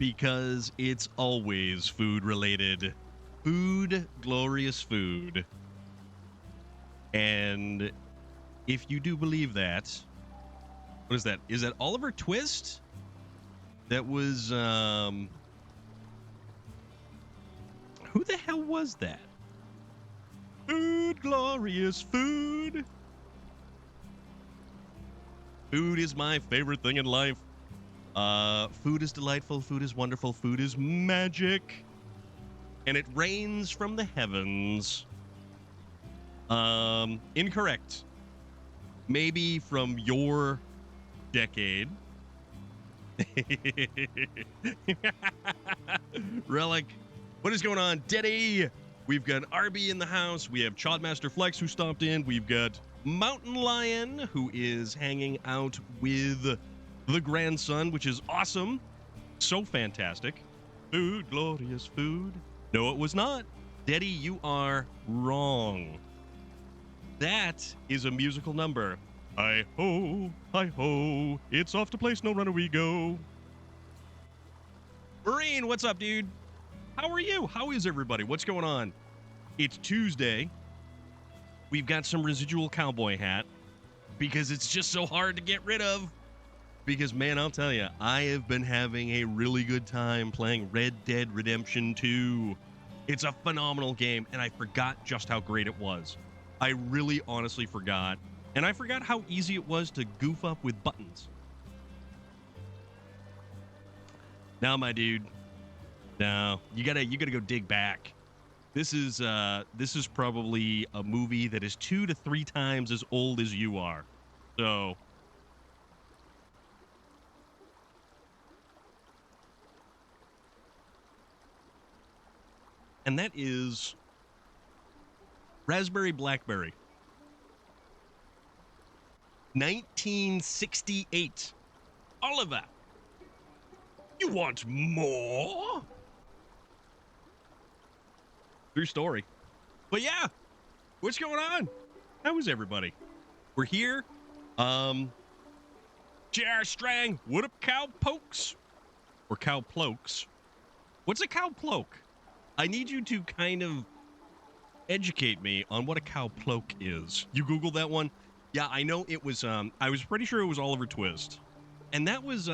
because it's always food related. Food, glorious food. And if you do believe that, what is that? Is that Oliver Twist? That was, who the hell was that? Food, glorious food. Food is my favorite thing in life. Food is delightful. Food is wonderful. Food is magic. And it rains from the heavens. Incorrect. Maybe from your decade. Relic. What is going on, Deddy? We've got RB in the house. We have Chodmaster Flex who stomped in. We've got Mountain Lion who is hanging out with the grandson, which is awesome. So fantastic. Food, glorious food. No, it was not. Deddy, you are wrong. That is a musical number. Hi-ho, hi-ho, it's off to play SnowRunner we go. Marine, what's up, dude? How are you? How is everybody? What's going on? It's Tuesday. We've got some residual cowboy hat because it's just so hard to get rid of. Because, man, I'll tell you, I have been having a really good time playing Red Dead Redemption 2. It's a phenomenal game, and I forgot just how great it was. I really honestly forgot. And I forgot how easy it was to goof up with buttons. Now, my dude, no, you gotta go dig back. This is probably a movie that is 2 to 3 times as old as you are. So, and that is Raspberry Blackberry. 1968. Oliver, you want more? True story. But yeah, what's going on? How is everybody? We're here. J.R. Strang, what up, cow pokes? Or cow plokes? What's a cow ploke? I need you to kind of educate me on what a cow ploke is. You Googled that one? Yeah, I know it was, I was pretty sure it was Oliver Twist. And that was,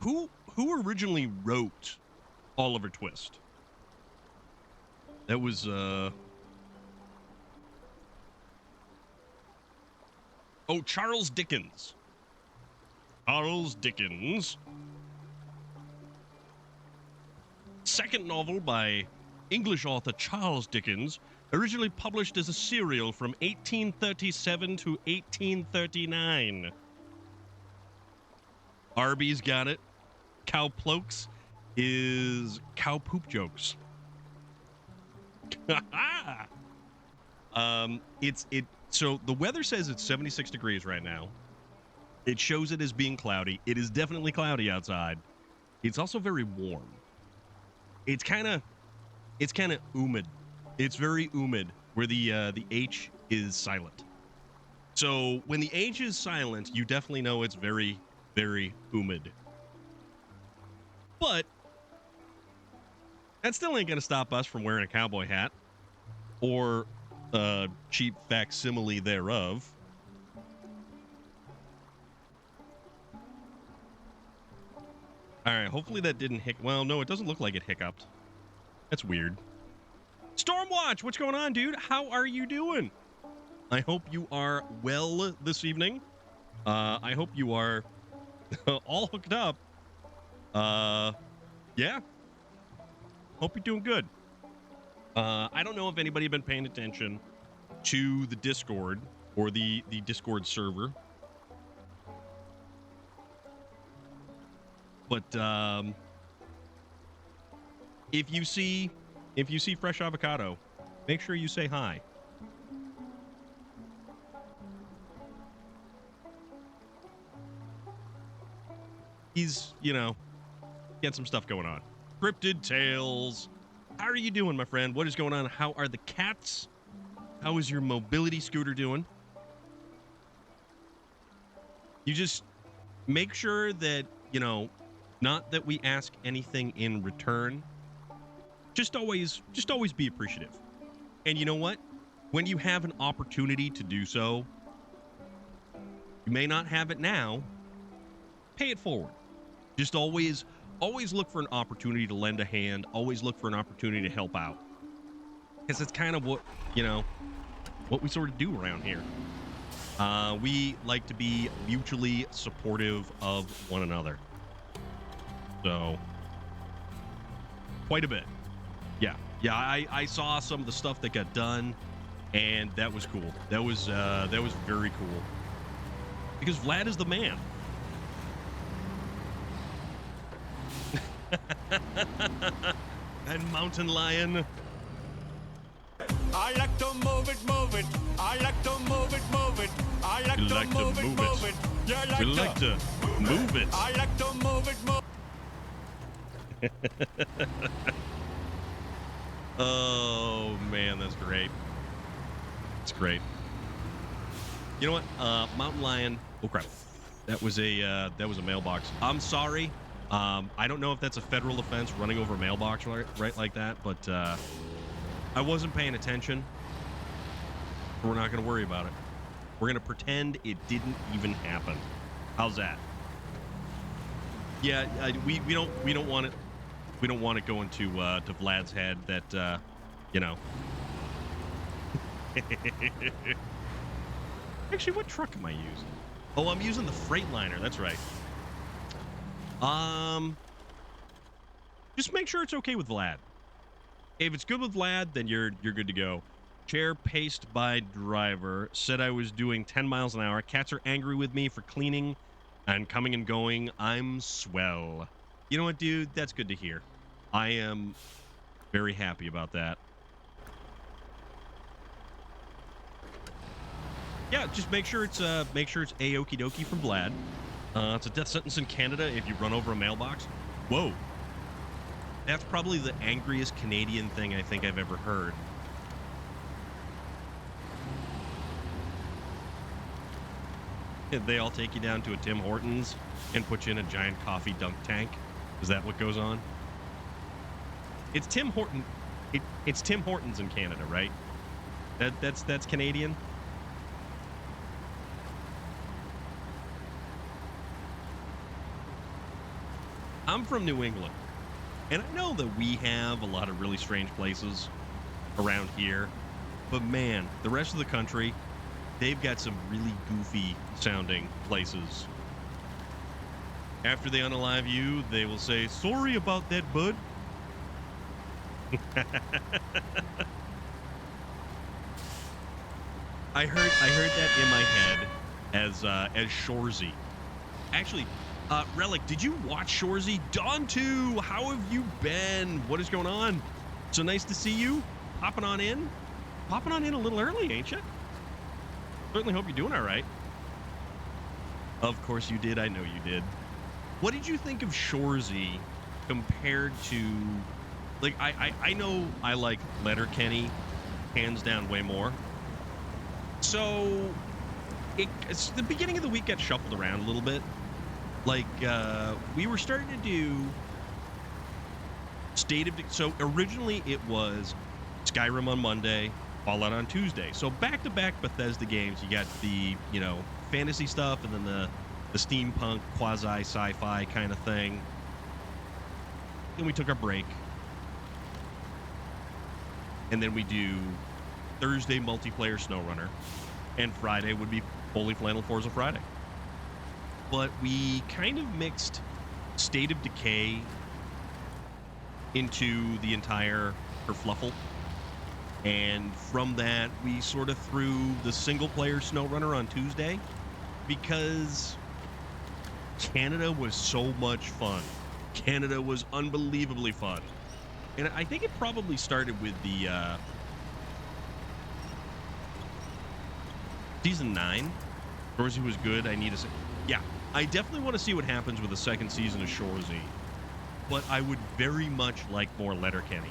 who originally wrote Oliver Twist? That was, Charles Dickens. Charles Dickens. Second novel by English author Charles Dickens, originally published as a serial from 1837 to 1839. Arby's got it. Cow plokes is cow poop jokes. So the weather says it's 76 degrees right now. It shows it as being cloudy. It is definitely cloudy outside. It's also very warm. It's kind of humid. It's very humid where the H is silent. So when the H is silent, you definitely know it's very, very humid. But that still ain't going to stop us from wearing a cowboy hat or a cheap facsimile thereof. All right, hopefully that didn't well, no, it doesn't look like it hiccuped. That's weird. Stormwatch, what's going on, dude? How are you doing? I hope you are well this evening. I hope you are all hooked up. Yeah. Hope you're doing good. I don't know if anybody been paying attention to the Discord or the Discord server. But if you see Fresh Avocado, make sure you say hi. He's, got some stuff going on. Cryptid Tales. How are you doing, my friend? What is going on? How are the cats? How is your mobility scooter doing? You just make sure that, Not that we ask anything in return. Just always be appreciative. And you know what? When you have an opportunity to do so, you may not have it now. Pay it forward. Just always look for an opportunity to lend a hand. Always look for an opportunity to help out. Because it's kind of what we sort of do around here. We like to be mutually supportive of one another. So, quite a bit. Yeah. I saw some of the stuff that got done, and that was cool. That was very cool. Because Vlad is the man. And Mountain Lion. I like to move it, move it. I like to move it, move it. I like to move it, move it. You like to move it. I like to move it, move it. Oh man, that's great. It's great. You know what? Mountain Lion. Oh crap. That was a mailbox. I'm sorry. I don't know if that's a federal offense, running over a mailbox right like that, but I wasn't paying attention. We're not going to worry about it. We're going to pretend it didn't even happen. How's that? Yeah, we don't want it. We don't want it going to Vlad's head that you know. Actually, what truck am I using? Oh, I'm using the Freightliner. That's right. Just make sure it's okay with Vlad. If it's good with Vlad, then you're good to go. Chair paced by driver. Said I was doing 10 miles an hour. Cats are angry with me for cleaning and coming and going. I'm swell. You know what, dude? That's good to hear. I am very happy about that. Yeah, just make sure it's a-okie dokie from Vlad. It's a death sentence in Canada if you run over a mailbox. Whoa. That's probably the angriest Canadian thing I think I've ever heard. They all take you down to a Tim Hortons and put you in a giant coffee dunk tank. Is that what goes on? It's Tim Horton. It's Tim Hortons in Canada, right? That's Canadian. I'm from New England, and I know that we have a lot of really strange places around here, but man, the rest of the country, they've got some really goofy sounding places. After they unalive you, they will say, "Sorry about that, bud." I heard that in my head as Shorzy. Actually, Relic, did you watch Shorzy? Dawn 2, how have you been? What is going on? So nice to see you. Popping on in a little early, ain't you? Certainly hope you're doing all right. Of course you did. I know you did. What did you think of Shorzy compared to, like, I know I like Letterkenny hands down way more. So it's the beginning of the week got shuffled around a little bit. Like, we were starting to do so originally it was Skyrim on Monday, Fallout on Tuesday. So back-to-back Bethesda games. You got the, fantasy stuff and then the steampunk, quasi-sci-fi kind of thing. Then we took our break. And then we do Thursday multiplayer SnowRunner. And Friday would be Holy Flannel Forza Friday. But we kind of mixed State of Decay into the entire kerfluffle. And from that, we sort of threw the single-player SnowRunner on Tuesday because Canada was so much fun. Canada was unbelievably fun. And I think it probably started with the Season 9. Shorzy was good. Yeah, I definitely want to see what happens with the second season of Shorzy. But I would very much like more Letterkenny.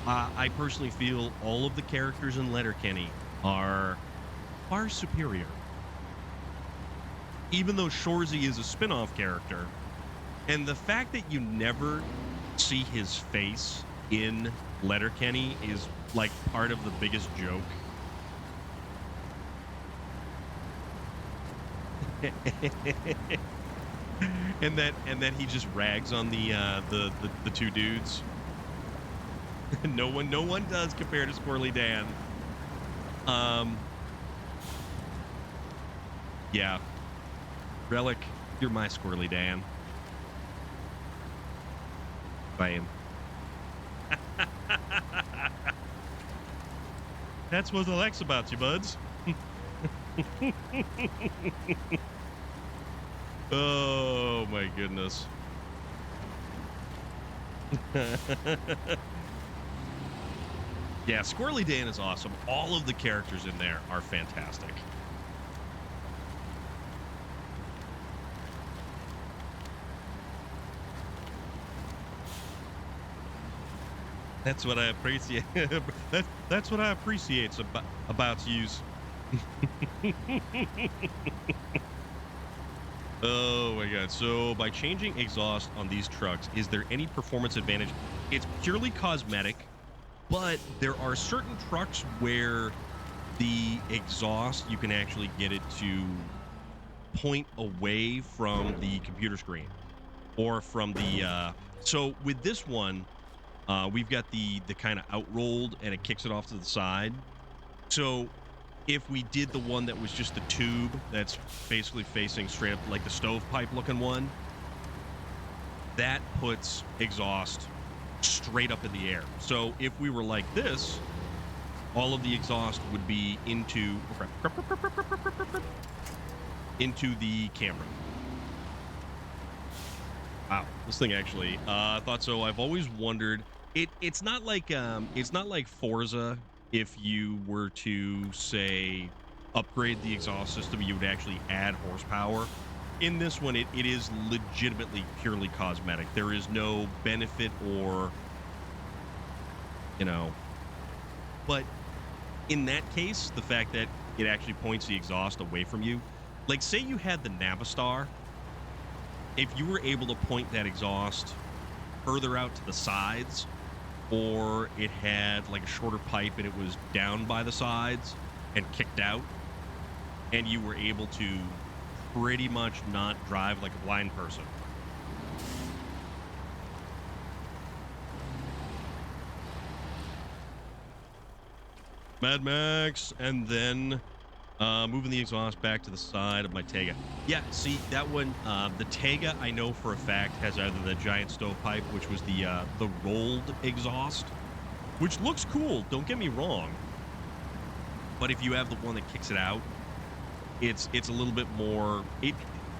I personally feel all of the characters in Letterkenny are far superior. Even though Shorzy is a spin-off character, And the fact that you never see his face in Letterkenny is like part of the biggest joke. and that he just rags on the two dudes. no one does compare to Squirrely Dan. Yeah. Relic, you're my Squirrely Dan. Bam. That's what I likes about you, buds. Oh my goodness. Yeah, Squirrely Dan is awesome. All of the characters in there are fantastic. That's what I appreciate. That's what I appreciate about yous. Oh my god. So by changing exhaust on these trucks, is there any performance advantage? It's purely cosmetic, but there are certain trucks where the exhaust, you can actually get it to point away from the computer screen or from the so with this one, we've got the kind of outrolled and it kicks it off to the side. So if we did the one that was just the tube that's basically facing straight up like the stovepipe looking one, that puts exhaust straight up in the air. So if we were like this, all of the exhaust would be into the camera. Wow, this thing actually thought so. I've always wondered. It's not like Forza. If you were to say upgrade the exhaust system, you would actually add horsepower. In this one, it is legitimately purely cosmetic. There is no benefit or, but in that case, the fact that it actually points the exhaust away from you, like say you had the Navistar, if you were able to point that exhaust further out to the sides, or it had like a shorter pipe and it was down by the sides and kicked out, and you were able to pretty much not drive like a blind person. Mad Max, and then moving the exhaust back to the side of my Tega. Yeah, see, that one, the Tega, I know for a fact, has either the giant stovepipe, which was the rolled exhaust, which looks cool, don't get me wrong. But if you have the one that kicks it out, it's a little bit more, it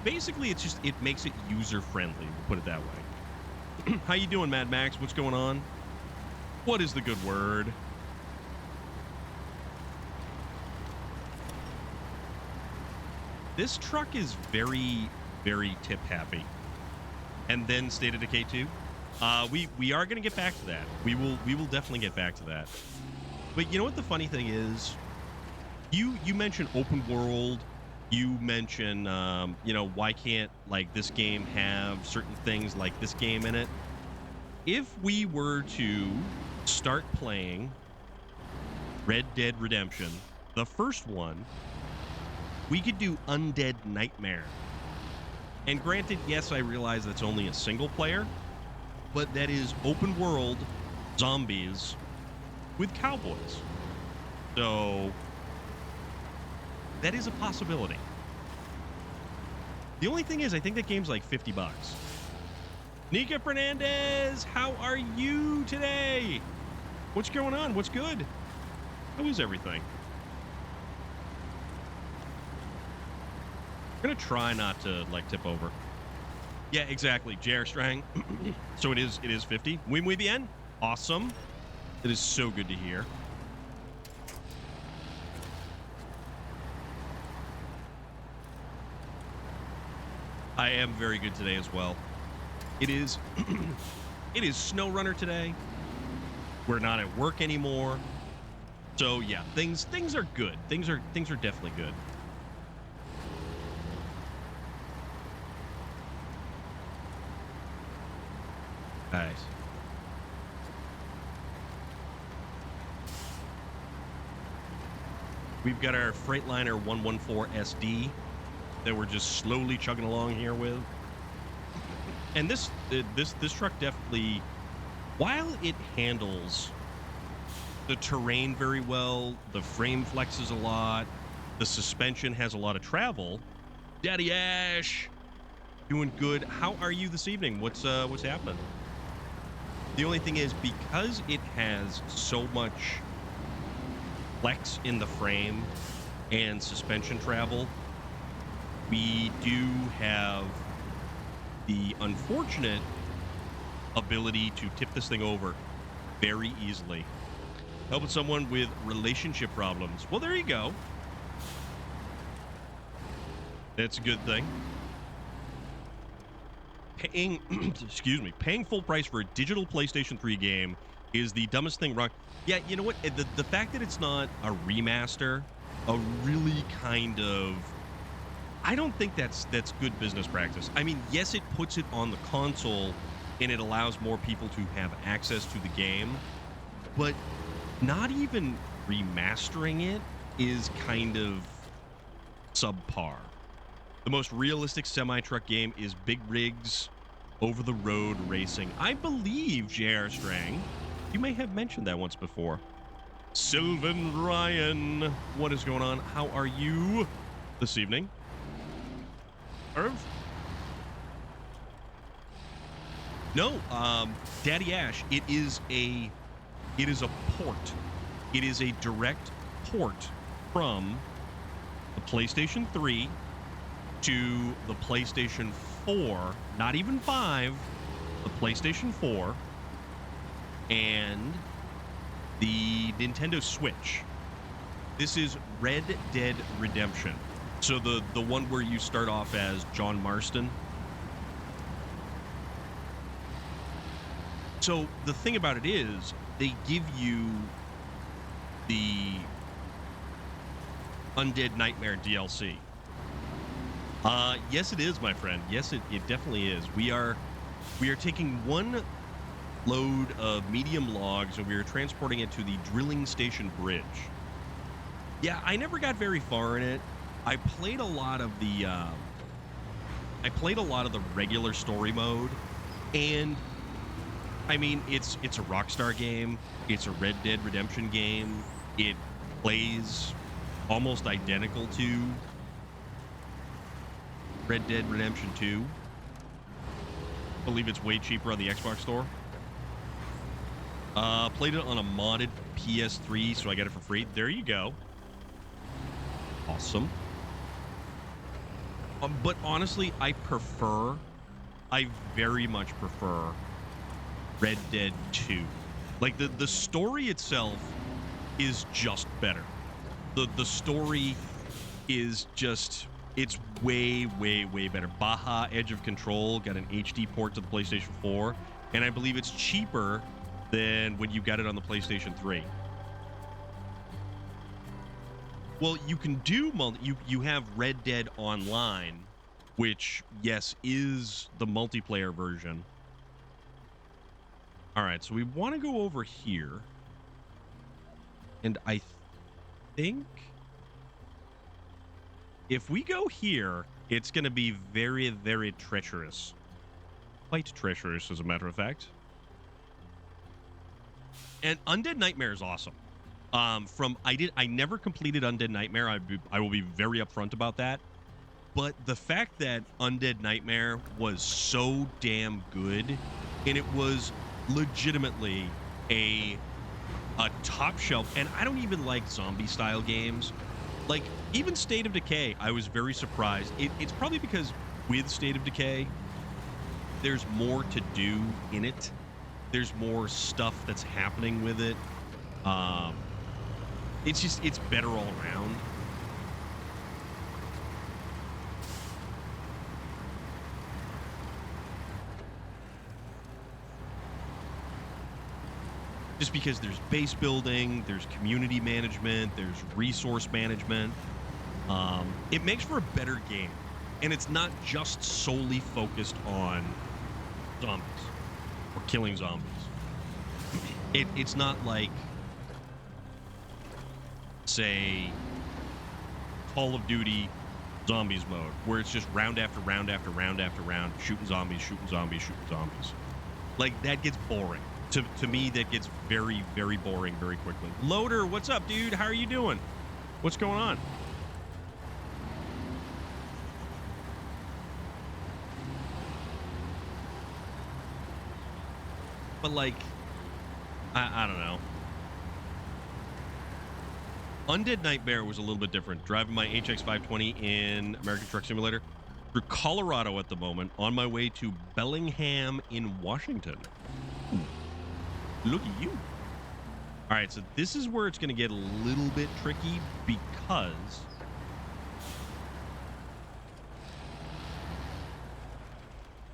makes it user-friendly, we'll put it that way. How you doing, Mad Max? What's going on? What is the good word? This truck is very, very tip happy. And then State of Decay 2. We are going to get back to that. We will definitely get back to that. But you know what the funny thing is? You mentioned open world. You mentioned, why can't like this game have certain things like this game in it? If we were to start playing Red Dead Redemption, the first one, we could do Undead Nightmare. And granted, yes, I realize that's only a single player, but that is open world zombies with cowboys. So that is a possibility. The only thing is, I think that game's like $50. Nika Fernandez, how are you today? What's going on? What's good? How is everything? I'm gonna try not to like tip over. Yeah, exactly. JR Strang. So it is 50. Muy bien. Awesome. It is so good to hear. I am very good today as well. It is it is SnowRunner today. We're not at work anymore. So yeah, things are good. Things are definitely good. Nice. We've got our Freightliner 114 SD that we're just slowly chugging along here with. And this truck definitely, while it handles the terrain very well, the frame flexes a lot, the suspension has a lot of travel. Daddy Ash, doing good. How are you this evening? What's happening? The only thing is, because it has so much flex in the frame and suspension travel, we do have the unfortunate ability to tip this thing over very easily. Helping someone with relationship problems. Well, there you go. That's a good thing. Paying full price for a digital PlayStation 3 game is the dumbest thing wrong. Yeah, you know what? The fact that it's not a remaster, a really kind of, I don't think that's good business practice. I mean, yes, it puts it on the console and it allows more people to have access to the game, but not even remastering it is kind of subpar. The most realistic semi-truck game is big rigs, over-the-road racing. I believe, J.R. Strang, you may have mentioned that once before. Sylvan Ryan, what is going on? How are you this evening? Irv? No, Daddy Ash, it is a port. It is a direct port from the PlayStation 3 to the PlayStation 4, not even 5, the PlayStation 4, and the Nintendo Switch. This is Red Dead Redemption. So the one where you start off as John Marston. So the thing about it is, they give you the Undead Nightmare DLC. Yes, it is, my friend. Yes, it definitely is. We are taking one load of medium logs and we are transporting it to the drilling station bridge. Yeah, I never got very far in it. I played a lot of the regular story mode, and I mean, it's a Rockstar game. It's a Red Dead Redemption game. It plays almost identical to Red Dead Redemption 2. I believe it's way cheaper on the Xbox store. Played it on a modded PS3, so I got it for free. There you go. Awesome. But honestly, I very much prefer Red Dead 2. Like, the story itself is just better. The story is just, it's way, way, way better. Baja Edge of Control got an HD port to the PlayStation 4, and I believe it's cheaper than when you got it on the PlayStation 3. Well, you can do you have Red Dead Online, which, yes, is the multiplayer version. All right, so we want to go over here. And I think if we go here, it's going to be very, very treacherous. Quite treacherous, as a matter of fact. And Undead Nightmare is awesome. I never completed Undead Nightmare. I will be very upfront about that. But the fact that Undead Nightmare was so damn good, and it was legitimately a top shelf, and I don't even like zombie style games. Like, even State of Decay, I was very surprised. It's probably because with State of Decay, there's more to do in it. There's more stuff that's happening with it. It's better all around. Just because there's base building, there's community management, there's resource management. It makes for a better game. And it's not just solely focused on zombies. or killing zombies. It's not like, say, Call of Duty zombies mode, where it's just round after round after round after round, shooting zombies, shooting zombies, shooting zombies. Like, that gets boring. To me, that gets very, very boring very quickly. Loader, what's up, dude? How are you doing? What's going on? But, like, I don't know. Undead Nightmare was a little bit different. Driving my HX520 in American Truck Simulator through Colorado at the moment, on my way to Bellingham in Washington. Look at you. All right, so this is where it's going to get a little bit tricky because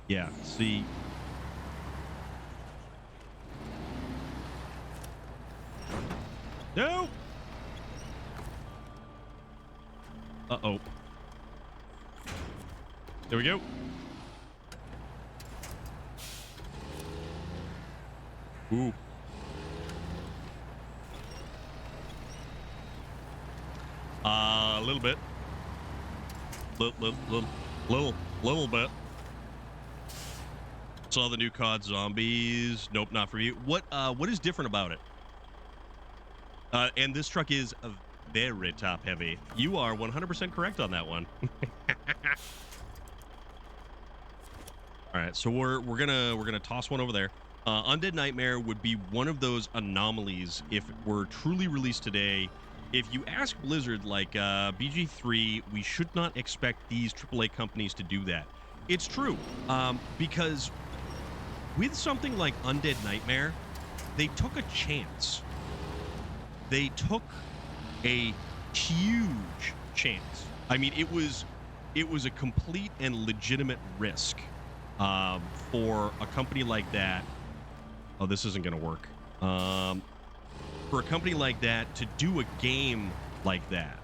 yeah, see, no. Uh-oh. There we go. Ooh. A little bit. Little bit. Saw the new COD Zombies. Nope, not for you. What is different about it? And this truck is very top heavy. You are 100% correct on that one. All right, so we're gonna toss one over there. Undead Nightmare would be one of those anomalies if it were truly released today. If you ask Blizzard, like BG3, we should not expect these AAA companies to do that. It's true, because with something like Undead Nightmare, they took a chance. They took a huge chance. I mean, it was a complete and legitimate risk for a company like that. Oh, this isn't going to work. For a company like that to do a game like that.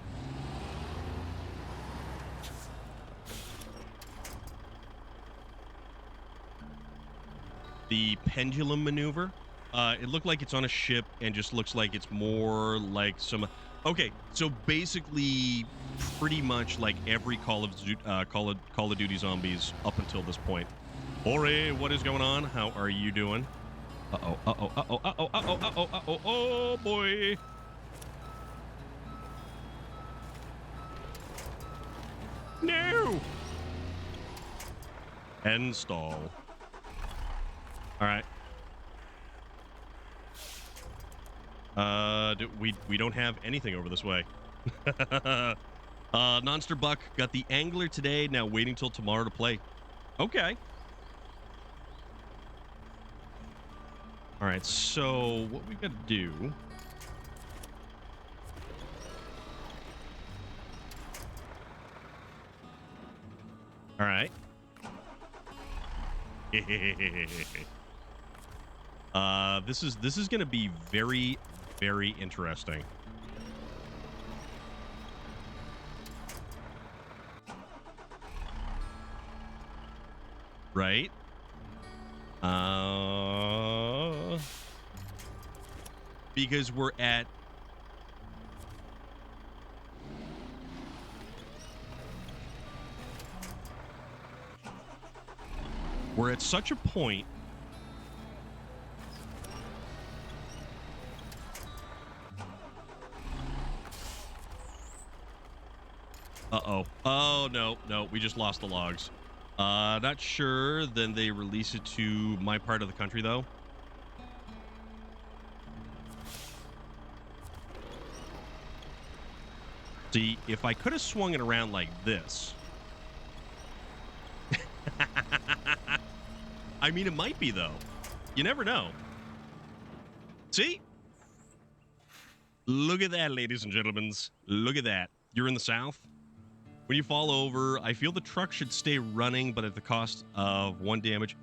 The pendulum maneuver. It looked like it's on a ship and just looks like it's more like some... Okay, so basically pretty much like every Call of Duty Zombies up until this point. Ori, what is going on? How are you doing? Uh-oh, uh-oh, uh-oh, uh-oh, uh-oh, uh-oh, uh-oh, oh boy. No! Install. All right. We don't have anything over this way. Nonster Buck got the angler today, now waiting till tomorrow to play. Okay. All right, so what we got to do... All right. This is going to be very, very interesting. Right? Because we're at... We're at such a point uh-oh. Oh, no, we just lost the logs. Not sure. Then they release it to my part of the country, though. See, if I could have swung it around like this... I mean, it might be, though. You never know. See? Look at that, ladies and gentlemen. Look at that. You're in the South. When you fall over, I feel the truck should stay running, but at the cost of 1 damage.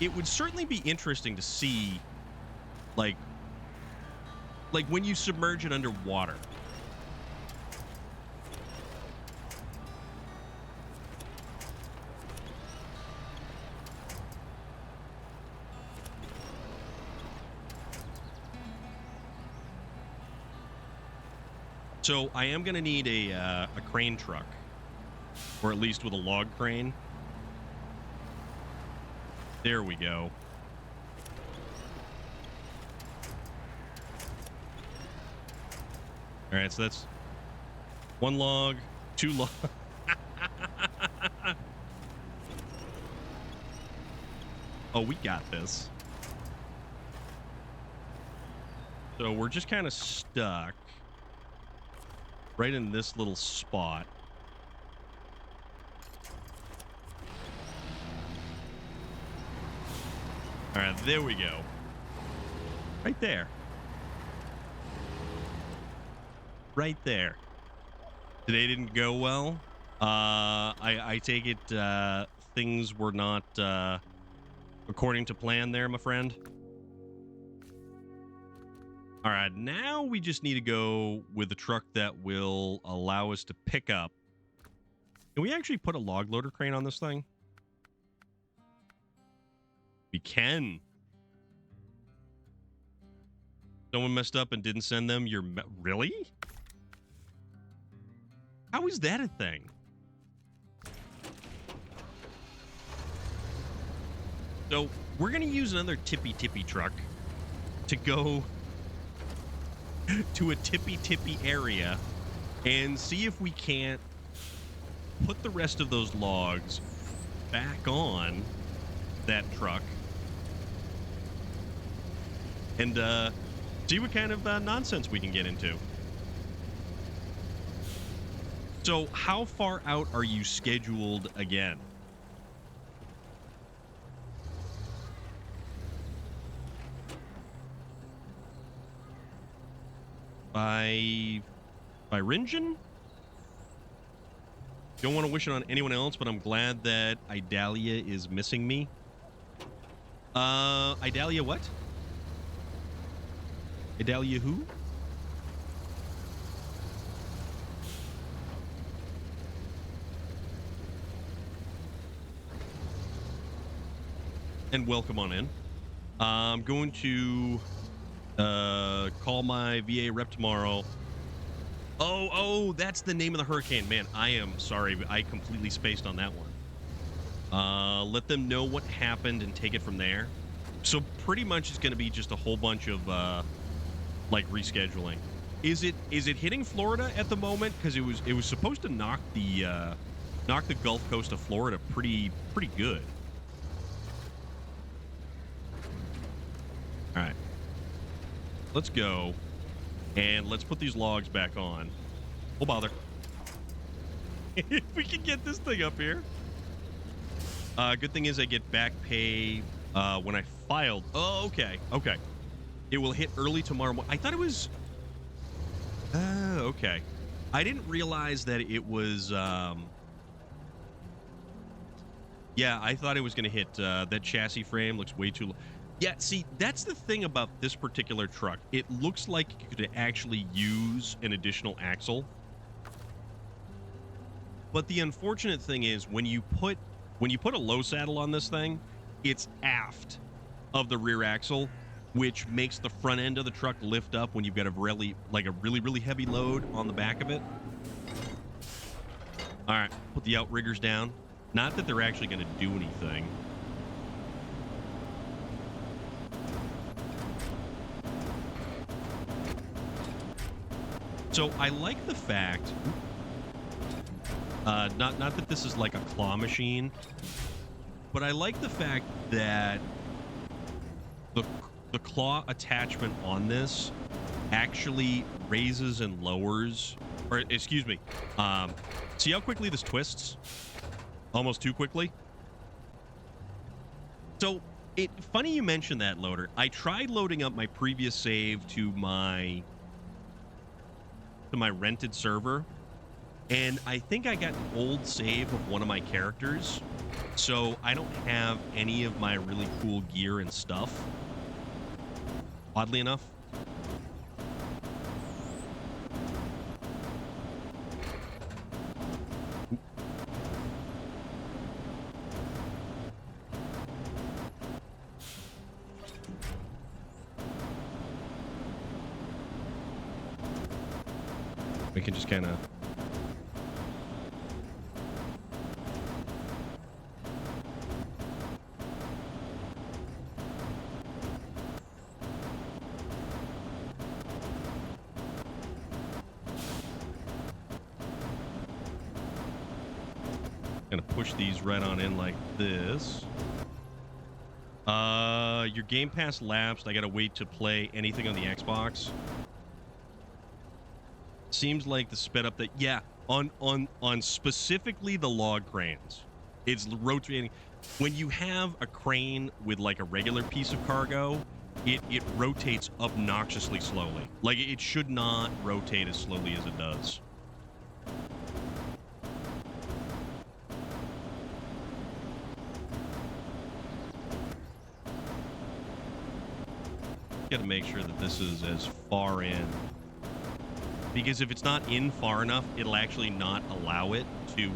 It would certainly be interesting to see, like when you submerge it underwater. So I am going to need a crane truck, or at least with a log crane. There we go. All right, so that's 1 log, 2 log. Oh, we got this. So we're just kind of stuck right in this little spot. All right, there we go. Right there. Right there. Today didn't go well. I take it things were not according to plan there, my friend. All right, now we just need to go with a truck that will allow us to pick up. Can we actually put a log loader crane on this thing? We can. Someone messed up and didn't send them your... Really? How is that a thing? So we're going to use another tippy truck to go to a tippy area and see if we can't put the rest of those logs back on that truck and see what kind of nonsense we can get into. So how far out are you scheduled again? By Ringen? Don't want to wish it on anyone else, but I'm glad that Idalia is missing me. Idalia what? Idalia who? And welcome on in. I'm going to call my VA rep tomorrow. Oh, that's the name of the hurricane. Man, I am sorry. I completely spaced on that one. Let them know what happened and take it from there. So pretty much it's going to be just a whole bunch of like rescheduling. Is it hitting Florida at the moment? Because it was supposed to knock the Gulf Coast of Florida pretty good. All right. Let's go, and let's put these logs back on. We'll bother. If we can get this thing up here. Good thing is I get back pay when I filed. Oh, okay. It will hit early tomorrow morning. I thought it was... okay. I didn't realize that it was... Yeah, I thought it was going to hit... that chassis frame looks way too low. Yeah, see, that's the thing about this particular truck. It looks like you could actually use an additional axle. But the unfortunate thing is when you put a low saddle on this thing, it's aft of the rear axle, which makes the front end of the truck lift up when you've got a really heavy load on the back of it. All right, put the outriggers down. Not that they're actually going to do anything. So I like the fact, not that this is like a claw machine, but I like the fact that the claw attachment on this actually raises and lowers, or excuse me, see how quickly this twists? Almost too quickly. So funny you mentioned that, Loader. I tried loading up my previous save to my rented server, and I think I got an old save of one of my characters, so I don't have any of my really cool gear and stuff, oddly enough. We can just kind of... Gonna push these right on in like this. Your Game Pass lapsed. I gotta wait to play anything on the Xbox. Seems like the sped up that, yeah, on specifically the log cranes, it's rotating. When you have a crane with like a regular piece of cargo, it rotates obnoxiously slowly. Like, it should not rotate as slowly as it does. Got to make sure that this is as far in, because if it's not in far enough, it'll actually not allow it to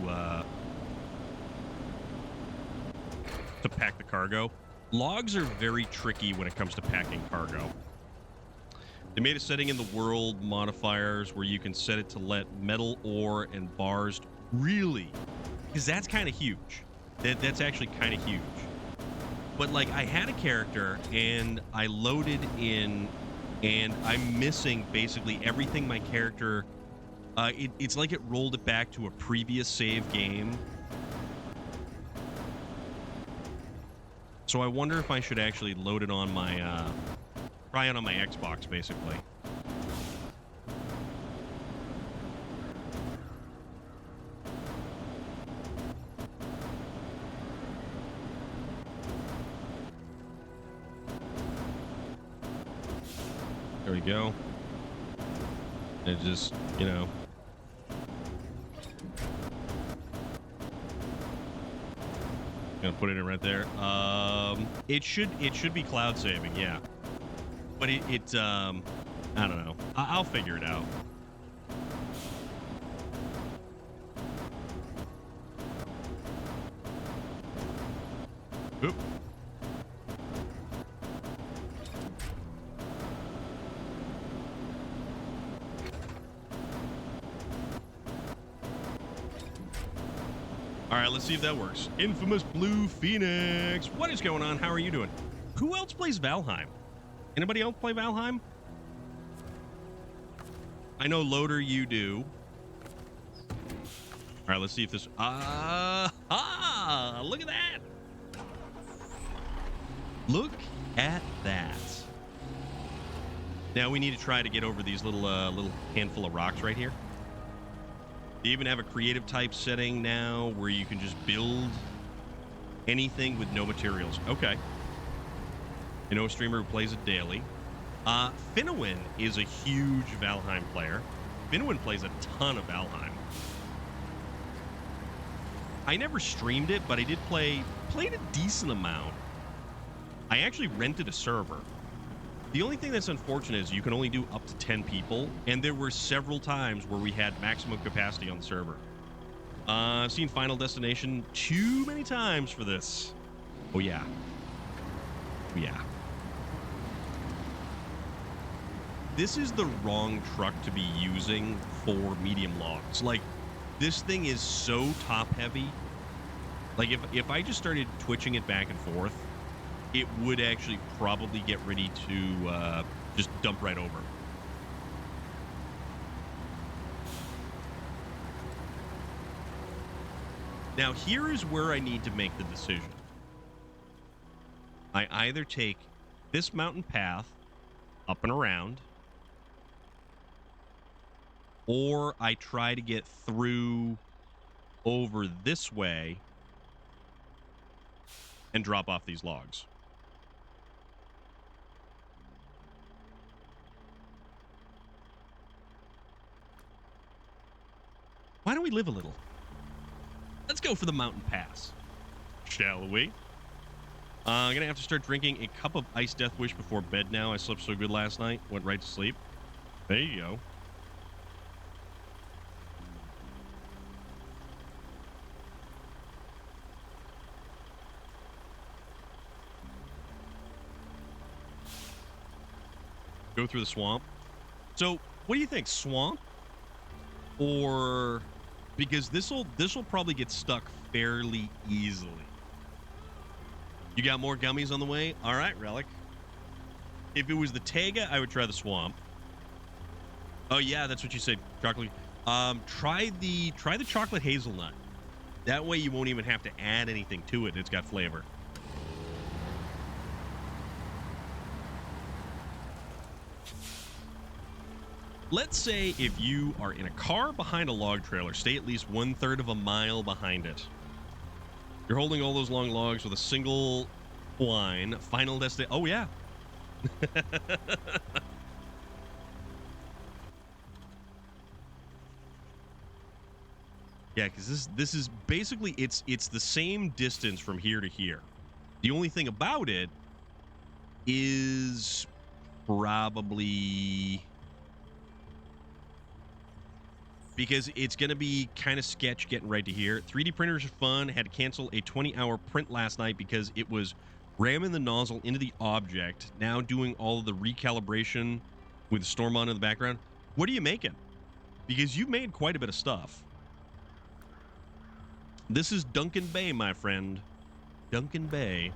pack the cargo. Logs are very tricky when it comes to packing cargo. They made a setting in the world modifiers where you can set it to let metal, ore, and bars, really, because that's kind of huge. That's actually kind of huge. But, like, I had a character, and I loaded in, and I'm missing basically everything my character... it's like it rolled it back to a previous save game. So I wonder if I should actually load it on my... try it on my Xbox, basically. There we go. And just, you know. Gonna put it in right there. It should be cloud saving, yeah. But I don't know. I'll figure it out. Oop. All right, let's see if that works. Infamous Blue Phoenix. What is going on? How are you doing? Who else plays Valheim? Anybody else play Valheim? I know, Loader, you do. All right, let's see if this... look at that. Look at that. Now we need to try to get over these little handful of rocks right here. They even have a creative type setting now where you can just build anything with no materials. Okay. You know, a streamer who plays it daily. Finowin is a huge Valheim player. Finowin plays a ton of Valheim. I never streamed it, but I did played a decent amount. I actually rented a server. The only thing that's unfortunate is you can only do up to 10 people, and there were several times where we had maximum capacity on the server. I've seen Final Destination too many times for this. Oh, yeah. Oh, yeah. This is the wrong truck to be using for medium logs. Like, this thing is so top-heavy. Like, if I just started twitching it back and forth, it would actually probably get ready to just dump right over. Now, here is where I need to make the decision. I either take this mountain path up and around, or I try to get through over this way and drop off these logs. Why don't we live a little? Let's go for the mountain pass, shall we? I'm gonna have to start drinking a cup of iced Death Wish before bed now. I slept so good last night. Went right to sleep. There you go. Go through the swamp. So, what do you think? Swamp? or because this'll probably get stuck fairly easily. You got more gummies on the way? All right, Relic. If it was the Tega, I would try the swamp. Oh yeah, that's what you said, chocolate. Try the chocolate hazelnut. That way you won't even have to add anything to it. It's got flavor. Let's say if you are in a car behind a log trailer, stay at least 1/3 of a mile behind it. You're holding all those long logs with a single line. Final destination. Oh yeah. Yeah, because this is basically it's the same distance from here to here. The only thing about it is probably because it's going to be kind of sketch getting right to here. 3D printers are fun. Had to cancel a 20-hour print last night because it was ramming the nozzle into the object. Now doing all of the recalibration with Storm on in the background. What are you making? Because you've made quite a bit of stuff. This is Duncan Bay, my friend. Duncan Bay.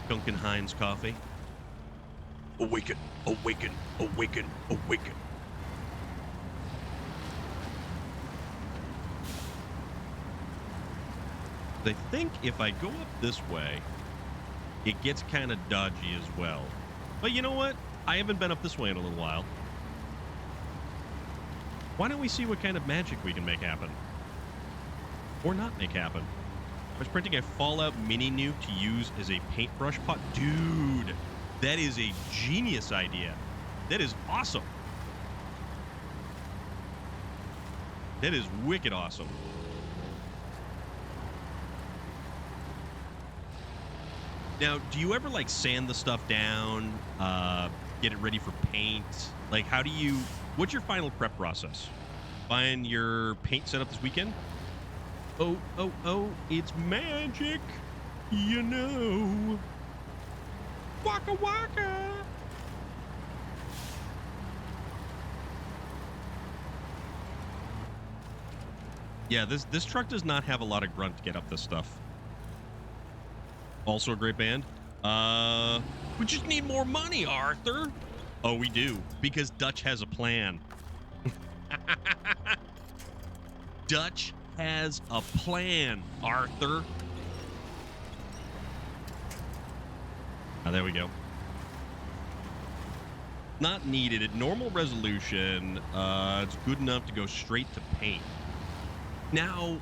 Duncan Hines coffee. Awaken, awaken, awaken, awaken. I think if I go up this way, it gets kind of dodgy as well. But you know what? I haven't been up this way in a little while. Why don't we see what kind of magic we can make happen? Or not make happen. I was printing a Fallout mini nuke to use as a paintbrush pot. Dude, that is a genius idea. That is awesome. That is wicked awesome. Now, do you ever like sand the stuff down, get it ready for paint? Like, what's your final prep process? Find your paint set up this weekend? Oh, oh, oh, it's magic, you know. Waka waka. Yeah, this truck does not have a lot of grunt to get up this stuff. Also a great band. We just need more money, Arthur. Oh, we do, because Dutch has a plan. Dutch has a plan, Arthur. Oh, there we go. Not needed at normal resolution. It's good enough to go straight to paint. Now,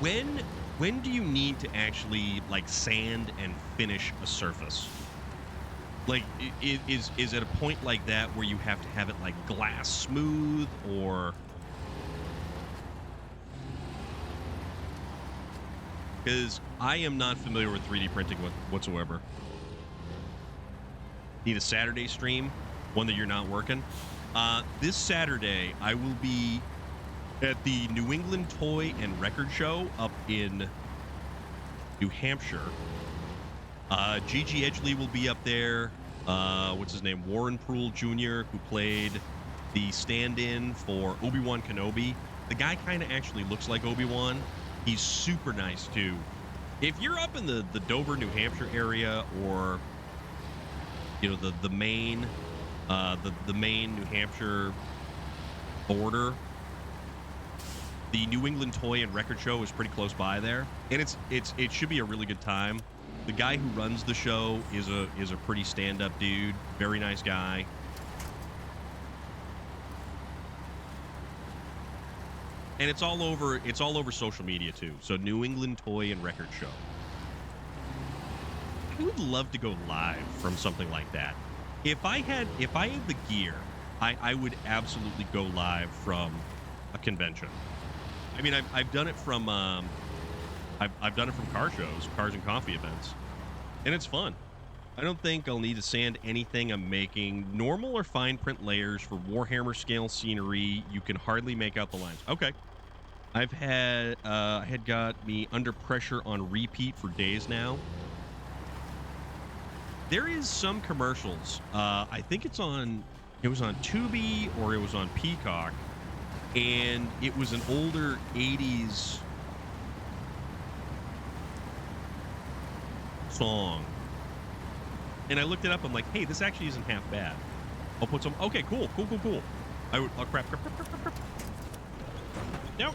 when do you need to actually like sand and finish a surface? Like, is at a point like that where you have to have it like glass smooth, or? Because I am not familiar with 3D printing whatsoever. Need a Saturday stream, one that you're not working. This Saturday, I will be at the New England Toy and Record Show up in New Hampshire. Gigi Edgley will be up there. What's his name? Warren Proul Jr., who played the stand-in for Obi-Wan Kenobi. The guy kind of actually looks like Obi-Wan. He's super nice, too. If you're up in the Dover, New Hampshire area, or, you know, the Maine, the Maine, New Hampshire border, the New England Toy and Record Show is pretty close by there, and it should be a really good time. The guy who runs the show is a pretty stand-up dude, very nice guy. And it's all over social media too. So New England Toy and Record Show. I would love to go live from something like that. If I had the gear, I would absolutely go live from a convention. I mean, I've done it from I've done it from car shows, cars and coffee events, and it's fun. I don't think I'll need to sand anything I'm making. Normal or fine print layers for Warhammer scale scenery. You can hardly make out the lines. Okay. I've had had got me under pressure on repeat for days now. There is some commercials. I think it was on Tubi or it was on Peacock, and it was an older 80s song. And I looked it up. I'm like, hey, this actually isn't half bad. I'll put some. Okay, cool. Oh, crap. No.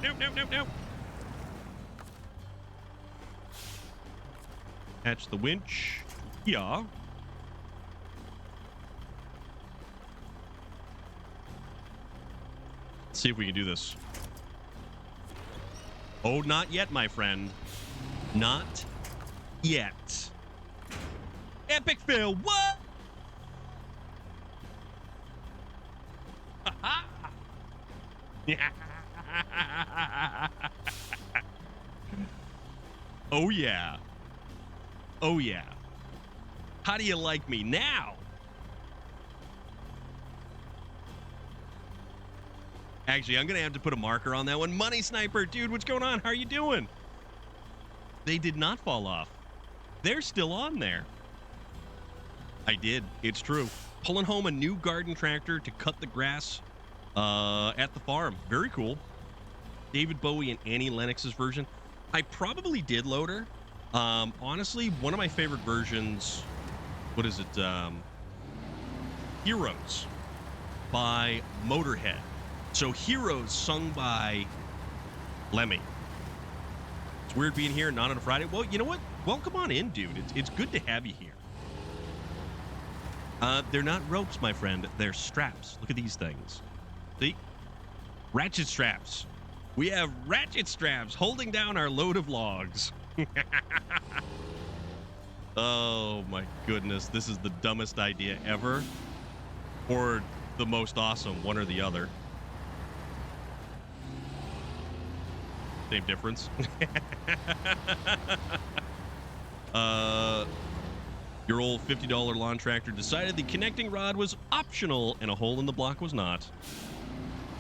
Catch the winch. Yeah. Let's see if we can do this. Oh, not yet, my friend. Not yet. Epic fail. What? Oh, yeah. Oh, yeah. How do you like me now? Actually, I'm going to have to put a marker on that one. Money Sniper, dude, what's going on? How are you doing? They did not fall off. They're still on there. I did. It's true. Pulling home a new garden tractor to cut the grass at the farm. Very cool. David Bowie and Annie Lennox's version. I probably did Loader. Honestly, one of my favorite versions, what is it? Heroes by Motorhead. So Heroes sung by Lemmy. It's weird being here, not on a Friday. Well, you know what? Welcome on in, dude. It's good to have you here. They're not ropes, my friend. They're straps. Look at these things. See? Ratchet straps. We have ratchet straps holding down our load of logs. Oh, my goodness. This is the dumbest idea ever. Or the most awesome, one or the other. Same difference. Your old $50 lawn tractor decided the connecting rod was optional and a hole in the block was not.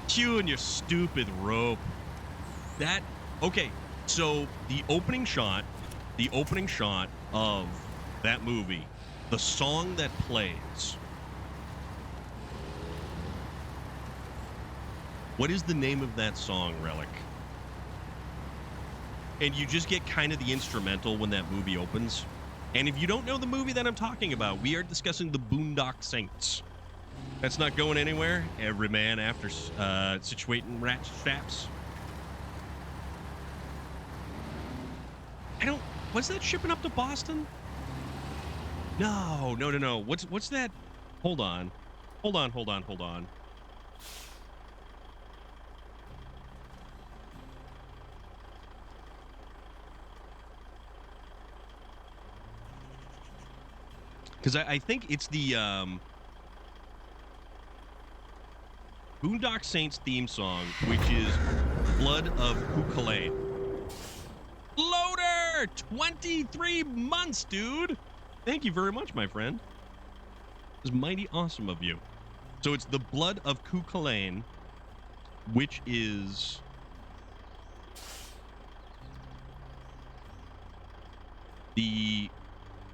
You and your stupid rope. That, okay, so the opening shot of that movie, the song that plays, what is the name of that song, Relic? And you just get kind of the instrumental when that movie opens. And if you don't know the movie that I'm talking about, we are discussing the Boondock Saints. That's not going anywhere. Every man after situating ratchet straps. Was that shipping up to Boston? No. What's that? Hold on. Because I think it's the Boondock Saints theme song, which is Blood of Cuchulainn. Loader! 23 months, dude! Thank you very much, my friend. It was mighty awesome of you. So it's the Blood of Cuchulainn, which is the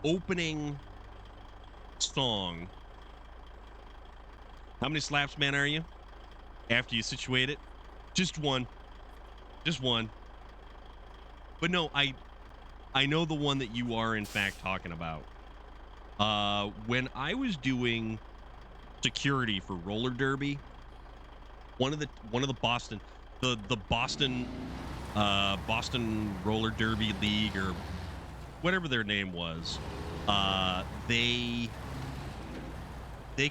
opening song. How many slaps, man, are you? After you situate it? Just one. But no, I know the one that you are in fact talking about. When I was doing security for roller derby, one of the Boston Boston Roller Derby League or whatever their name was, they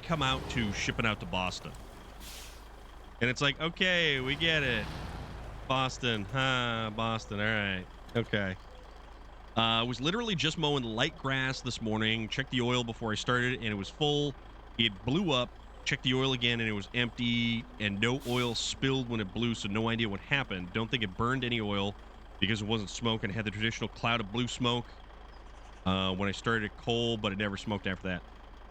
come out to shipping out to Boston. And it's like, okay, we get it. Boston, Boston, all right. Okay. I was literally just mowing light grass this morning. Checked the oil before I started, and it was full. It blew up. Checked the oil again, and it was empty, and no oil spilled when it blew, so no idea what happened. Don't think it burned any oil because it wasn't smoke, and it had the traditional cloud of blue smoke when I started coal, but it never smoked after that.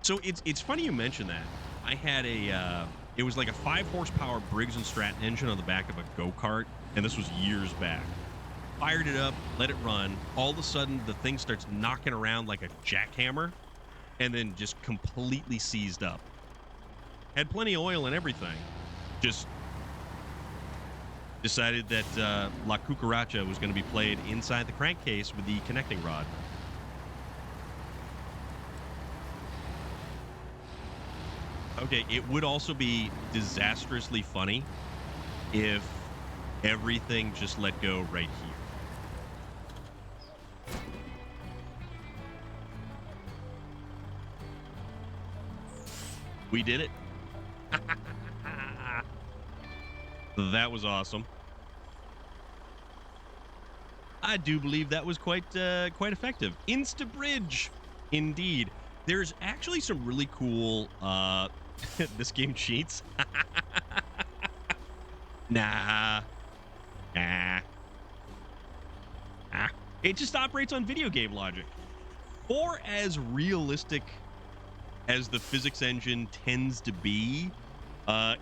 So it's funny you mention that. I had it was like a 5-horsepower Briggs & Stratton engine on the back of a go-kart, and this was years back. Fired it up, let it run. All of a sudden, the thing starts knocking around like a jackhammer, and then just completely seized up. Had plenty of oil and everything. Just decided that La Cucaracha was going to be played inside the crankcase with the connecting rod. Okay, it would also be disastrously funny if everything just let go right here. We did it. That was awesome. I do believe that was quite effective. Insta bridge, indeed. There's actually some really cool this game cheats. Nah. Nah. Ah. It just operates on video game logic. Or as realistic as the physics engine tends to be,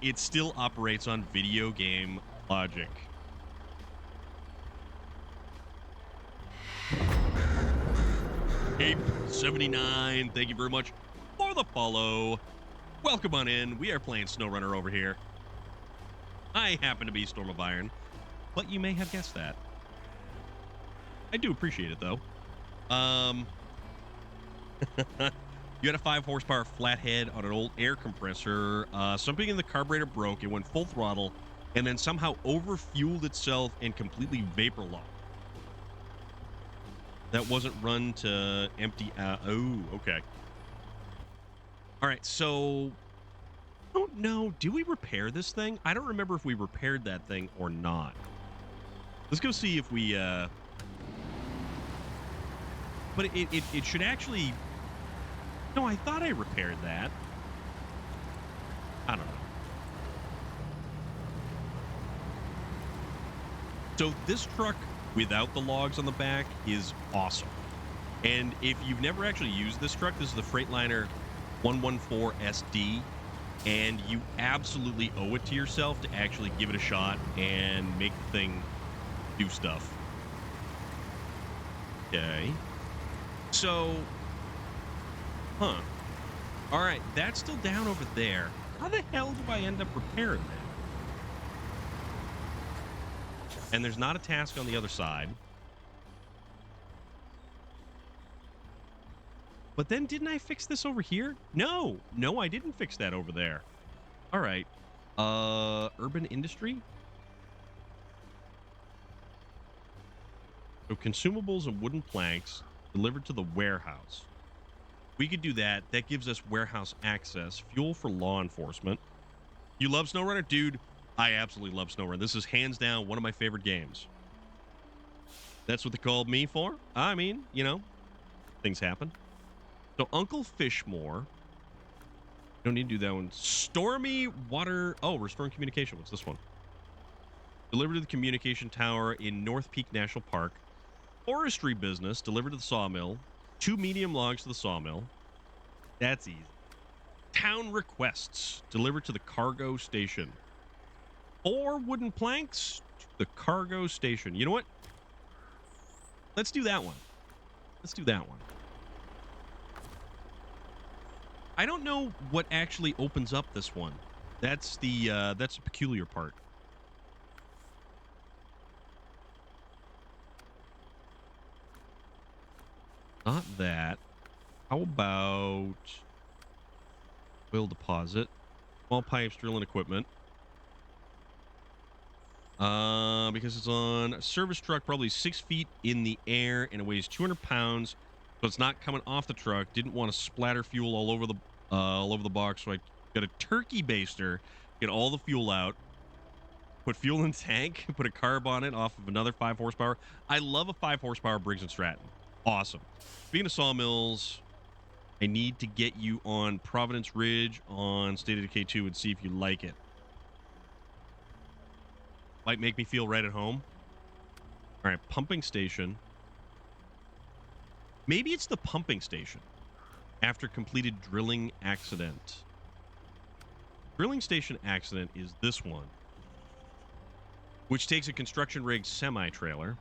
it still operates on video game logic. Ape79, thank you very much for the follow. Welcome on in. We are playing SnowRunner over here. I happen to be Storm of Iron, but you may have guessed that. I do appreciate it, though. You had a 5 horsepower flathead on an old air compressor. Something in the carburetor broke. It went full throttle and then somehow overfueled itself and completely vapor locked. That wasn't run to empty out. Oh, okay. All right, so I don't know. Do we repair this thing? I don't remember if we repaired that thing or not. Let's go see if we but it should actually. No, I thought I repaired that. I don't know. So this truck without the logs on the back is awesome. And if you've never actually used this truck, this is the Freightliner 114 SD, and you absolutely owe it to yourself to actually give it a shot and make the thing do stuff. Okay. So, all right, that's still down over there. How the hell do I end up repairing that? And there's not a task on the other side. But then didn't I fix this over here? No, I didn't fix that over there. All right. Urban industry. So consumables and wooden planks delivered to the warehouse. We could do that. That gives us warehouse access. Fuel for law enforcement. You love SnowRunner? Dude, I absolutely love SnowRunner. This is hands down one of my favorite games. That's what they called me for. I mean, you know, things happen. So Uncle Fishmore. Don't need to do that one. Stormy water. Oh, restoring communication. What's this one? Delivered to the communication tower in North Peak National Park. Forestry business. Delivered to the sawmill. 2 medium logs to the sawmill. That's easy. Town requests. Delivered to the cargo station. 4 wooden planks to the cargo station. You know what? Let's do that one. Let's do that one. I don't know what actually opens up this one. That's the peculiar part. Not that. How about oil deposit, small pipes, drilling equipment. Because it's on a service truck, probably 6 feet in the air, and it weighs 200 pounds. So it's not coming off the truck. Didn't want to splatter fuel all over the box, so I got a turkey baster, get all the fuel out, put fuel in the tank, put a carb on it off of another 5 horsepower. I love a 5 horsepower Briggs & Stratton. Awesome. Speaking of sawmills, I need to get you on Providence Ridge on State of Decay 2 and see if you like it. Might make me feel right at home. All right, pumping station. Maybe it's the pumping station after completed drilling accident. Drilling station accident is this one, which takes a construction rig semi-trailer.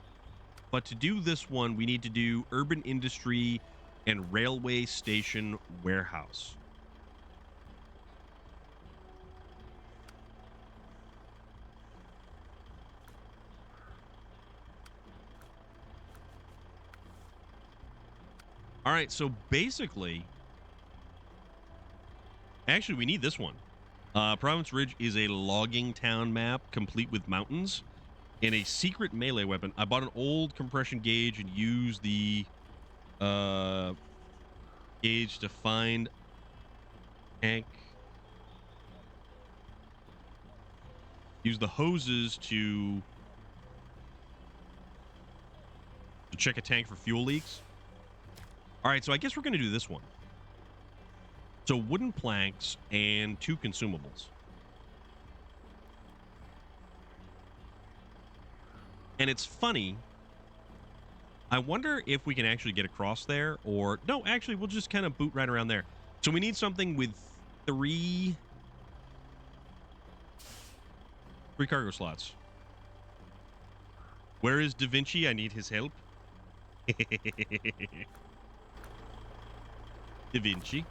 But to do this one, we need to do urban industry and railway station warehouse. All right, so basically, actually, we need this one. Province Ridge is a logging town map complete with mountains and a secret melee weapon. I bought an old compression gauge and used the gauge to find tank. Use the hoses to check a tank for fuel leaks. All right, so I guess we're going to do this one. So wooden planks and 2 consumables. And it's funny. I wonder if we can actually get across there or... No, actually, we'll just kind of boot right around there. So we need something with 3 cargo slots. Where is Da Vinci? I need his help. Da Vinci.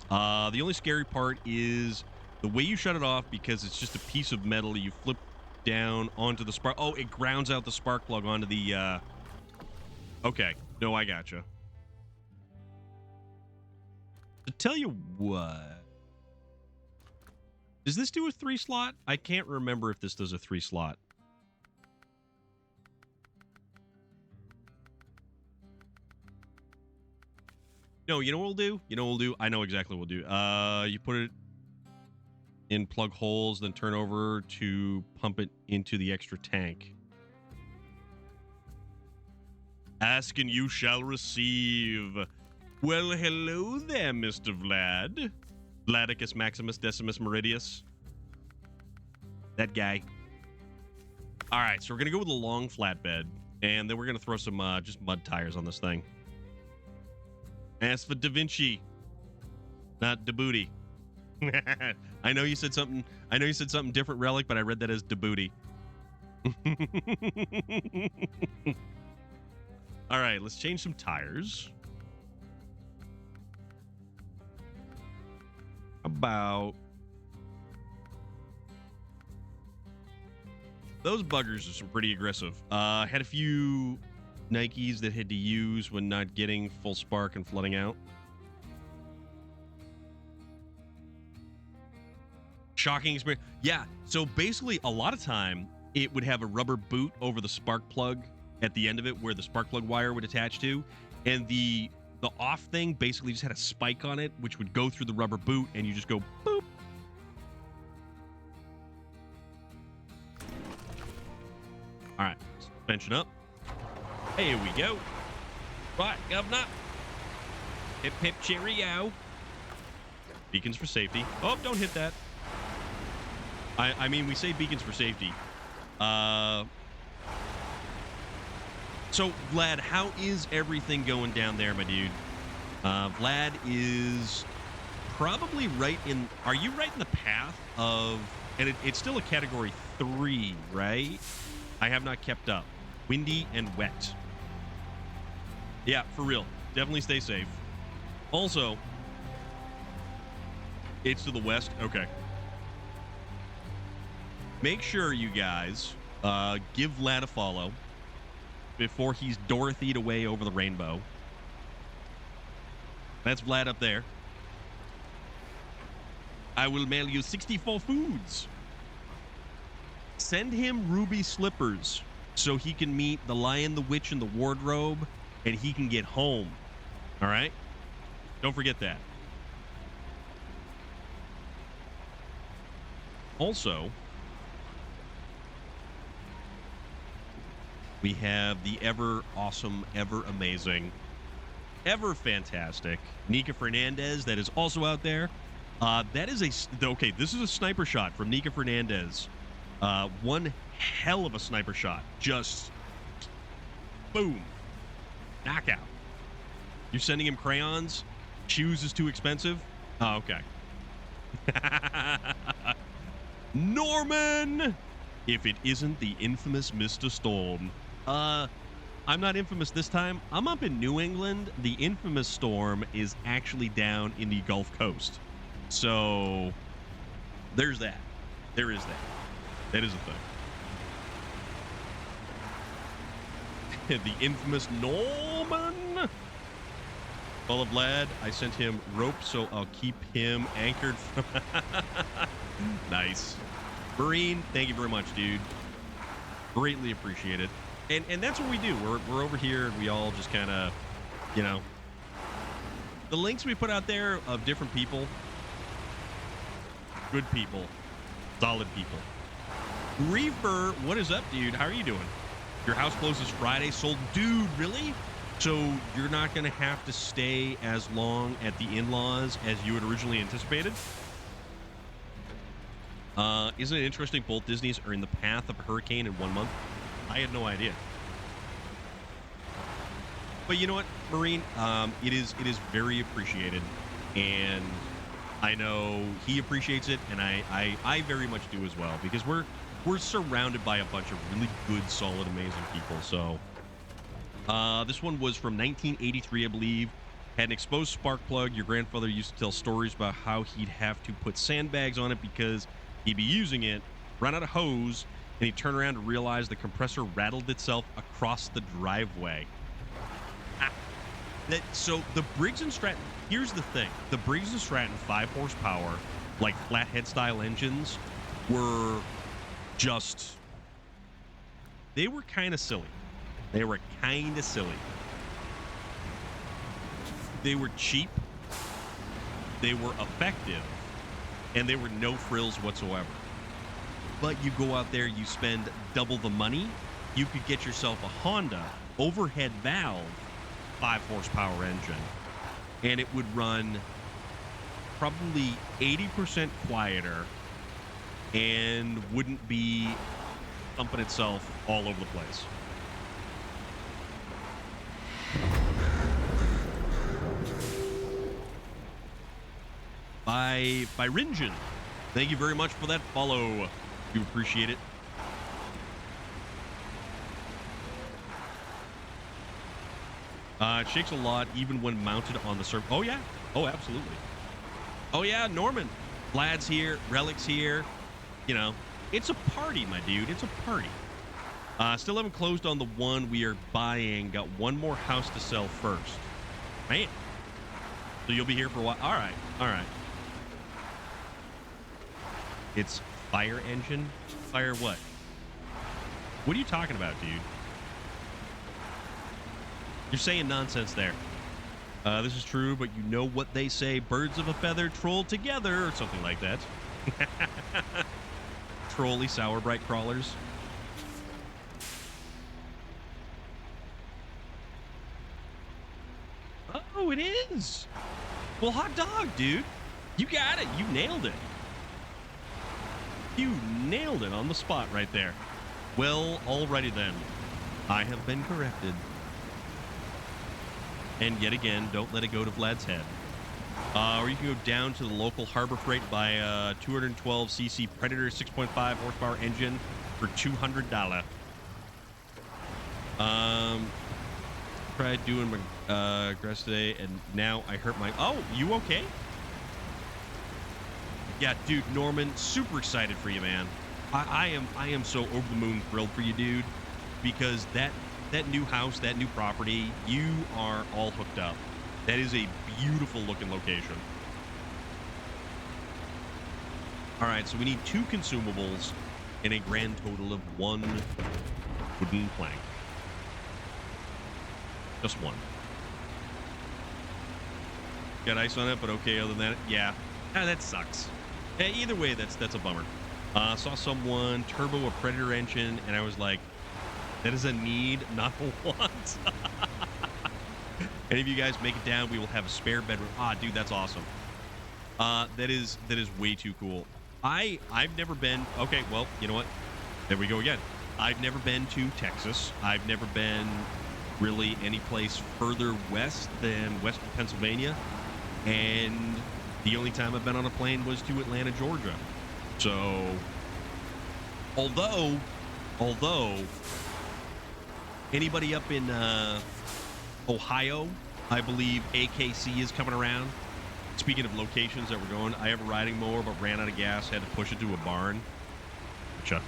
The only scary part is the way you shut it off, because it's just a piece of metal you flip down onto the spark. Oh, it grounds out the spark plug onto the... Okay. No, I gotcha. To tell you what... Does this do a 3 slot? I can't remember if this does a 3 slot. No, you know what we'll do? You know what we'll do? I know exactly what we'll do. You put it in plug holes, then turn over to pump it into the extra tank. Ask and you shall receive. Well, hello there, Mr. Vlad. Vladicus Maximus Decimus Meridius. That guy. All right, so we're going to go with a long flatbed, and then we're going to throw some just mud tires on this thing. As for Da Vinci, not Da Booty. I know you said something. I know you said something different, Relic, but I read that as Da Booty. All right, let's change some tires. About those buggers are some pretty aggressive. Had a few Nikes that had to use when not getting full spark and flooding out. Shocking experience. Yeah, so basically a lot of time it would have a rubber boot over the spark plug at the end of it where the spark plug wire would attach to, and the off thing basically just had a spike on it which would go through the rubber boot, and you just go boop. All right, suspension up. Here we go. Right, governor. Hip hip cheerio. Beacons for safety. Oh, don't hit that. I mean, we say beacons for safety. So, Vlad, how is everything going down there, my dude? Vlad is probably right in... Are you right in the path of... And it's still a category 3, right? I have not kept up. Windy and wet. Yeah, for real. Definitely stay safe. Also, it's to the west. Okay. Make sure you guys give Vlad a follow before he's Dorothy'd away over the rainbow. That's Vlad up there. I will mail you 64 foods. Send him ruby slippers so he can meet the Lion, the Witch, and the Wardrobe, and he can get home. All right? Don't forget that. Also, we have the ever awesome, ever amazing, ever fantastic Nika Fernandez that is also out there. That is okay, this is a sniper shot from Nika Fernandez. One hell of a sniper shot. Just boom. Knockout. You're sending him crayons? Shoes is too expensive? Oh, okay. Norman! If it isn't the infamous Mr. Storm. I'm not infamous this time. I'm up in New England. The infamous Storm is actually down in the Gulf Coast. So, there's that. There is that. That is a thing. The infamous Norman. Well, Vlad, I sent him rope, so I'll keep him anchored. Nice. Marine, thank you very much, dude. Greatly appreciate it. And that's what we do. We're over here, and we all just kind of, you know, the links we put out there of different people, good people, solid people. Reaper, what is up, dude? How are you doing? Your house closes Friday. Sold, dude, really? So you're not going to have to stay as long at the in-laws as you had originally anticipated? Isn't it interesting both Disneys are in the path of a hurricane in 1 month? I had no idea. But you know what, Marine? It is very appreciated, and I know he appreciates it, and I very much do as well, because we're surrounded by a bunch of really good, solid, amazing people. So this one was from 1983, I believe. Had an exposed spark plug. Your grandfather used to tell stories about how he'd have to put sandbags on it because he'd be using it, run out of hose, and he'd turn around to realize the compressor rattled itself across the driveway. So the Briggs & Stratton, here's the thing. The Briggs & Stratton 5 horsepower, like flathead style engines, were just, they were kind of silly. They were kind of silly. They were cheap, they were effective, and they were no frills whatsoever. But you go out there, you spend double the money, you could get yourself a Honda overhead valve 5 horsepower engine, and it would run probably 80% quieter and wouldn't be thumping itself all over the place. By Rinjin, thank you very much for that follow. You appreciate it. It shakes a lot even when mounted on the surface. Oh, yeah. Oh, absolutely. Oh, yeah, Norman. Vlad's here. Relic's here. You know, it's a party, my dude. It's a party. Still haven't closed on the one we are buying. Got one more house to sell first. Man. So you'll be here for a while. All right. All right. It's fire engine? Fire what? What are you talking about, dude? You're saying nonsense there. This is true, but you know what they say, birds of a feather troll together, or something like that. Trolly sour bright crawlers. Oh, it is. Well, hot dog, dude. You got it. You nailed it. You nailed it on the spot right there. Well, alrighty then. I have been corrected. And yet again, don't let it go to Vlad's head. Or you can go down to the local Harbor Freight, buy a 212cc Predator 6.5 horsepower engine for $200. Tried doing my grass today, and now I hurt my... Oh, you okay? Yeah, dude, Norman, super excited for you, man. I am so over the moon thrilled for you, dude, because that new house, that new property, you are all hooked up. That is a beautiful looking location. All right, so we need 2 consumables and a grand total of 1 wooden plank. Just 1. Got ice on it, but okay, other than that, yeah. That sucks. Either way, that's a bummer. Saw someone turbo a Predator engine, and I was like, that is a need, not a want. Any of you guys make it down, we will have a spare bedroom. Ah, dude, that's awesome. That is way too cool. I've never been... Okay, well, you know what? There we go again. I've never been to Texas. I've never been really any place further west than western Pennsylvania. And the only time I've been on a plane was to Atlanta, Georgia. So, although anybody up in Ohio, I believe AKC is coming around. Speaking of locations that we're going, I have a riding mower, but ran out of gas, had to push it to a barn. Gotcha.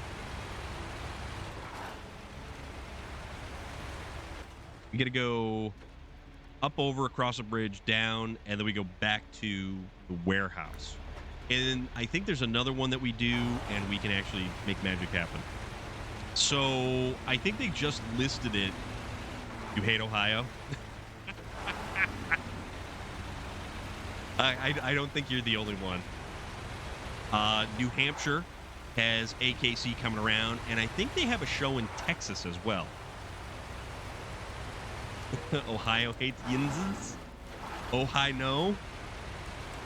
We gotta go. up over across a bridge, down, and then we go back to the warehouse. And I think there's another one that we do, and we can actually make magic happen. So I think they just listed it. You hate Ohio? I don't think you're the only one. New Hampshire has AKC coming around, and I think they have a show in Texas as well. Ohio hates Yinzes. Ohio no.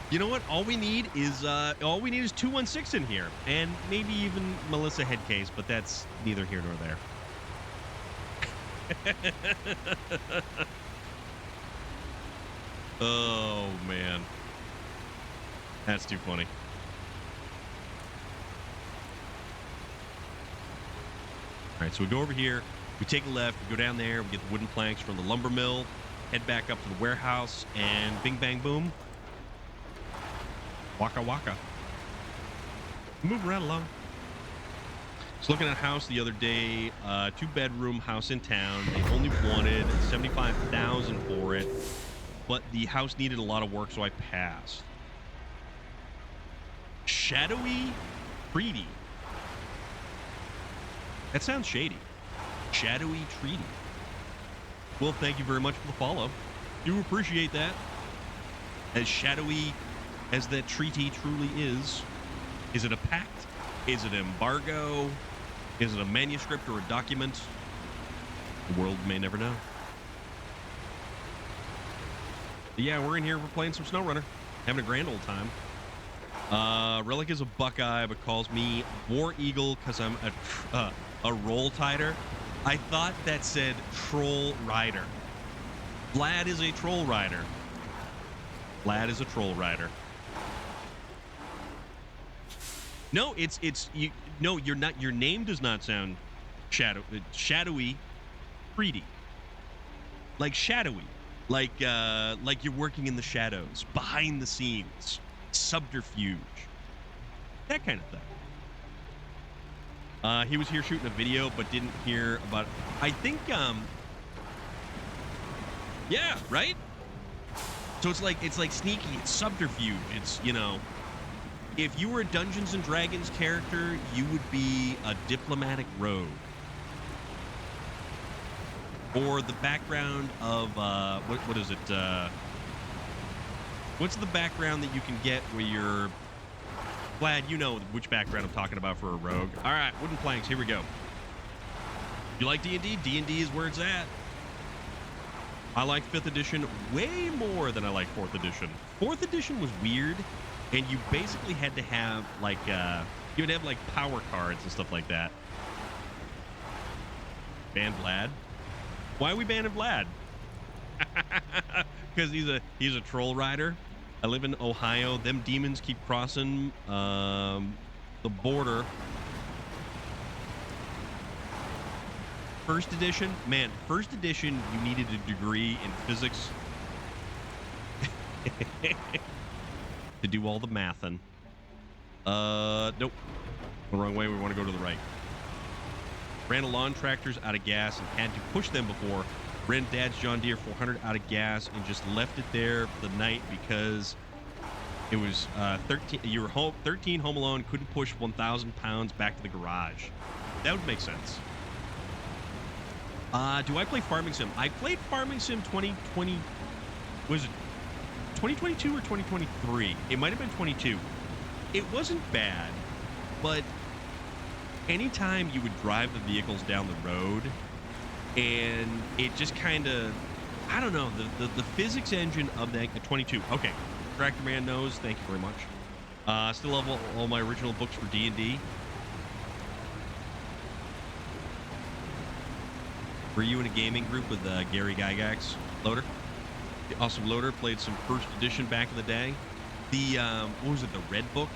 You know what? All we need is 216 in here, and maybe even Melissa Headcase, but that's neither here nor there. Oh man, that's too funny. All right, so we go over here, we take a left, we go down there, we get the wooden planks from the lumber mill, head back up to the warehouse, and bing, bang, boom. Waka, waka. Move right along. Was looking at a house the other day, 2-bedroom house in town. They only wanted $75,000 for it, but the house needed a lot of work, so I passed. Shadowy Treaty. That sounds shady. Shadowy Treaty. Well, thank you very much for the follow. Do appreciate that. As shadowy as that treaty truly is it a pact? Is it an embargo? Is it a manuscript or a document? The world may never know. But yeah, we're in here. We're playing some SnowRunner. Having a grand old time. Relic is a Buckeye, but calls me War Eagle because I'm a roll tider. I thought that said troll rider. Vlad is a troll rider. Vlad is a troll rider. No, it's you. No, you're not. Your name does not sound shadowy, treaty. Like shadowy, like you're working in the shadows, behind the scenes, subterfuge, that kind of thing. He was here shooting a video, but didn't hear about it. I think, yeah, right? So it's like sneaky, it's subterfuge. It's, you know, if you were a Dungeons and Dragons character, you would be a diplomatic rogue. Or the background of, what is it? What's the background that you can get where you're... Vlad, you know which background I'm talking about for a rogue. All right, wooden planks, here we go. You like D&D? D&D is where it's at. I like 5th edition way more than I like 4th edition. 4th edition was weird, and you basically had to have, like, you would have, like, power cards and stuff like that. Ban Vlad? Why are we banning Vlad? Because he's a troll rider. I live in Ohio. Them demons keep crossing the border. 1st edition? Man, 1st edition, you needed a degree in physics to do all the mathin'. Nope. The wrong way. We want to go to the right. Ran a lawn tractors out of gas and had to push them before. Ran Dad's John Deere 400 out of gas and just left it there for the night because it was 13. You were home, 13 home alone, couldn't push 1,000 pounds back to the garage. That would make sense. Do I play Farming Sim? I played Farming Sim 2020. Was it 2022 or 2023? It might have been 22. It wasn't bad, but anytime you would drive the vehicles down the road, and it just kind of, I don't know, the physics engine of that 22. Okay, Tractor Man knows. Thank you very much. Still have all my original books for D&D. Were you in a gaming group with Gary Gygax? Loader? The awesome Loader played some 1st edition back in the day. The, what was it, the Red Book?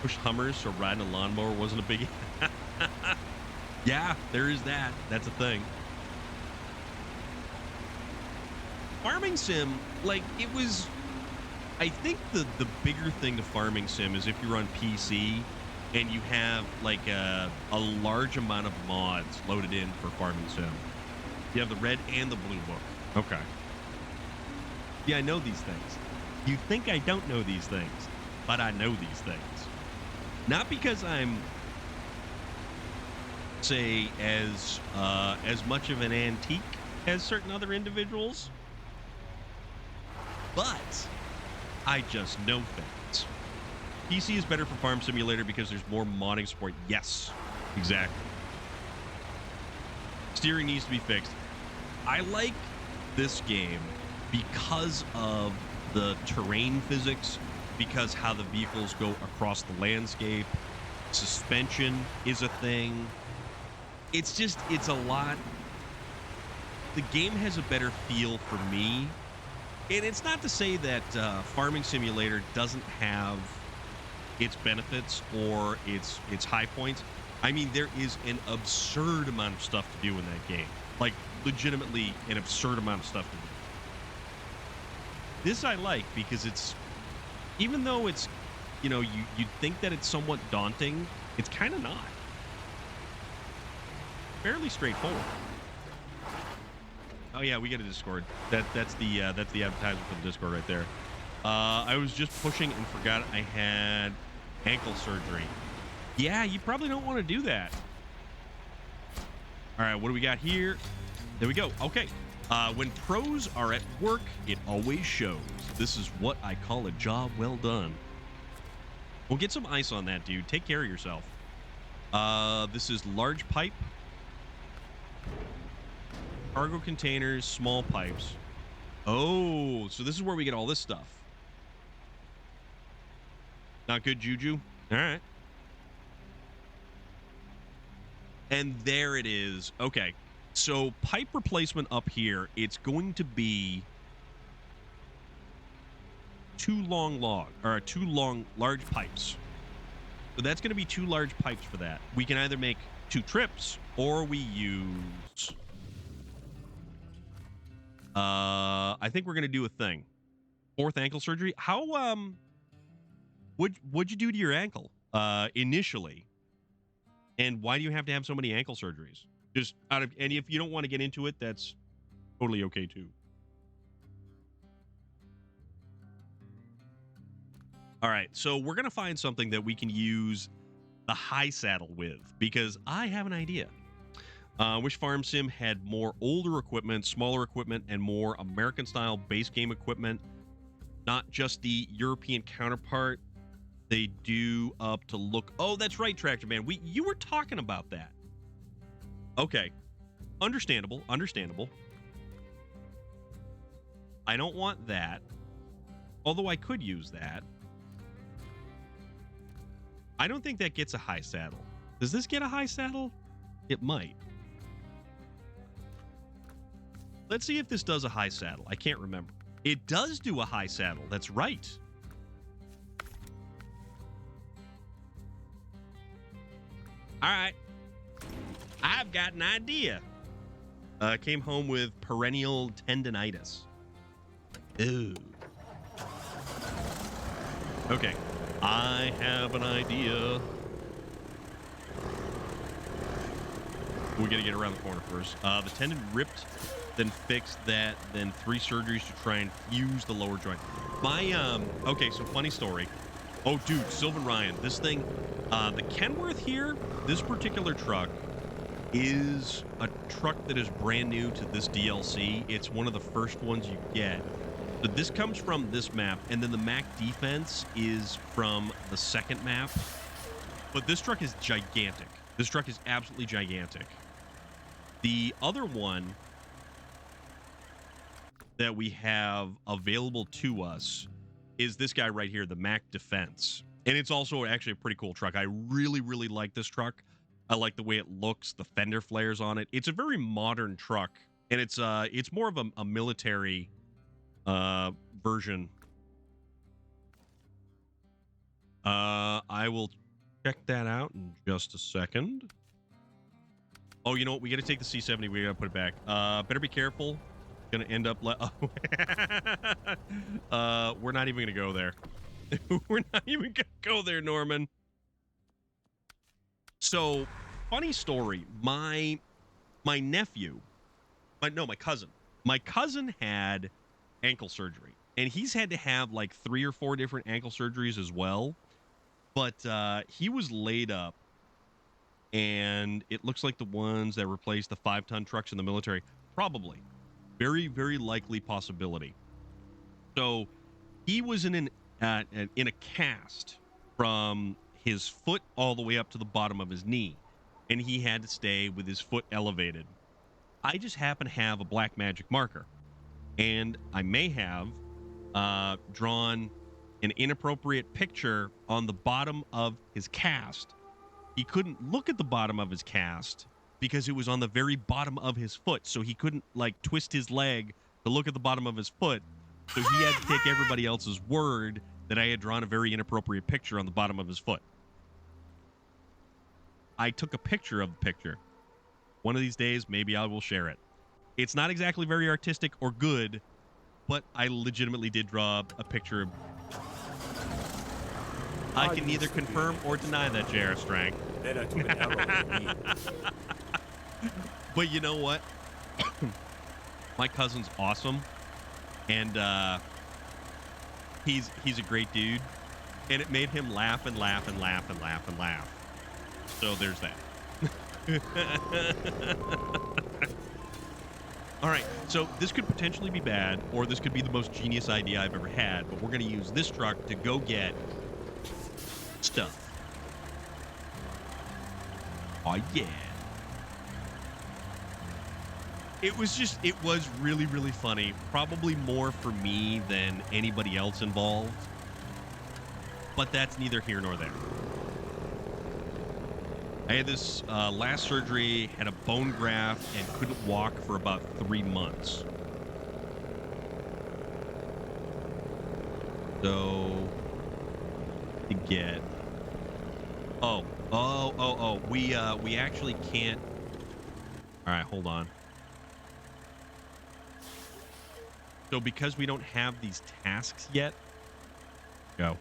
Push Hummers, so riding a lawnmower wasn't a biggie. Yeah, there is that. That's a thing. Farming Sim, like, it was... I think the bigger thing to Farming Sim is if you're on PC and you have, like, a large amount of mods loaded in for Farming Sim. You have the red and the blue book. Okay. Yeah, I know these things. You think I don't know these things, but I know these things. Not because I'm, say, as much of an antique as certain other individuals, but I just know things. PC is better for Farm Simulator because there's more modding support. Yes, exactly. Steering needs to be fixed. I like this game because of the terrain physics, because how the vehicles go across the landscape. Suspension is a thing. It's a lot. The game has a better feel for me. And it's not to say that Farming Simulator doesn't have its benefits or its high points. I mean, there is an absurd amount of stuff to do in that game. Like, legitimately an absurd amount of stuff to do. This I like because it's, even though it's, you know, you'd think that it's somewhat daunting, it's kind of not. Fairly straightforward. Oh yeah, we get a Discord. That's the advertisement for the Discord right there. I was just pushing and forgot I had ankle surgery. Yeah, you probably don't want to do that. All right, what do we got here? There we go. Okay. When pros are at work, it always shows. This is what I call a job well done. Well, get some ice on that, dude. Take care of yourself. This is large pipe. Cargo containers, small pipes. Oh, so this is where we get all this stuff. Not good juju? All right. And there it is. Okay. So pipe replacement up here, it's going to be two large pipes. So that's going to be two large pipes for that. We can either make 2 trips or we use... I think we're going to do a thing. 4th ankle surgery. How, what'd you do to your ankle, initially? And why do you have to have so many ankle surgeries? Just out of, and if you don't want to get into it, that's totally okay too. All right, so we're going to find something that we can use the high saddle with, because I have an idea. Wish Farm Sim had more older equipment, smaller equipment, and more American-style base game equipment. Not just the European counterpart. They do up to look... Oh, that's right, Tractor Man. You were talking about that. Okay. Understandable. Understandable. I don't want that. Although I could use that. I don't think that gets a high saddle. Does this get a high saddle? It might. Let's see if this does a high saddle. I can't remember. It does do a high saddle. That's right. All right. I've got an idea. Came home with perennial tendonitis. Ooh. Okay. I have an idea. We gotta get around the corner first. The tendon ripped, then fixed that, then 3 surgeries to try and fuse the lower joint. Okay, so funny story. Oh, dude, Sylvan Ryan, this thing, the Kenworth here, this particular truck is a truck that is brand new to this DLC. It's one of the first ones you get. So this comes from this map, and then the Mac Defense is from the second map. But this truck is gigantic. This truck is absolutely gigantic. The other one that we have available to us is this guy right here, the Mac Defense. And it's also actually a pretty cool truck. I really, really like this truck. I like the way it looks, the fender flares on it. It's a very modern truck, and it's more of a military version. I will check that out in just a second. Oh, you know what? We got to take the C-70. We got to put it back. Better be careful. Gonna end up we're not even gonna go there. We're not even gonna go there, Norman. So, funny story. My nephew My cousin. My cousin had ankle surgery, and he's had to have like 3 or 4 different ankle surgeries as well. But he was laid up, and it looks like the ones that replaced the 5-ton trucks in the military. Probably. Very, very likely possibility. So he was in a cast from his foot all the way up to the bottom of his knee, and he had to stay with his foot elevated. I just happen to have a black magic marker, and I may have drawn an inappropriate picture on the bottom of his cast. He couldn't look at the bottom of his cast because it was on the very bottom of his foot, so he couldn't like twist his leg to look at the bottom of his foot. So he had to take everybody else's word that I had drawn a very inappropriate picture on the bottom of his foot. I took a picture of the picture. One of these days, maybe I will share it. It's not exactly very artistic or good, but I legitimately did draw a picture of... I can neither confirm or deny that, J.R. Strang. But you know what? My cousin's awesome. And he's a great dude. And it made him laugh and laugh and laugh and laugh and laugh. So there's that. All right, so this could potentially be bad, or this could be the most genius idea I've ever had, but we're going to use this truck to go get stuff. Oh, yeah. It was really, really funny. Probably more for me than anybody else involved. But that's neither here nor there. I had this last surgery, had a bone graft, and couldn't walk for about 3 months. So, to get... We actually can't... All right, hold on. So because we don't have these tasks yet... Go.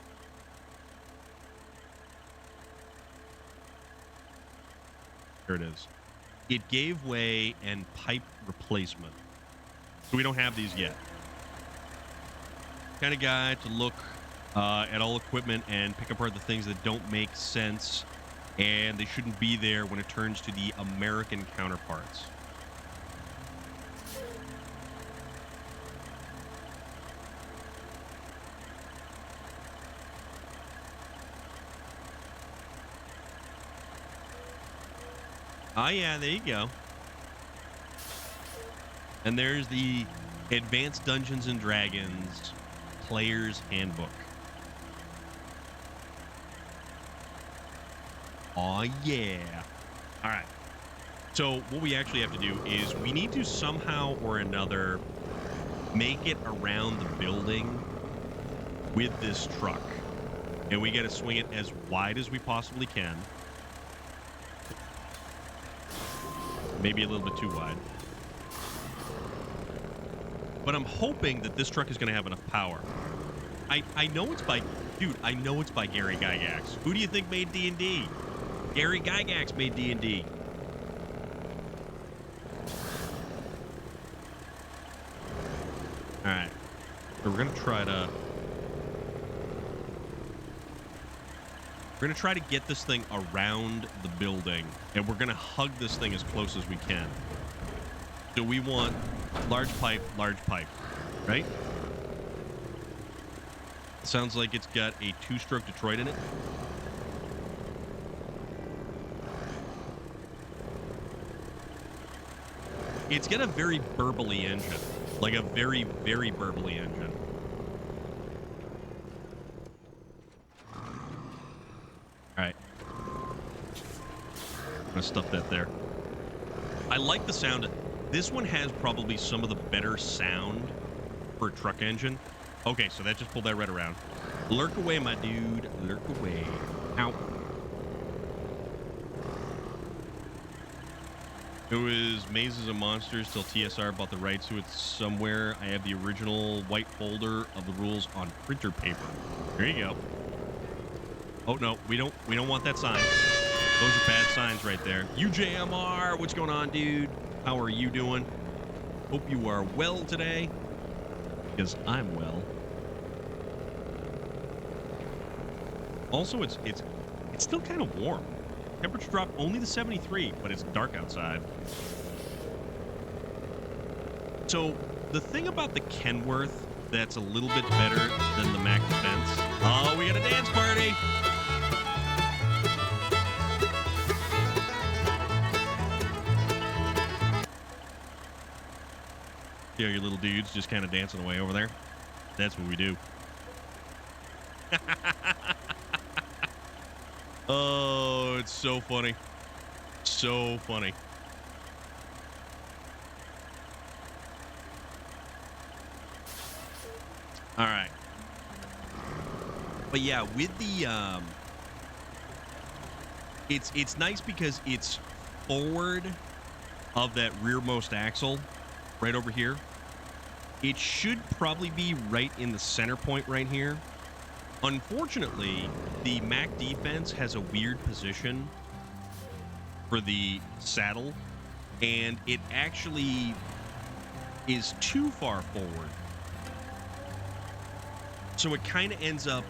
Here it is. It gave way and pipe replacement. So we don't have these yet. Kind of guy to look at all equipment and pick apart the things that don't make sense, and they shouldn't be there when it turns to the American counterparts. Oh, yeah, there you go. And there's the Advanced Dungeons & Dragons Player's Handbook. Oh, yeah. All right. So what we actually have to do is we need to somehow or another make it around the building with this truck. And we got to swing it as wide as we possibly can. Maybe a little bit too wide. But I'm hoping that this truck is going to have enough power. I know it's by... Dude, I know it's by Gary Gygax. Who do you think made D&D? Gary Gygax made D&D. Alright. So we're going to try to... We're going to try to get this thing around the building, and we're going to hug this thing as close as we can. So we want large pipe, right? Sounds like it's got a 2-stroke Detroit in it. It's got a very burbly engine, like a very, very burbly engine. Alright. I'm gonna stuff that there. I like the sound. This one has probably some of the better sound for a truck engine. Okay, so that just pulled that right around. Lurk away, my dude. Lurk away. Ow. It was Mazes and Monsters till TSR bought the rights to it somewhere. I have the original white folder of the rules on printer paper. There you go. Oh no, we don't want that sign. Those are bad signs right there. UJMR, what's going on, dude? How are you doing? Hope you are well today, because I'm well. Also, it's still kind of warm. Temperature dropped only to 73, but it's dark outside. So the thing about the Kenworth that's a little bit better than the Mac Defense. Oh, we got a dance party. Yeah, your little dudes just kind of dancing away over there. That's what we do. Oh, it's so funny. So funny. All right. But yeah, with the it's nice because it's forward of that rearmost axle right over here. It should probably be right in the center point right here. Unfortunately, the Mac Defense has a weird position for the saddle, and it actually is too far forward. So it kind of ends up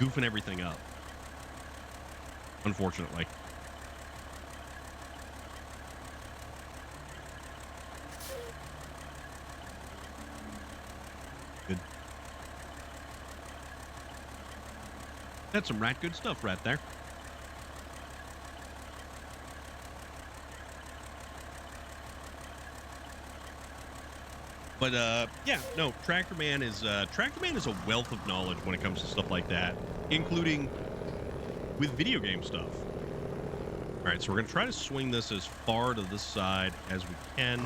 goofing everything up, unfortunately. Good. That's some right good stuff right there. But yeah, no, Tractor Man is a wealth of knowledge when it comes to stuff like that, including with video game stuff. All right, so we're gonna try to swing this as far to this side as we can.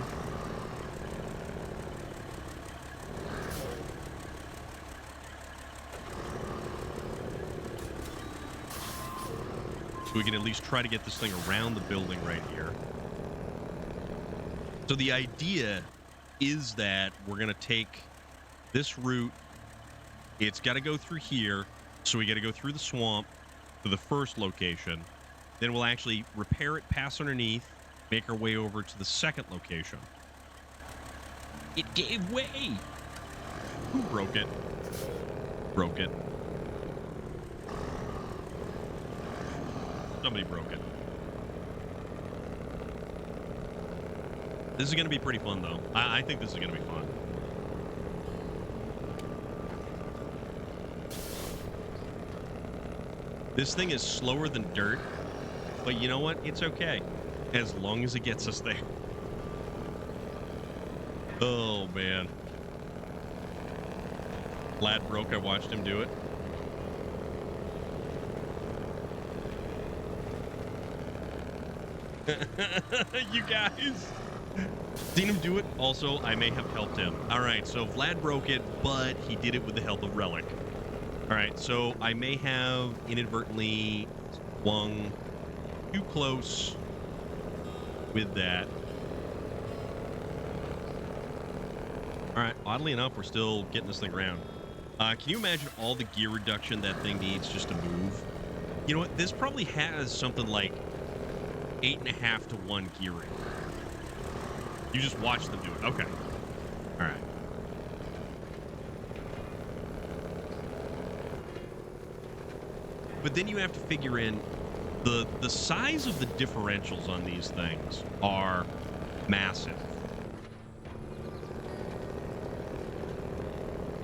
So we can at least try to get this thing around the building right here. So the idea is that we're going to take this route. It's got to go through here. So we got to go through the swamp to the first location. Then we'll actually repair it, pass underneath, make our way over to the second location. It gave way. Who broke it? Broke it. Somebody broke it. This is going to be pretty fun, though. I think this is going to be fun. This thing is slower than dirt, but you know what? It's okay, as long as it gets us there. Oh, man. Lad broke. I watched him do it. You guys seen him do it. Also, I may have helped him. All right, so Vlad broke it, but he did it with the help of Relic. All right, so I may have inadvertently swung too close with that. All right, oddly enough, we're still getting this thing around. Can you imagine all the gear reduction that thing needs just to move? You know what? This probably has something like 8.5 to 1 gearing. You just watch them do it. Okay. All right. But then you have to figure in the size of the differentials on these things are massive.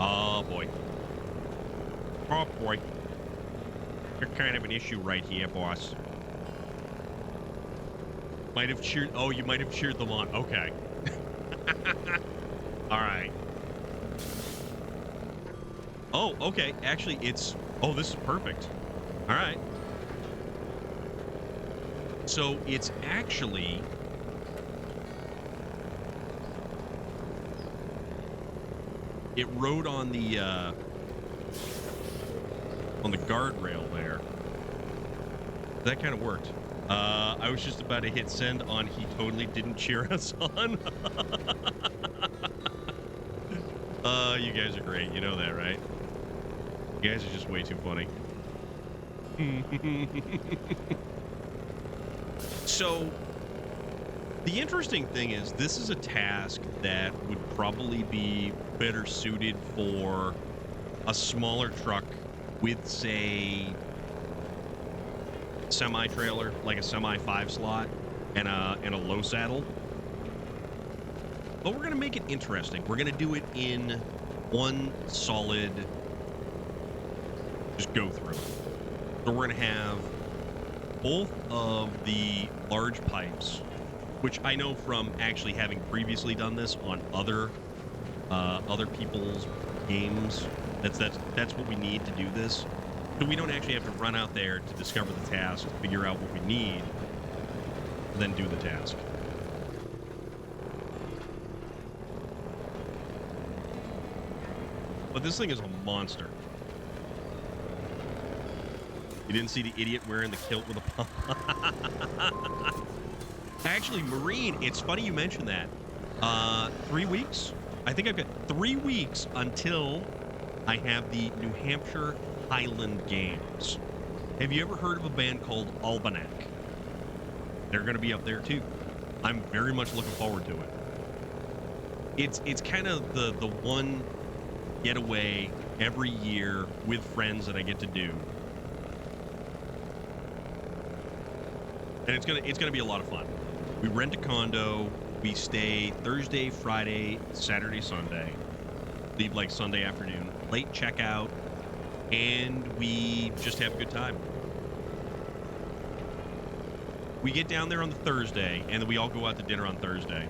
Oh, boy. Oh, boy. You're kind of an issue right here, boss. Might have cheered. Oh, you might have cheered them on. Okay. All right. Oh, okay. Actually, it's... Oh, this is perfect. All right. So it's actually... It rode on the guardrail there. That kind of worked. I was just about to hit send on he totally didn't cheer us on. You guys are great. You know that, right? You guys are just way too funny. So, The interesting thing is this is a task that would probably be better suited for a smaller truck with, say, semi-trailer, like a semi-5 slot and a low saddle. But we're going to make it interesting. We're going to do it in one solid just go through. So we're going to have both of the large pipes, which I know from actually having previously done this on other people's games. That's what we need to do this. So we don't actually have to run out there to discover the task, figure out what we need, and then do the task. But this thing is a monster. You didn't see the idiot wearing the kilt with a pump? Actually, Marine, it's funny you mentioned that. 3 weeks? I think I've got 3 weeks until I have the New Hampshire Highland Games. Have you ever heard of a band called Almanac? They're going to be up there too. I'm very much looking forward to it. It's kind of the one getaway every year with friends that I get to do. And it's gonna be a lot of fun. We rent a condo, we stay Thursday, Friday, Saturday, Sunday, leave like Sunday afternoon, late checkout, and we just have a good time. We get down there on the Thursday, and then we all go out to dinner on Thursday.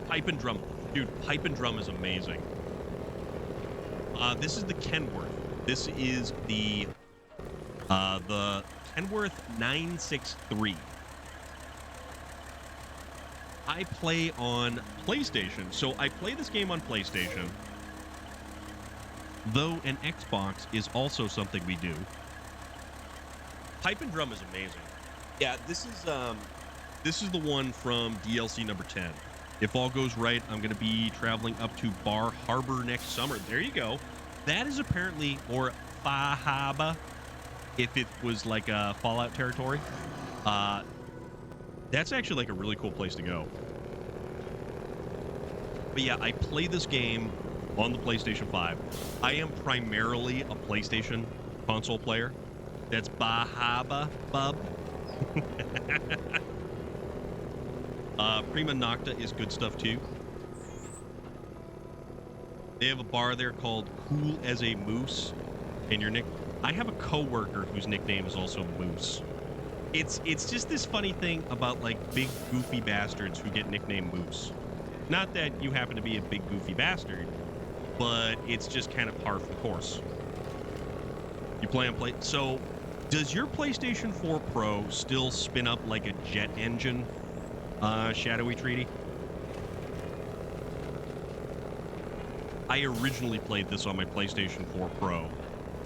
Pipe and drum. Dude, pipe and drum is amazing. This is the Kenworth. This is the Kenworth 963. I play on PlayStation, so I play this game on PlayStation, though an Xbox is also something we do. Pipe and drum is amazing. Yeah, this is the one from DLC number 10. If all goes right, I'm going to be traveling up to Bar Harbor next summer. There you go. That is apparently, or Fahaba, if it was like a Fallout territory. That's actually like a really cool place to go. But yeah, I play this game on the PlayStation 5. I am primarily a PlayStation console player. That's Bahaba Bub. Prima Nocta is good stuff too. They have a bar there called Cool as a Moose, and I have a coworker whose nickname is also Moose. It's just this funny thing about like big goofy bastards who get nicknamed Moose. Not that you happen to be a big goofy bastard, but it's just kind of par for the course. You play on So, does your PlayStation 4 Pro still spin up like a jet engine? Shadowy Treaty. I originally played this on my PlayStation 4 Pro,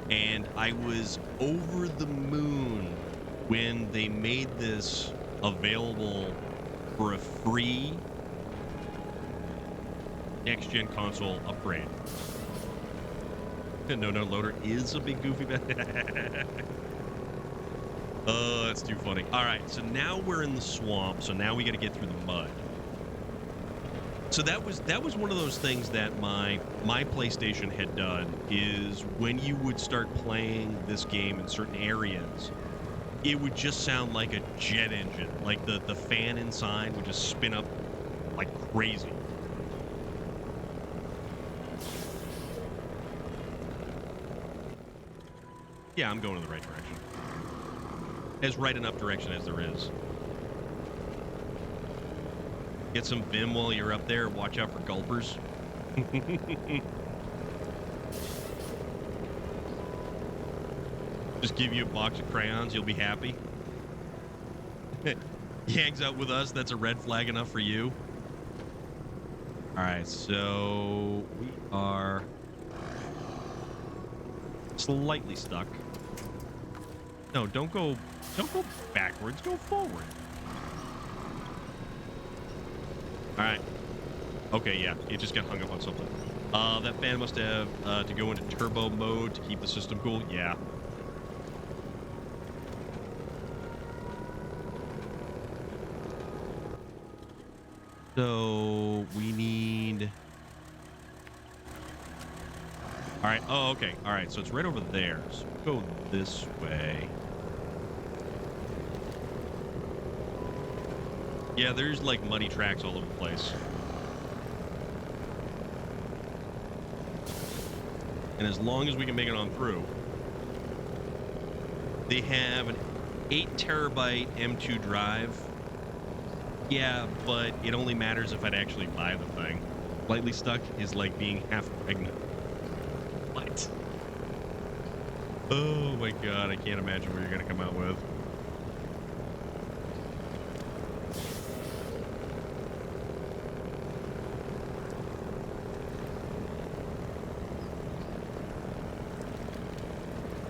and I was over the moon when they made this available for a free next-gen console upgrade. No Loader is a big goofy bastard. Oh, that's too funny. All right, so now we're in the swamp, so now we got to get through the mud. So that was one of those things that my PlayStation had done, is when you would start playing this game in certain areas, it would just sound like a jet engine. Like the fan inside would just spin up like crazy. Yeah, I'm going in the right direction. As right enough direction as there is. Get some Vim while you're up there. Watch out for gulpers. Just give you a box of crayons. You'll be happy. He hangs out with us. That's a red flag enough for you. All right, so we are slightly stuck. No, don't go backwards. Go forward. All right. Okay, yeah, it just got hung up on something. That fan must have to go into turbo mode to keep the system cool. Yeah. So we need. All right. Oh, okay. All right. So it's right over there. So we'll go this way. Yeah, there's like muddy tracks all over the place. And as long as we can make it on through, they have an 8 terabyte M2 drive. Yeah, but it only matters if I'd actually buy the thing. Lightly stuck is like being half pregnant. What? Oh my god, I can't imagine what you're gonna come out with.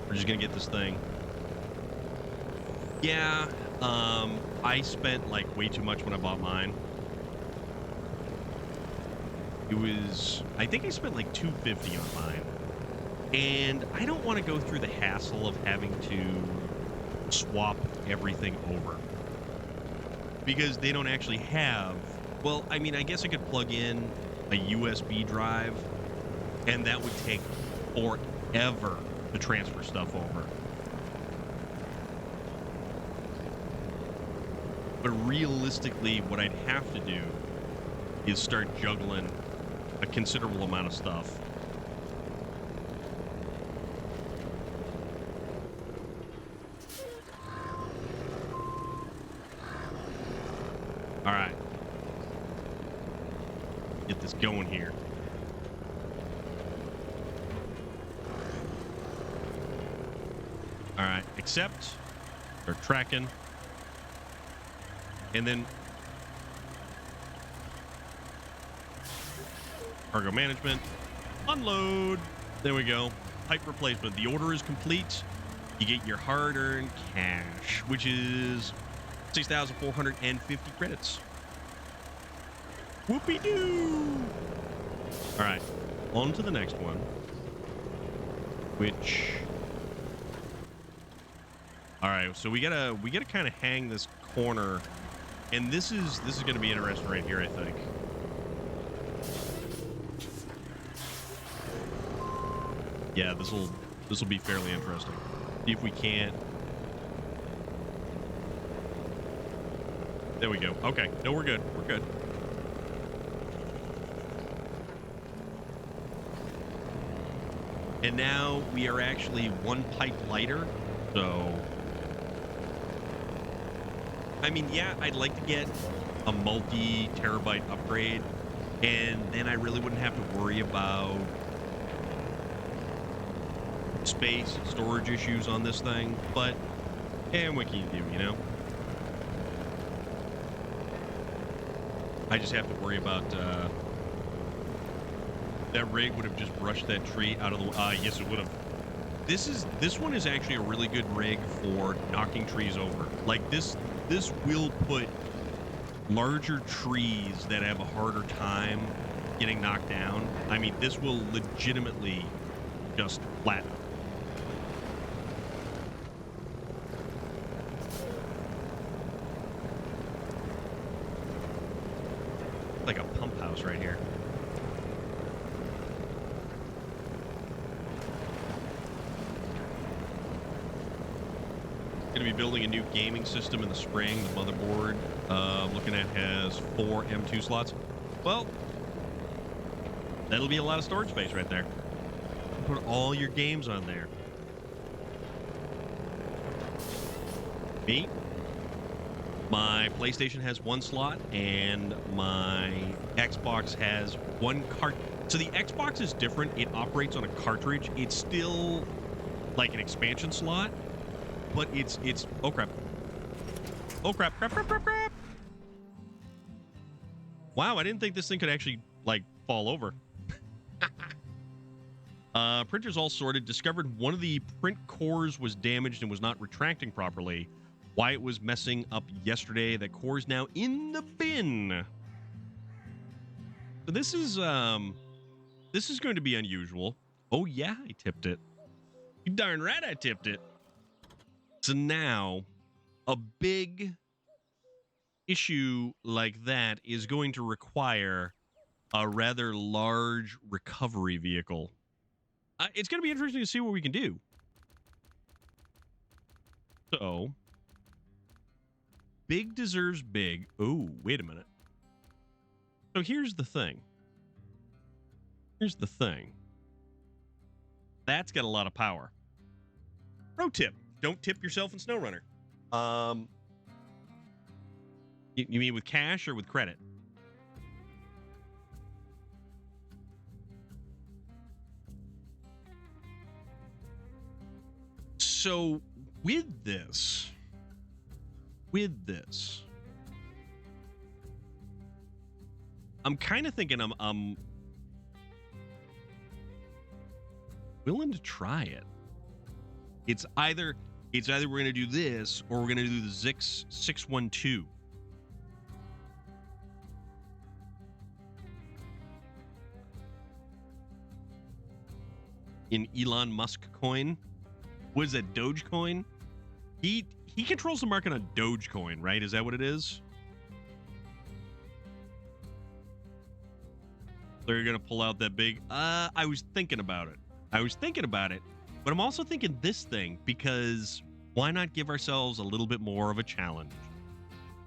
We're just gonna get this thing. Yeah, I spent like way too much when I bought mine. It was, I think I spent like $250 on mine. And I don't want to go through the hassle of having to swap everything over. Because they don't actually have, well, I mean, I guess I could plug in a USB drive and that would take forever to transfer stuff over. But realistically, what I'd have to do is start juggling a considerable amount of stuff. All right. Get this going here. All right. Accept. Start tracking. And then cargo management, unload. There we go. Pipe replacement. The order is complete. You get your hard-earned cash, which is 6,450 credits. Whoopie-doo! All right, on to the next one, which. All right, so we gotta kind of hang this corner. And this is going to be interesting right here, I think. Yeah, this will be fairly interesting. See if we can't. There we go. Okay. No, we're good. We're good. And now we are actually one pipe lighter, so. I mean, yeah, I'd like to get a multi-terabyte upgrade, and then I really wouldn't have to worry about space and storage issues on this thing, but, and what can you do, you know? I just have to worry about, that rig would have just brushed that tree out of the, yes, it would have. This one is actually a really good rig for knocking trees over. Like, this will put larger trees that have a harder time getting knocked down. I mean, this will legitimately just flatten. Like a pump house right here. Going to be building a new gaming system in the spring. The motherboard looking at has 4 M2 slots. Well, that'll be a lot of storage space right there. Put all your games on there. Me, my PlayStation has 1 slot and my Xbox has 1 cart. So the Xbox is different. It operates on a cartridge. It's still like an expansion slot. But it's oh crap. Oh crap. Wow, I didn't think this thing could actually like fall over. Printers all sorted. Discovered one of the print cores was damaged and was not retracting properly. Why it was messing up yesterday. That core is now in the bin. So this is going to be unusual. Oh yeah, I tipped it. You darn right I tipped it. So now, a big issue like that is going to require a rather large recovery vehicle. It's going to be interesting to see what we can do. So, big deserves big. Oh, wait a minute. So here's the thing. That's got a lot of power. Pro tip: don't tip yourself in SnowRunner. You mean with cash or with credit? So with this, I'm kind of thinking I'm willing to try it. It's either we're going to do this or we're going to do the Zix 612. In Elon Musk coin. What is that, Dogecoin? He controls the market on Dogecoin, right? Is that what it is? They're going to pull out that big... I was thinking about it. But I'm also thinking this thing, because why not give ourselves a little bit more of a challenge?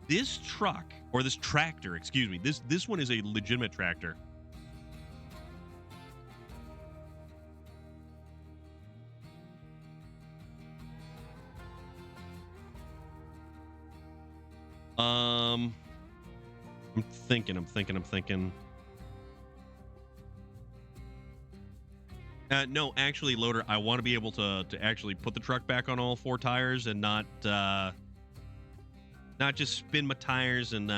This truck, or this tractor, excuse me, this one is a legitimate tractor. I'm thinking. No, actually, Loader, I want to be able to actually put the truck back on all four tires and not just spin my tires and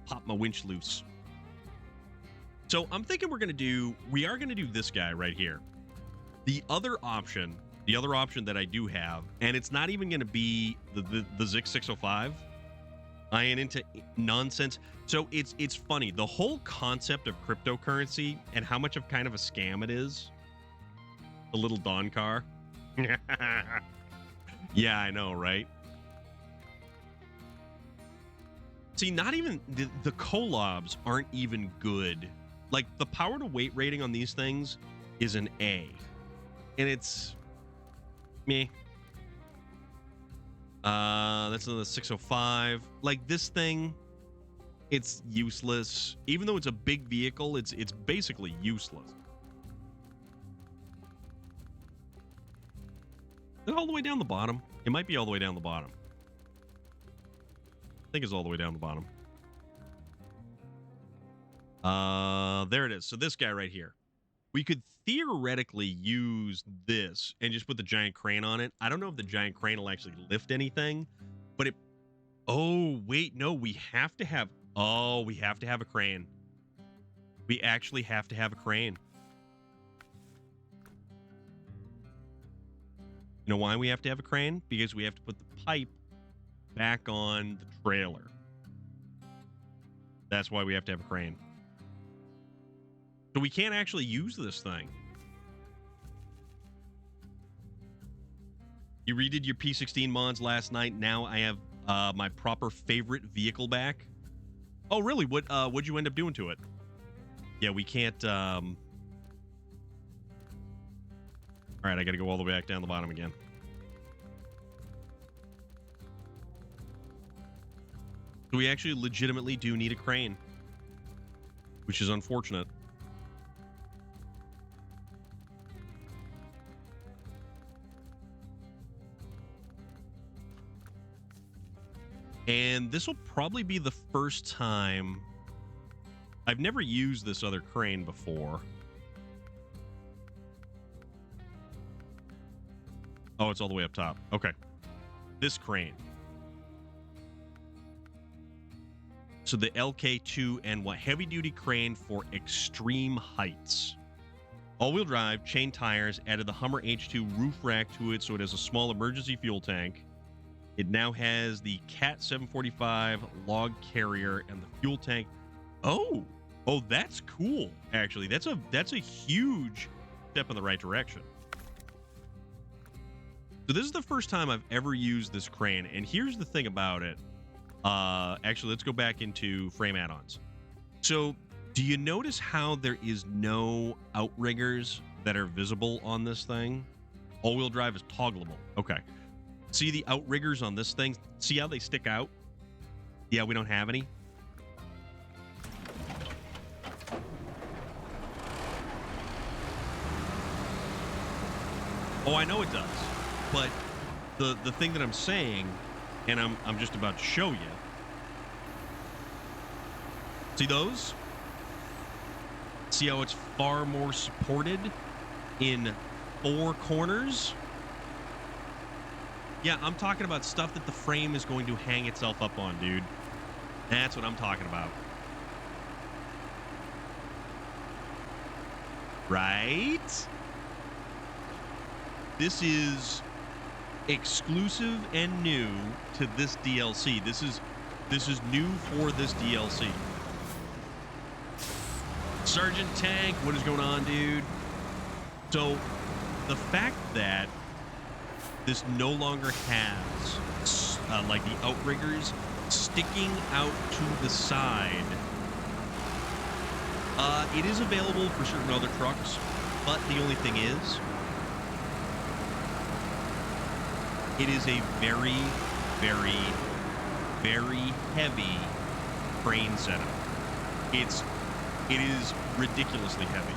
pop my winch loose. So I'm thinking we are gonna do this guy right here. The other option that I do have, and it's not even gonna be the Zix 605. I ain't into nonsense. So it's funny. The whole concept of cryptocurrency and how much of kind of a scam it is. The little Dawn car. Yeah, I know, right? See, not even the collabs aren't even good. Like, the power to weight rating on these things is an A. And it's meh. That's another 605. Like, this thing, it's useless. Even though it's a big vehicle, it's basically useless. Is it all the way down the bottom? It might be all the way down the bottom. I think it's all the way down the bottom. There it is. So this guy right here. We could theoretically use this and just put the giant crane on it. I don't know if the giant crane will actually lift anything, but it... Oh, wait, no, we have to have... Oh, we have to have a crane. We actually have to have a crane. You know why we have to have a crane? Because we have to put the pipe back on the trailer. That's why we have to have a crane. So we can't actually use this thing. You redid your P16 mods last night. Now I have my proper favorite vehicle back. Oh, really? What'd you end up doing to it? Yeah, we can't... All right, I got to go all the way back down the bottom again. So we actually legitimately do need a crane, which is unfortunate. And this will probably be the first time... I've never used this other crane before. Oh, it's all the way up top. Okay. This crane. So the LK2 and what? Heavy duty crane for extreme heights. All-wheel drive, chain tires, added the Hummer H2 roof rack to it so it has a small emergency fuel tank. It now has the Cat 745 log carrier and the fuel tank. Oh, that's cool. Actually, that's a huge step in the right direction. So this is the first time I've ever used this crane, and here's the thing about it. Actually, let's go back into frame add-ons. So, do you notice how there is no outriggers that are visible on this thing? All-wheel drive is toggleable. Okay. See the outriggers on this thing? See how they stick out? Yeah, we don't have any. Oh, I know it does. But the thing that I'm saying, and I'm just about to show you. See those? See how it's far more supported in 4 corners? Yeah, I'm talking about stuff that the frame is going to hang itself up on, dude. That's what I'm talking about. Right? This is exclusive and new to this DLC. This is new for this DLC. Sergeant Tank, what is going on, dude? So, the fact that this no longer has like the outriggers sticking out to the side, it is available for certain other trucks, but the only thing is, it is a very, very, very heavy crane setup. It is ridiculously heavy.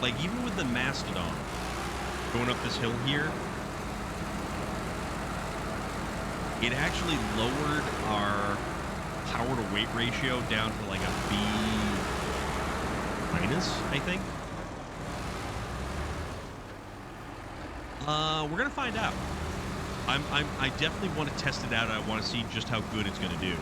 Like, even with the Mastodon going up this hill here, it actually lowered our power to weight ratio down to like a B minus, I think. We're gonna find out. I definitely want to test it out. I want to see just how good it's gonna do.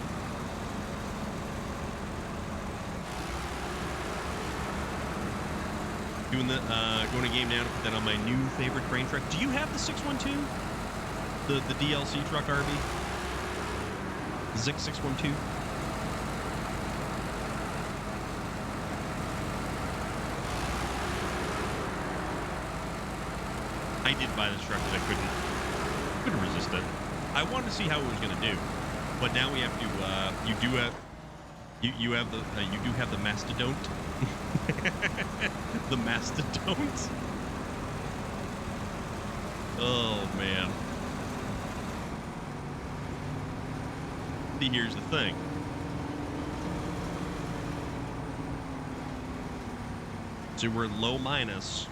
Doing the going to game now to put that on my new favorite crane truck. Do you have the 612? The DLC truck, RB? Zik 612? I did buy this truck because I couldn't resist it. I wanted to see how it was going to do, but now we have to. You do have the mastodon. The mastodon. Oh man. See, here's the thing. So we're low minus.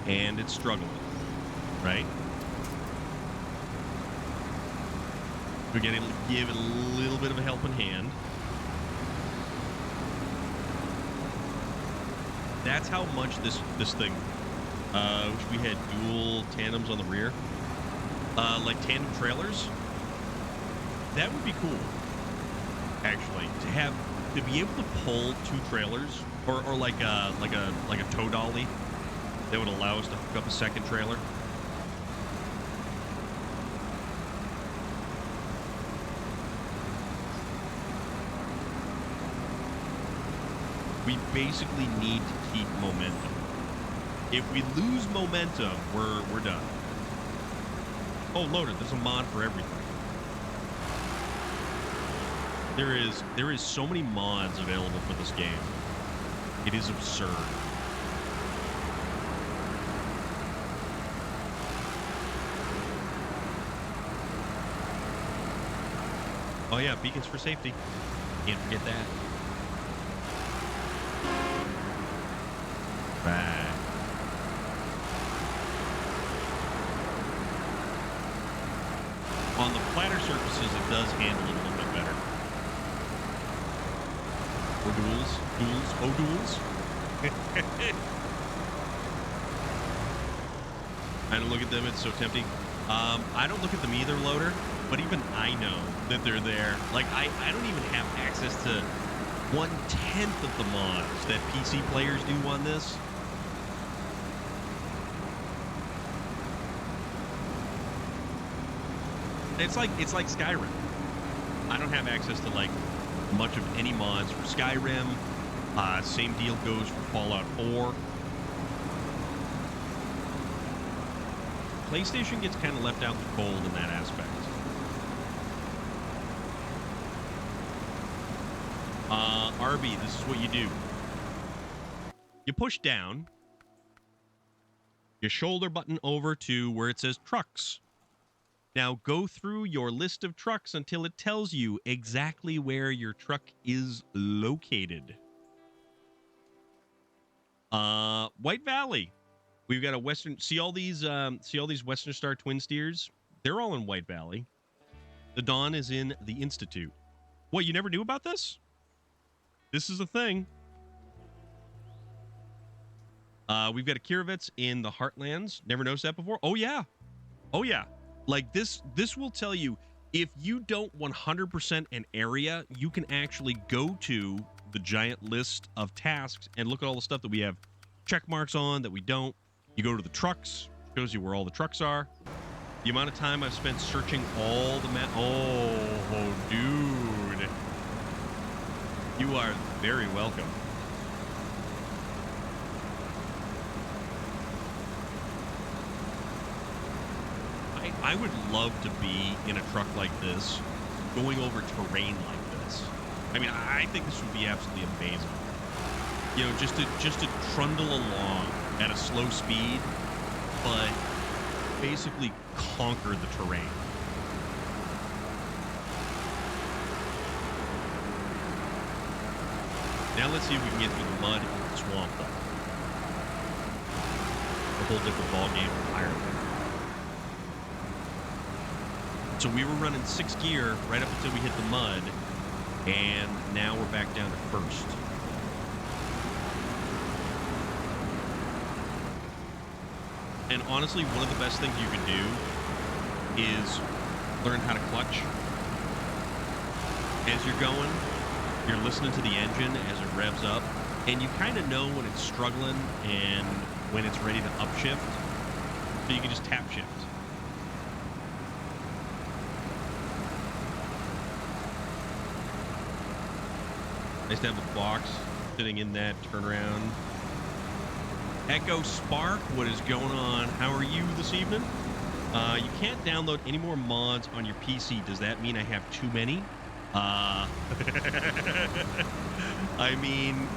And it's struggling, right? We're going to give it a little bit of a helping hand. That's how much this thing, which we had dual tandems on the rear, like tandem trailers. That would be cool, actually, to be able to pull 2 trailers, or like a tow dolly that would allow us to hook up a second trailer. We basically need to keep momentum. If we lose momentum, we're done. Oh, loaded. There's a mod for everything. There is so many mods available for this game. It is absurd. Oh yeah, beacons for safety. Can't forget that. Right. On the flatter surfaces, it does handle it a little bit better. Or duels. I don't look at them, it's so tempting. I don't look at them either, Loader, but even I know that they're there. Like, I don't even have access to 1/10 of the mods that PC players do on this. It's like Skyrim. I don't have access to like much of any mods for Skyrim. Same deal goes for Fallout 4. PlayStation gets kind of left out in the cold in that aspect. RB, this is what you do. You push down. You shoulder button over to where it says trucks. Now go through your list of trucks until it tells you exactly where your truck is located. White Valley. We've got a Western. See all these Western Star twin steers? They're all in White Valley. The Dawn is in the Institute. What, you never knew about this? This is a thing. We've got a Kirovitz in the Heartlands. Never noticed that before. Oh yeah. Oh yeah. Like this will tell you if you don't 100% an area, you can actually go to the giant list of tasks and look at all the stuff that we have check marks on that we don't. You go to the trucks, shows you where all the trucks are. The amount of time I've spent searching all the oh, dude. You are very welcome. I would love to be in a truck like this, going over terrain like this. I mean, I think this would be absolutely amazing. You know, just to trundle along at a slow speed, but basically conquer the terrain. Now let's see if we can get through the mud and the swamp, though. A whole different ballgame entirely. So we were running 6th gear right up until we hit the mud, and now we're back down to 1st. And honestly, one of the best things you can do is learn how to clutch. As you're going, you're listening to the engine as it revs up, and you kind of know when it's struggling and when it's ready to upshift, so you can just tap shift. Nice to have a box sitting in that turnaround. Echo Spark, what is going on? How are you this evening? You can't download any more mods on your PC. Does that mean I have too many? I mean,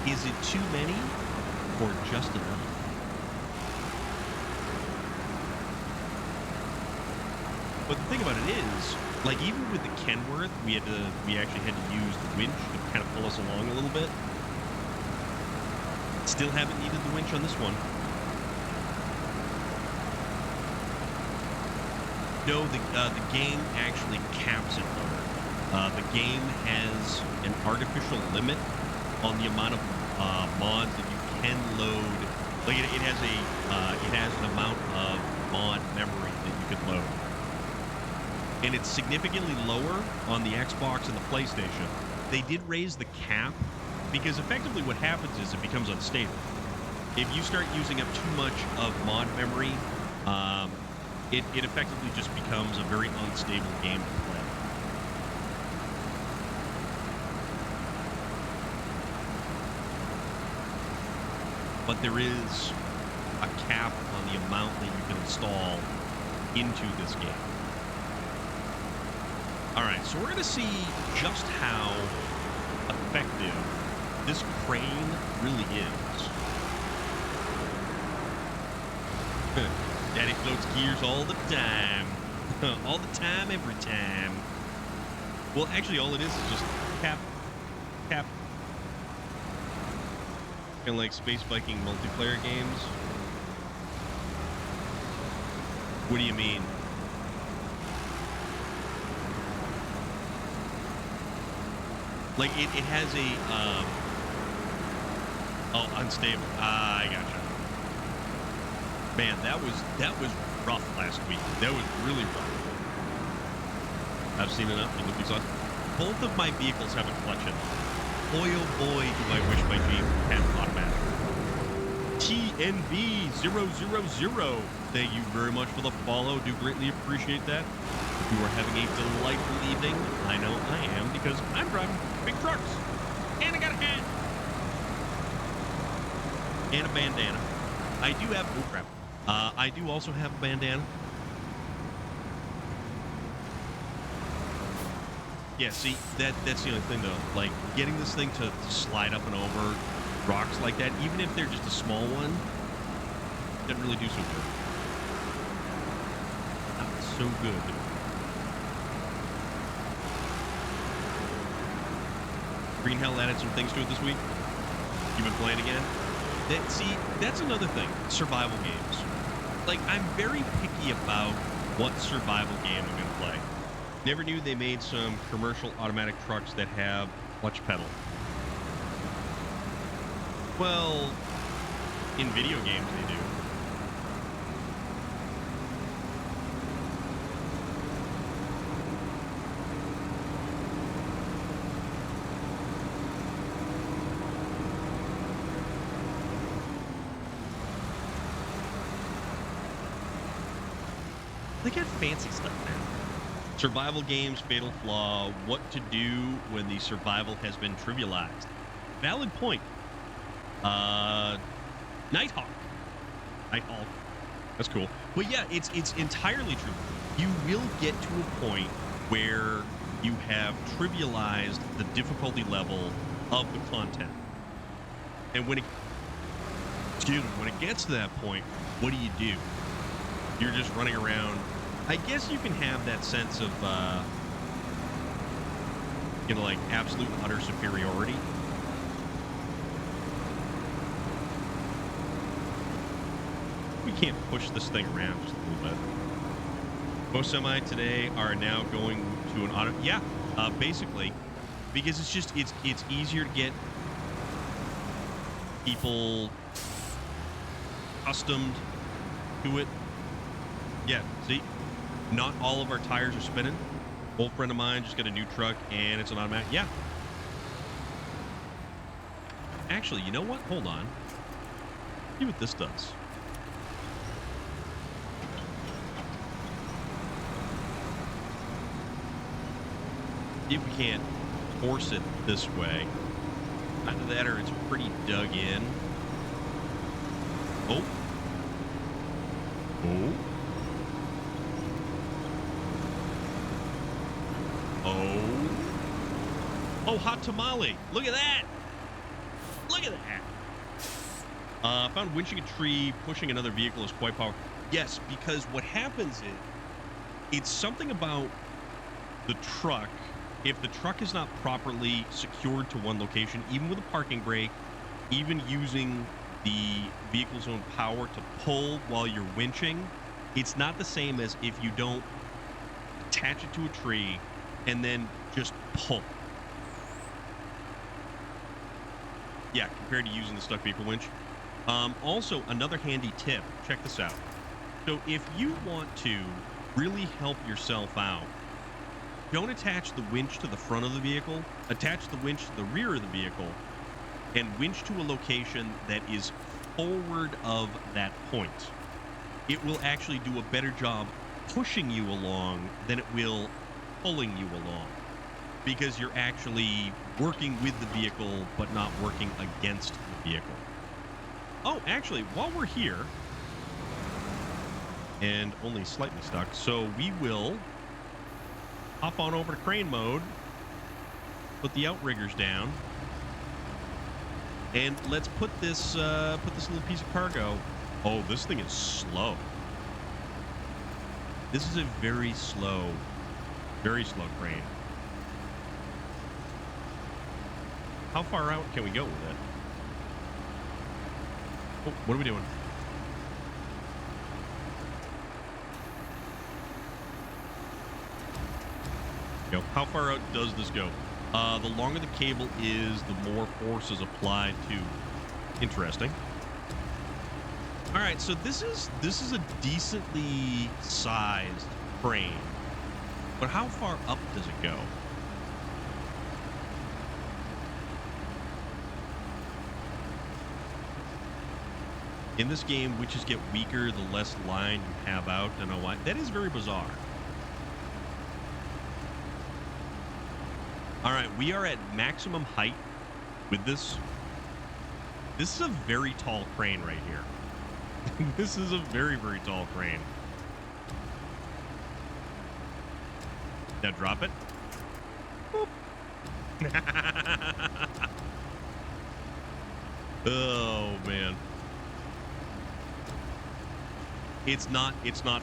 is it too many or just enough? But the thing about it is, like even with the Kenworth, we actually had to use the winch to kind of pull us along a little bit. Still haven't needed the winch on this one. No, the game actually caps it though. The game has an artificial limit on the amount of mods that you can load. Like it has an amount of mod memory that you can load. And it's significantly lower on the Xbox and the PlayStation. They did raise the cap because effectively what happens is it becomes unstable. If you start using up too much of mod memory, it effectively just becomes a very unstable game to play. But there is a cap on the amount that you can install into this game. All right, so we're going to see just how effective this crane really is. Daddy floats gears all the time. All the time, every time. Well, actually, all it is just cap. Kind of like Space Viking multiplayer games. What do you mean? Like it has a oh, unstable. I gotcha. Man, that was rough last week. That was really rough. I've seen enough. You look exhausted. Both of my vehicles have a clutch in them. Boy, oh boy, do I wish my Jeep had automatic. TNV000. Thank you very much for the follow. Do greatly appreciate that. If you are having a delightful evening, I know I am because I'm driving big trucks. And I got a hat. And a bandana. I do have, oh crap. I do also have a bandana. Yeah, see, that's the only thing, though. Like, getting this thing to slide up and over rocks like that, even if they're just a small one, doesn't really do so good. Not so good. Green Hell added some things to it this week. You've been playing again? See, that's another thing. Survival games. Like, I'm very picky about what survival game I'm going to play. Never knew they made some commercial automatic trucks that have clutch pedal. Well, in video games they do. They got fancy stuff now. Survival games, fatal flaw, what to do when the survival has been trivialized. Valid point. Nighthawk. Nighthawk. That's cool. But yeah, it's entirely true. You will get to a point where you have trivialized the difficulty level of the content. And when it gets to that point, what do? You're just running around. I guess you can have that sense of, like absolute utter superiority. We can't push this thing around just a little bit. Most semi today are now going to an auto. Yeah, basically, because it's easier to get people accustomed to it. Yeah, see, not all of our tires are spinning. Old friend of mine just got a new truck and it's an automatic. Yeah. Actually, you know what? Hold on. See what this does. See if we can't force it this way. Either that or it's pretty dug in. Oh. Oh. Oh, hot tamale. Look at that. Look at that. Found winching a tree, pushing another vehicle is quite powerful. Yes, because what happens is it's something about the truck. If the truck is not properly secured to one location, even with a parking brake, even using the vehicle's own power to pull while you're winching, it's not the same as if you don't attach it to a tree and then just pull. Yeah, compared to using the stuck vehicle winch. Also, another handy tip. Check this out. So if you want to really help yourself out, don't attach the winch to the front of the vehicle. Attach the winch to the rear of the vehicle and winch to a location that is forward of that point. It will actually do a better job pushing you along than it will pulling you along, because you're actually working with the vehicle but not working against the vehicle. Oh, actually, while we're here, and only slightly stuck, so we will hop on over to crane mode, put the outriggers down, and let's put this little piece of cargo. Oh, this thing is slow. This is a very slow crane. How far out can we go with it? Oh, what are we doing? Go. How far out does this go? The longer the cable is, the more force is applied to. Interesting. All right, so this is a decently sized crane, but how far up does it go? In this game, witches get weaker the less line you have out. I don't know why. That is very bizarre. All right, we are at maximum height with this. This is a very tall crane right here. This is a very, very tall crane. Now drop it. Boop. Oh man. It's not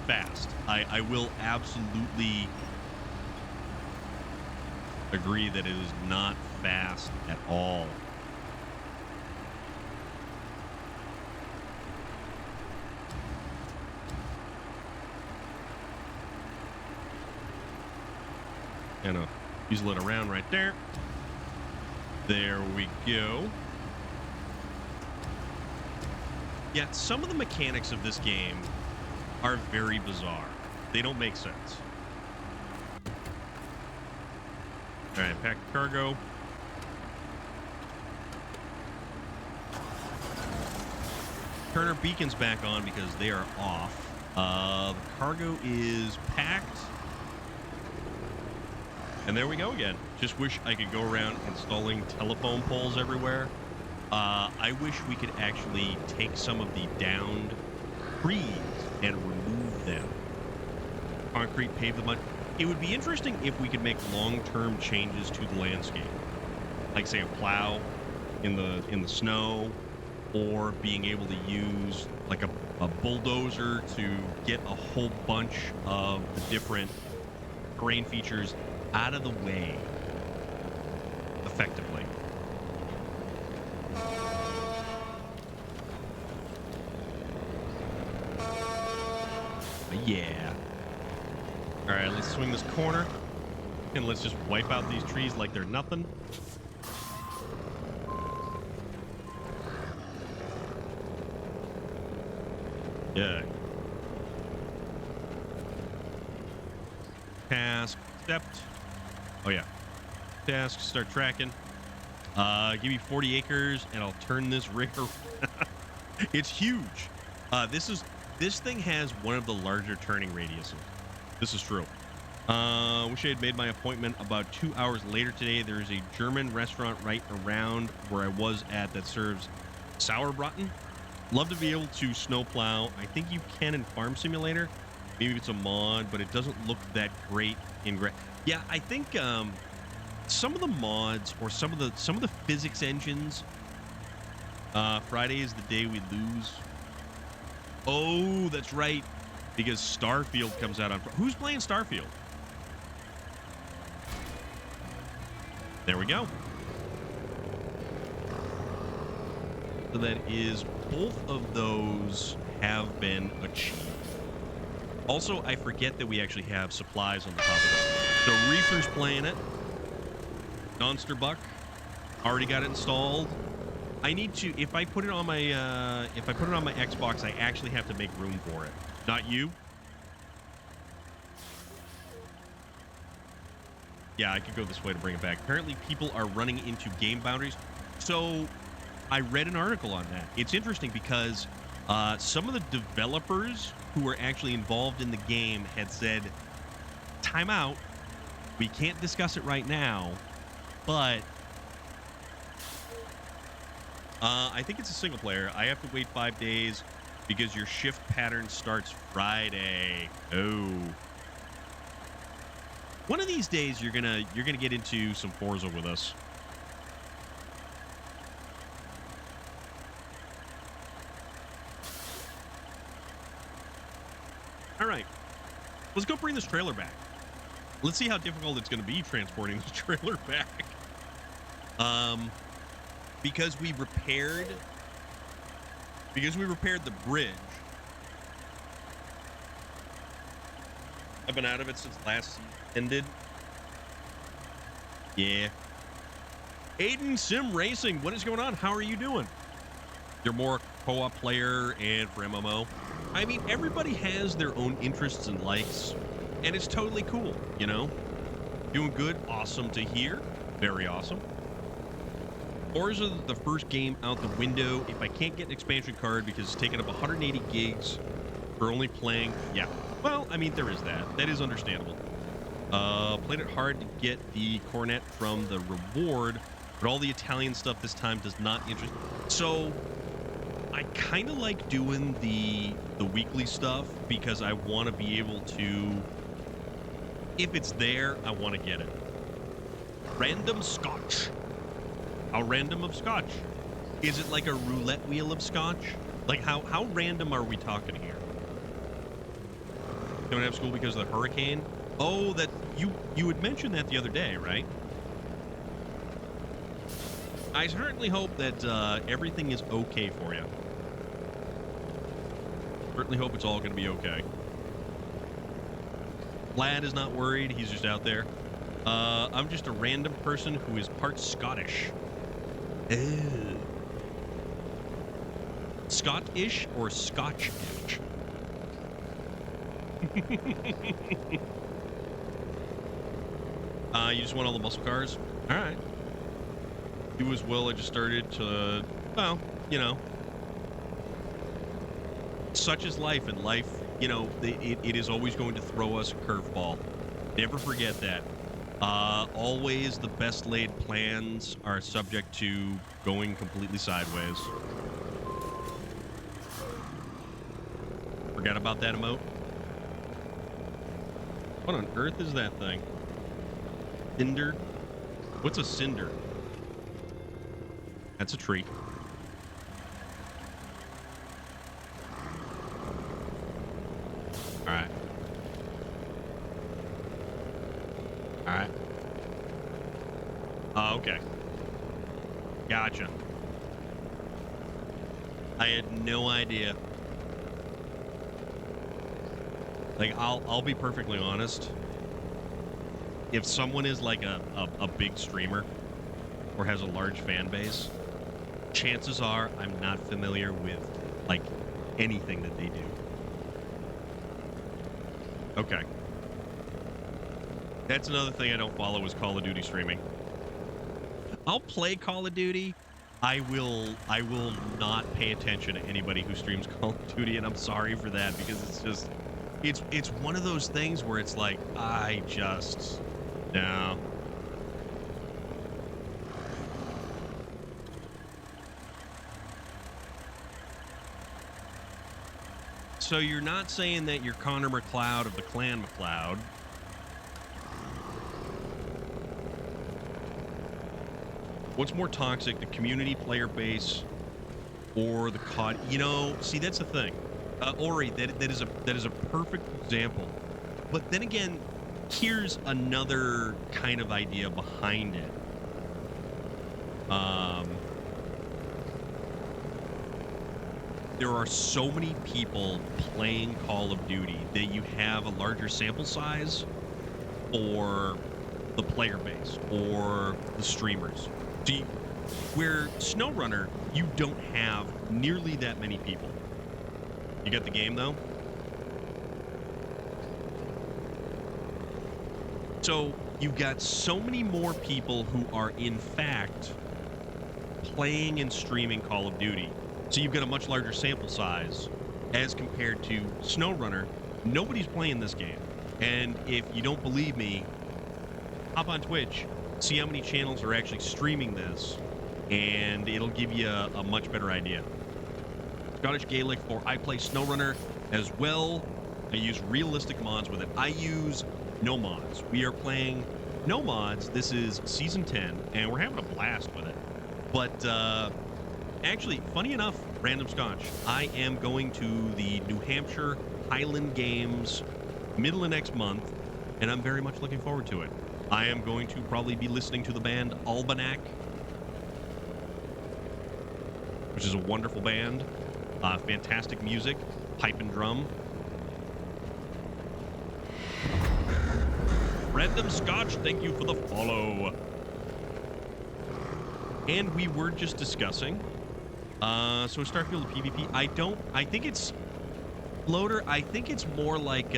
fast. I will absolutely agree that it is not fast at all. And easel it around right there. There we go. Yeah, some of the mechanics of this game are very bizarre. They don't make sense. All right, pack cargo. Turn our beacons back on because they are off. The cargo is packed. And there we go again. Just wish I could go around installing telephone poles everywhere. I wish we could actually take some of the downed trees and remove them. Concrete, pave the mud. It would be interesting if we could make long-term changes to the landscape. Like, say, a plow in the snow, or being able to use like a bulldozer to get a whole bunch of the different terrain features out of the way effectively. But yeah. All right, let's swing this corner and let's just wipe out these trees like they're nothing. Yeah. Task accept. Oh yeah. Task, start tracking. Give me 40 acres and I'll turn this rig around. It's huge. This thing has one of the larger turning radiuses. This is true. Wish I had made my appointment about 2 hours later today. There's a German restaurant right around where I was at that serves sauerbraten. Love to be able to snowplow. I think you can in Farm Simulator. Maybe it's a mod, but it doesn't look that great in Yeah, I think some of the mods or some of the physics engines. Friday is the day we lose. Oh, that's right, because Starfield comes out on. Who's playing Starfield? There we go. So that is both of those have been achieved. Also, I forget that we actually have supplies on the top of it. So Reefer's playing it. Monster Buck already got it installed. I need to, if I put it on my Xbox, I actually have to make room for it. Not you. Yeah, I could go this way to bring it back. Apparently, people are running into game boundaries. So I read an article on that. It's interesting because some of the developers who were actually involved in the game had said, time out. We can't discuss it right now, but I think it's a single player. I have to wait 5 days because your shift pattern starts Friday. Oh. One of these days you're gonna get into some Forza with us. All right, let's go bring this trailer back. Let's see how difficult it's going to be transporting this trailer back. Because we repaired the bridge. I've been out of it since last season ended. Yeah. Aiden Sim Racing, what is going on? How are you doing? You're more co-op player and for MMO. I mean, everybody has their own interests and likes, and it's totally cool, you know? Doing good, awesome to hear. Very awesome. Forza, the first game out the window. If I can't get an expansion card because it's taking up 180 gigs for only playing, yeah. Well, I mean, there is that. That is understandable. Played it hard to get the Cornet from the reward, but all the Italian stuff this time does not interest. So, I kind of like doing the weekly stuff because I want to be able to, if it's there, I want to get it. Random scotch. How random of scotch? Is it like a roulette wheel of scotch? Like how random are we talking here? Don't have school because of the hurricane? Oh, that you had mentioned that the other day, right? I certainly hope that everything is okay for you. Certainly hope it's all going to be okay. Vlad is not worried. He's just out there. I'm just a random person who is part Scottish. Ew. Scottish or Scotch-ish? You just want all the muscle cars? All right. You as well. I just started to, well, you know, such is life, and life, you know, it is always going to throw us a curveball. Never forget that. Always the best laid plans are subject to going completely sideways. Forgot about that emote. What on earth is that thing? Cinder? What's a cinder? That's a tree. All right. All right. Okay. Gotcha. I had no idea. Like, I'll be perfectly honest. If someone is like a big streamer or has a large fan base, chances are I'm not familiar with like anything that they do. Okay. That's another thing I don't follow is Call of Duty streaming. I'll play Call of Duty. I will not pay attention to anybody who streams Call of Duty, and I'm sorry for that because it's just it's one of those things where it's like I just no. So you're not saying that you're Connor McLeod of the Clan McLeod. What's more toxic, the community player base or the COD? You know, see, that's the thing. Ori, that is a perfect example. But then again, here's another kind of idea behind it. There are so many people playing Call of Duty that you have a larger sample size for the player base or the streamers. See, where SnowRunner, you don't have nearly that many people. You got the game, though? So you've got so many more people who are, in fact, playing and streaming Call of Duty. So you've got a much larger sample size as compared to SnowRunner. Nobody's playing this game. And if you don't believe me, hop on Twitch, see how many channels are actually streaming this, and it'll give you a much better idea. Scottish Gaelic for I play SnowRunner as well. I use realistic mods with it. I use no mods. We are playing no mods. This is Season 10, and we're having a blast with it. But actually, funny enough, random scotch, I am going to the New Hampshire Highland Games middle of next month, and I'm very much looking forward to it. I am going to probably be listening to the band Albanac, which is a wonderful band. Fantastic music, pipe and drum. Random Scotch, thank you for the follow. And we were just discussing. So Starfield PvP, I think it's Loader, I think it's more like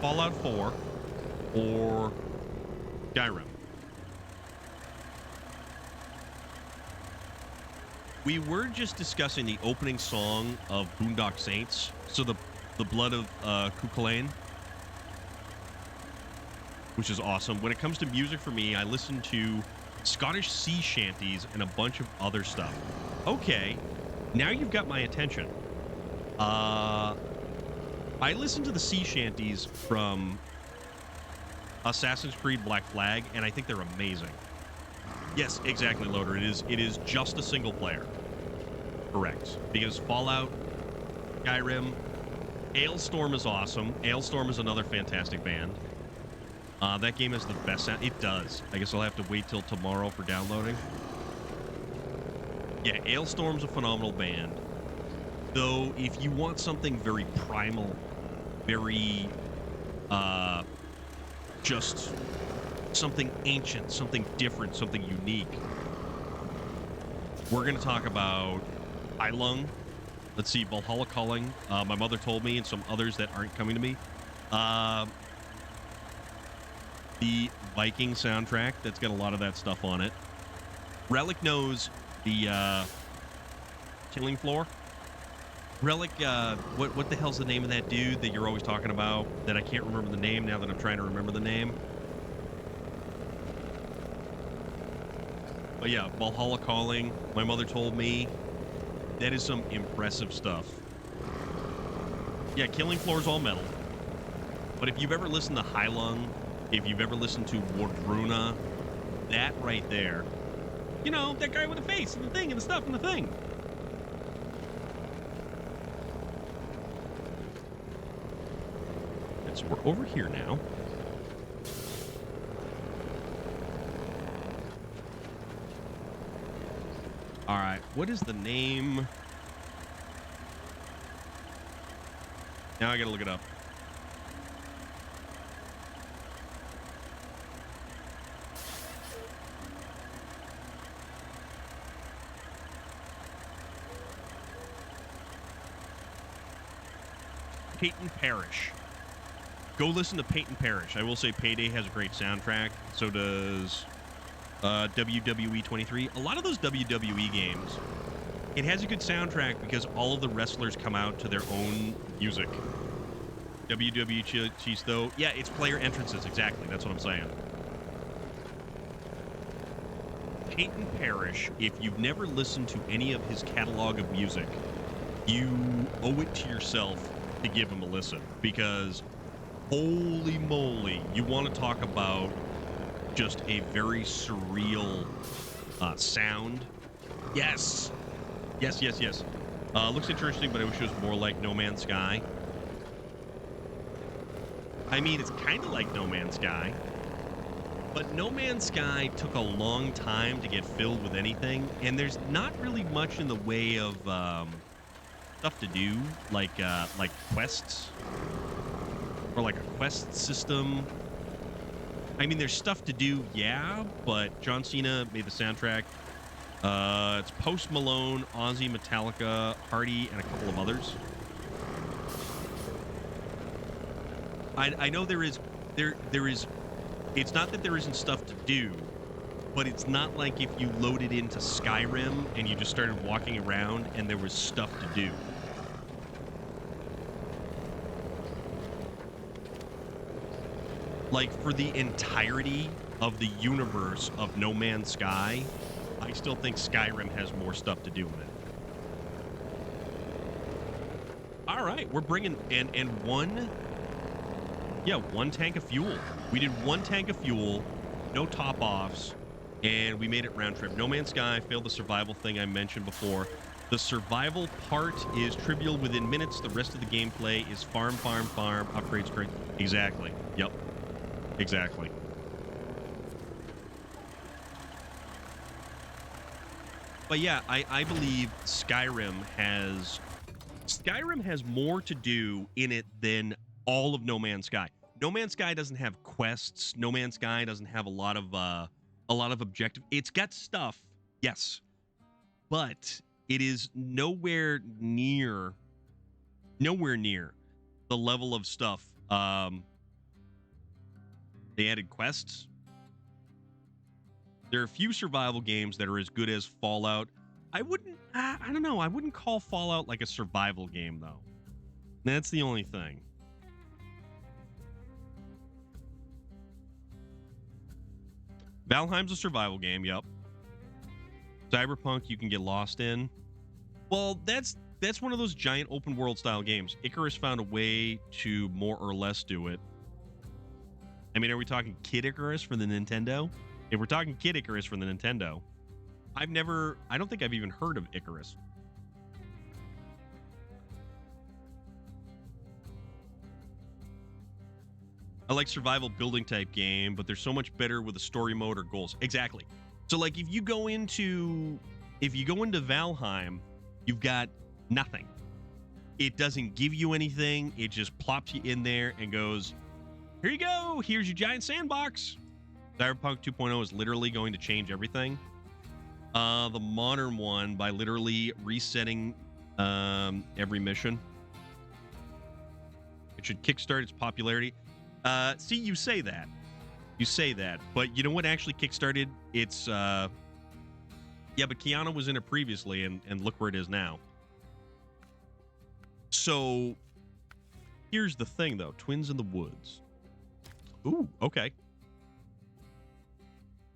Fallout 4 or Skyrim. We were just discussing the opening song of Boondock Saints, so the Blood of Cuchulainn, which is awesome. When it comes to music for me, I listen to Scottish sea shanties and a bunch of other stuff. Okay, now you've got my attention. I listened to the sea shanties from Assassin's Creed Black Flag, and I think they're amazing. Yes, exactly, Loader. It is just a single player. Correct. Because Fallout, Skyrim, Ailstorm is awesome. Ailstorm is another fantastic band. That game has the best sound. It does. I guess I'll have to wait till tomorrow for downloading. Yeah, Ailstorm's a phenomenal band. Though, if you want something very primal, very, just something ancient, something different, something unique, we're going to talk about Ilung. Let's see, Valhalla Calling. My mother told me, and some others that aren't coming to me. The Viking soundtrack, that's got a lot of that stuff on it. Relic knows the Killing Floor. Relic, what the hell's the name of that dude that you're always talking about that I can't remember the name now that I'm trying to remember the name? But yeah, Valhalla Calling, my mother told me, that is some impressive stuff. Yeah, Killing Floor is all metal. But if you've ever listened to Heilung, if you've ever listened to Wardruna, that right there, you know, that guy with the face and the thing and the stuff and the thing. So we're over here now. All right, what is the name? Now I gotta look it up. Peyton Parrish. Go listen to Peyton Parrish. I will say Payday has a great soundtrack. So does WWE 23. A lot of those WWE games, it has a good soundtrack because all of the wrestlers come out to their own music. WWE Cheese, though, yeah, it's player entrances. Exactly. That's what I'm saying. Peyton Parrish, if you've never listened to any of his catalog of music, you owe it to yourself to give him a listen, because holy moly, you want to talk about just a very surreal sound. Yes. Looks interesting, but I wish it was more like No Man's Sky. I mean, it's kind of like No Man's Sky, but No Man's Sky took a long time to get filled with anything, and there's not really much in the way of stuff to do, like quests, or like a quest system. I mean, there's stuff to do, yeah, but John Cena made the soundtrack. It's Post Malone, Ozzy, Metallica, Hardy, and a couple of others. I know there is, it's not that there isn't stuff to do, but it's not like if you loaded into Skyrim and you just started walking around and there was stuff to do. Like, for the entirety of the universe of No Man's Sky, I still think Skyrim has more stuff to do with it. All right, we're bringing, and one tank of fuel. We did one tank of fuel, no top-offs, and we made it round trip. No Man's Sky failed the survival thing I mentioned before. The survival part is trivial within minutes. The rest of the gameplay is farm, upgrades, great. Exactly. Yep. Exactly. But yeah, I believe Skyrim has more to do in it than all of No Man's Sky. No Man's Sky doesn't have quests. No Man's Sky doesn't have a lot of objective. It's got stuff, yes, but it is nowhere near the level of stuff. They added quests. There are a few survival games that are as good as Fallout. I don't know. I wouldn't call Fallout like a survival game, though. That's the only thing. Valheim's a survival game, yep. Cyberpunk you can get lost in. Well, that's one of those giant open world style games. Icarus found a way to more or less do it. I mean, are we talking Kid Icarus for the Nintendo? If we're talking Kid Icarus for the Nintendo, I don't think I've even heard of Icarus. I like survival building type game, but they're so much better with a story mode or goals. Exactly. So like if you go into Valheim, you've got nothing. It doesn't give you anything. It just plops you in there and goes, here you go. Here's your giant sandbox. Cyberpunk 2.0 is literally going to change everything. The modern one by literally resetting every mission. It should kickstart its popularity. See, you say that, but you know what actually kickstarted its? Yeah, but Keanu was in it previously, and look where it is now. So here's the thing, though: Twins in the Woods. Ooh, okay.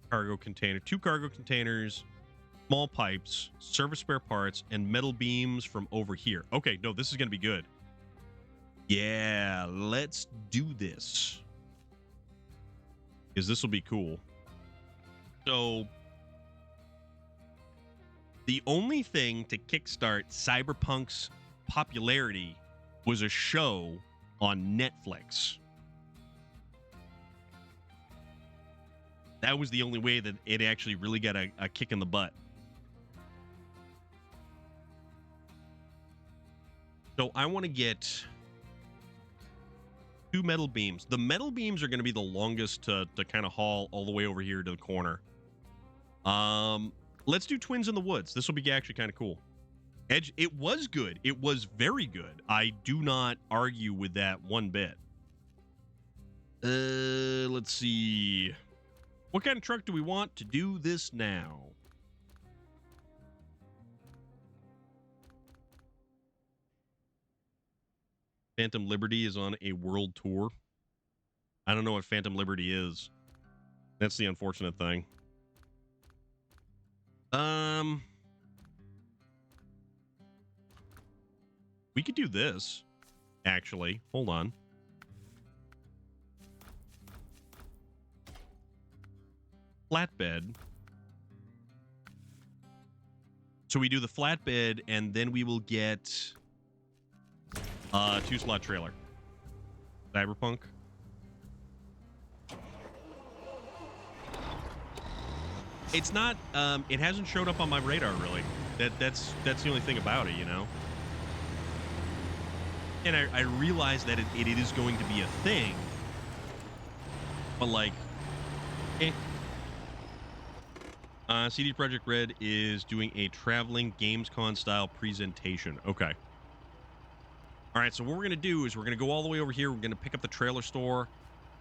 Cargo container, 2 cargo containers, small pipes, service spare parts, and metal beams from over here. Okay, no, this is gonna be good. Yeah, let's do this. Because this will be cool. So, the only thing to kickstart Cyberpunk's popularity was a show on Netflix. That was the only way that it actually really got a kick in the butt. So, I want to get 2 metal beams. The metal beams are going to be the longest to kind of haul all the way over here to the corner. Let's do Twins in the Woods. This will be actually kind of cool. Edge, it was good. It was very good. I do not argue with that one bit. Let's see. What kind of truck do we want to do this now? Phantom Liberty is on a world tour. I don't know what Phantom Liberty is. That's the unfortunate thing. We could do this, actually. Hold on. Flatbed. So we do the flatbed, and then we will get 2-slot trailer. Cyberpunk. It's not, it hasn't showed up on my radar, really. That's the only thing about it, you know? And I realize that it is going to be a thing. But, like, CD Projekt Red is doing a traveling Gamescom style presentation. Okay. All right, so what we're going to do is we're going to go all the way over here. We're going to pick up the trailer store.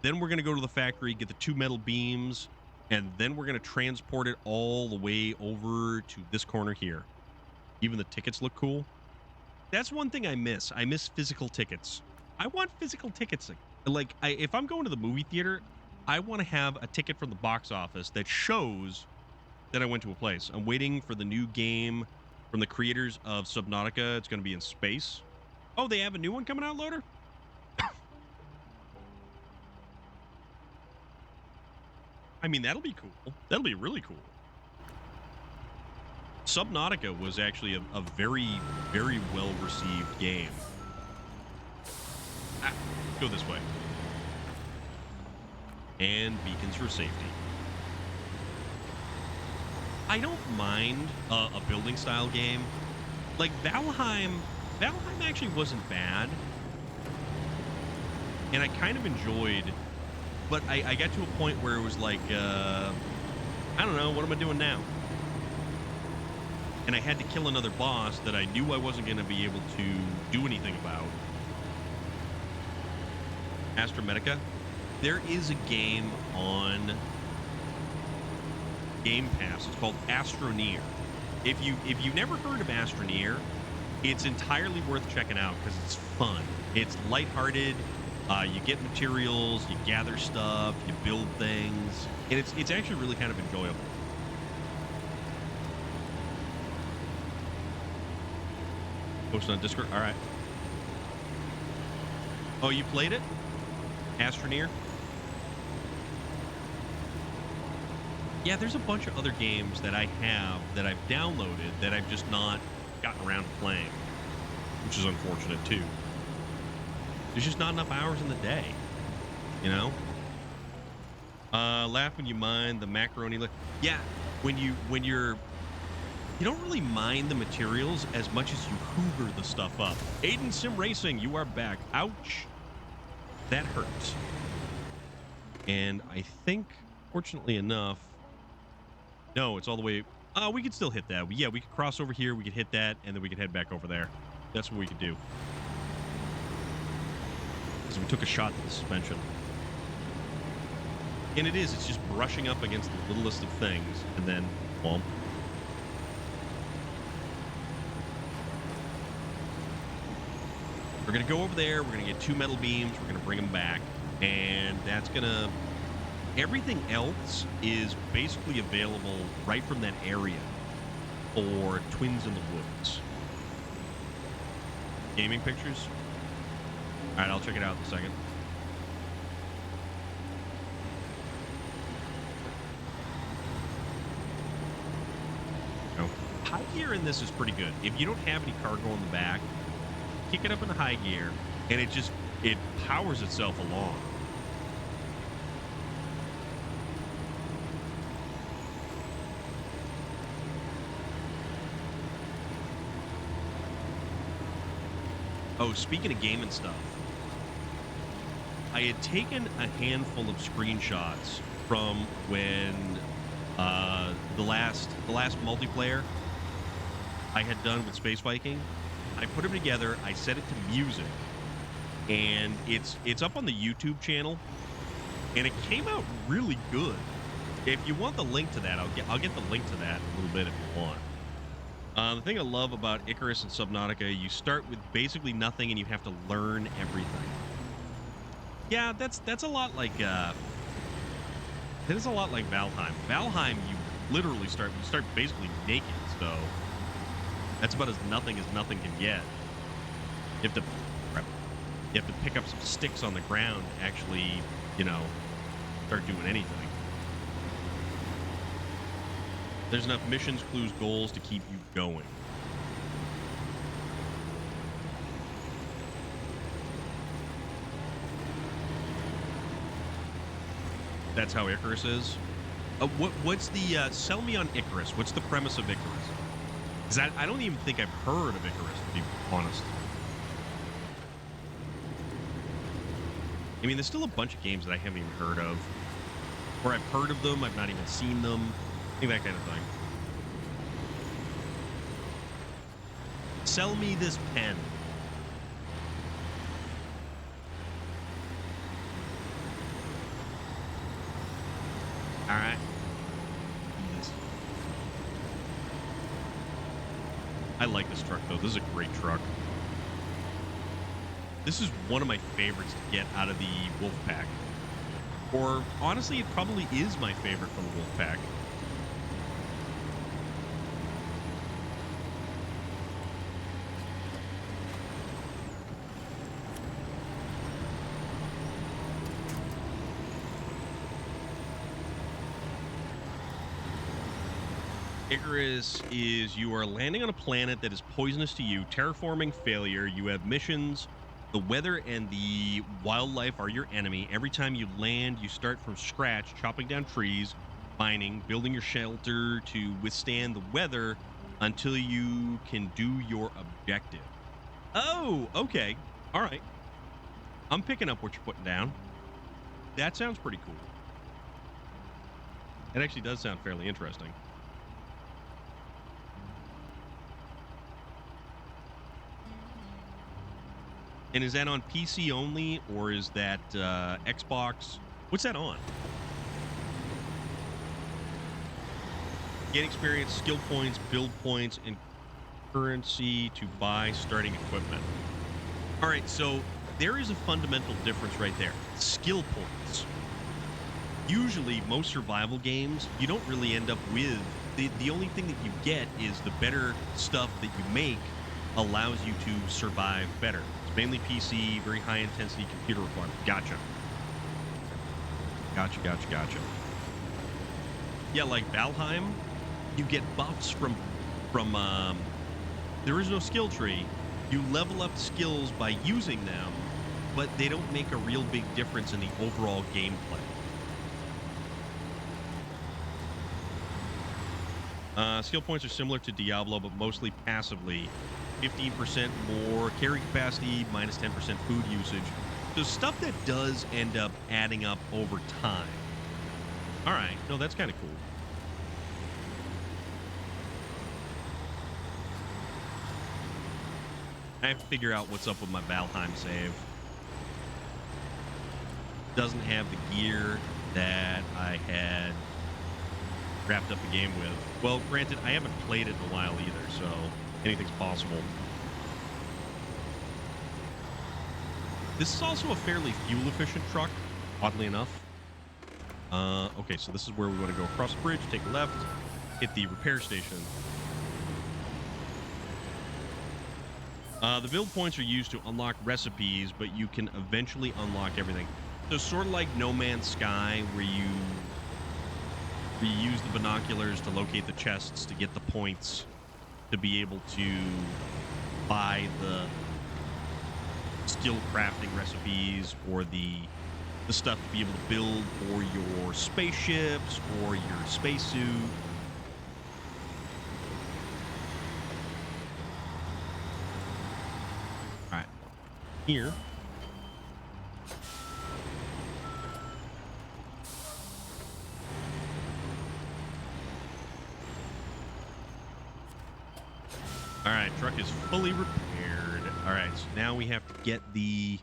Then we're going to go to the factory, get the 2 metal beams, and then we're going to transport it all the way over to this corner here. Even the tickets look cool. That's one thing I miss. I miss physical tickets. I want physical tickets. Like, if I'm going to the movie theater, I want to have a ticket from the box office that shows that I went to a place. I'm waiting for the new game from the creators of Subnautica. It's going to be in space. Oh, they have a new one coming out, Loader? I mean, that'll be cool. That'll be really cool. Subnautica was actually a very, very well-received game. Go this way. And beacons for safety. I don't mind a building-style game. Like, Valheim actually wasn't bad. And I kind of enjoyed... But I got to a point where it was like, I don't know, what am I doing now? And I had to kill another boss that I knew I wasn't going to be able to do anything about. Astromedica. There is a game on Game Pass. It's called Astroneer. If you've never heard of Astroneer, it's entirely worth checking out because it's fun. It's lighthearted. You get materials, you gather stuff, you build things, and it's actually really kind of enjoyable. Posted on Discord. All right. Oh, you played it? Astroneer? Yeah, there's a bunch of other games that I have that I've downloaded that I've just not gotten around to playing, which is unfortunate too. There's just not enough hours in the day, you know? Laugh when you mine the macaroni. Yeah, when you're you don't really mine the materials as much as you hoover the stuff up. Aiden Sim Racing, you are back. Ouch. That hurts. And I think, fortunately enough, no, it's all the way. We could still hit that. Yeah, we could cross over here. We could hit that, and then we could head back over there. That's what we could do. Because we took a shot at the suspension. And it's just brushing up against the littlest of things, and then, well. We're going to go over there. We're going to get 2 metal beams. We're going to bring them back. And that's going to... Everything else is basically available right from that area for Twins in the Woods. Gaming pictures? All right, I'll check it out in a second. Oh. High gear in this is pretty good. If you don't have any cargo in the back, kick it up into high gear, and it powers itself along. Oh, speaking of gaming stuff, I had taken a handful of screenshots from when the last multiplayer I had done with Space Viking. I put them together. I set it to music, and it's up on the YouTube channel, and it came out really good. If you want the link to that, I'll get the link to that in a little bit if you want. The thing I love about Icarus and Subnautica, you start with basically nothing and you have to learn everything. Yeah, that's a lot like that is a lot like Valheim. Valheim, you literally start basically naked, so that's about as nothing can get. You have to pick up some sticks on the ground to actually, start doing anything. There's enough missions, clues, goals to keep you going. That's how Icarus is. What's the sell me on Icarus? What's the premise of Icarus? Because I don't even think I've heard of Icarus, to be honest. I mean, there's still a bunch of games that I haven't even heard of, or I've heard of them, I've not even seen them. That kind of thing. Sell me this pen. All right. I like this truck, though. This is a great truck. This is one of my favorites to get out of the Wolfpack. Or, honestly, it probably is my favorite from the Wolfpack. Icarus is you are landing on a planet that is poisonous to you, terraforming failure, you have missions, the weather and the wildlife are your enemy. Every time you land, you start from scratch, chopping down trees, mining, building your shelter to withstand the weather until you can do your objective. Oh, okay. All right. I'm picking up what you're putting down. That sounds pretty cool. It actually does sound fairly interesting. And is that on PC only, or is that Xbox? What's that on? Gain experience, skill points, build points, and currency to buy starting equipment. All right, so there is a fundamental difference right there. Skill points. Usually, most survival games, you don't really end up with... The only thing that you get is the better stuff that you make allows you to survive better. It's mainly PC, very high intensity computer requirement. Gotcha. Gotcha. Yeah, like Valheim, you get buffs from there is no skill tree. You level up skills by using them, but they don't make a real big difference in the overall gameplay. Skill points are similar to Diablo, but mostly passively. 15% more carry capacity, minus 10% food usage. So stuff that does end up adding up over time. All right. No, that's kind of cool. I have to figure out what's up with my Valheim save. Doesn't have the gear that I had wrapped up the game with. Well, granted, I haven't played it in a while either, so anything's possible. This is also a fairly fuel-efficient truck, oddly enough. Okay, so this is where we want to go across the bridge, take a left, hit the repair station. The build points are used to unlock recipes, but you can eventually unlock everything. So sort of like No Man's Sky, where you use the binoculars to locate the chests to get the points to be able to buy the skill crafting recipes or the stuff to be able to build for your spaceships or your spacesuit. All right, here. All right, truck is fully repaired. All right, so now we have to get the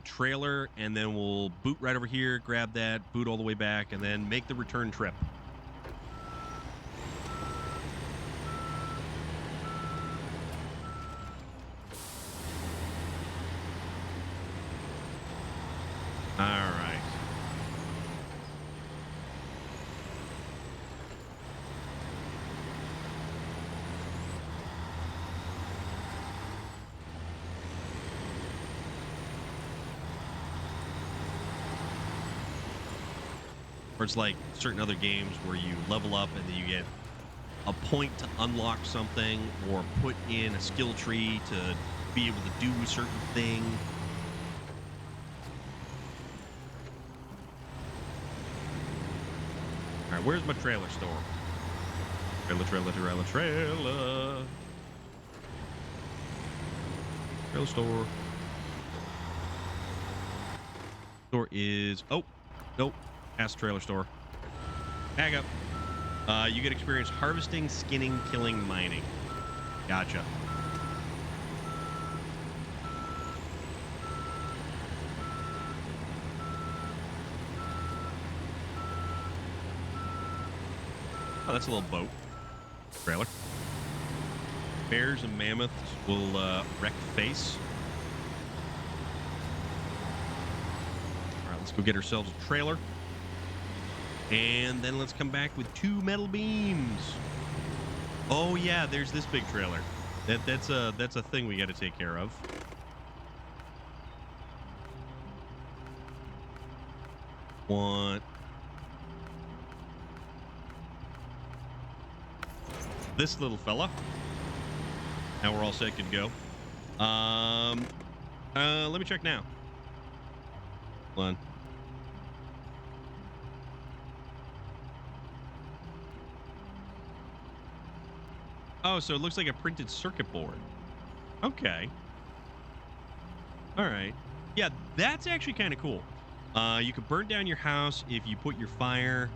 trailer, and then we'll boot right over here, grab that, boot all the way back, and then make the return trip. All right. Or it's like certain other games where you level up and then you get a point to unlock something or put in a skill tree to be able to do a certain thing. All right, where's my trailer store? Trailer. Trailer store. Store is, oh, nope. Past trailer store. Back up. You get experience harvesting, skinning, killing, mining. Gotcha. Oh, that's a little boat. Trailer. Bears and mammoths will wreck face. All right, let's go get ourselves a trailer. And then let's come back with 2 metal beams. Oh yeah, there's this big trailer. That's a thing we got to take care of. Want this little fella. Now we're all set, good to go. Let me check now. Hold on. Oh, so it looks like a printed circuit board. Okay. All right. Yeah, that's actually kind of cool. You can burn down your house if you put your fire.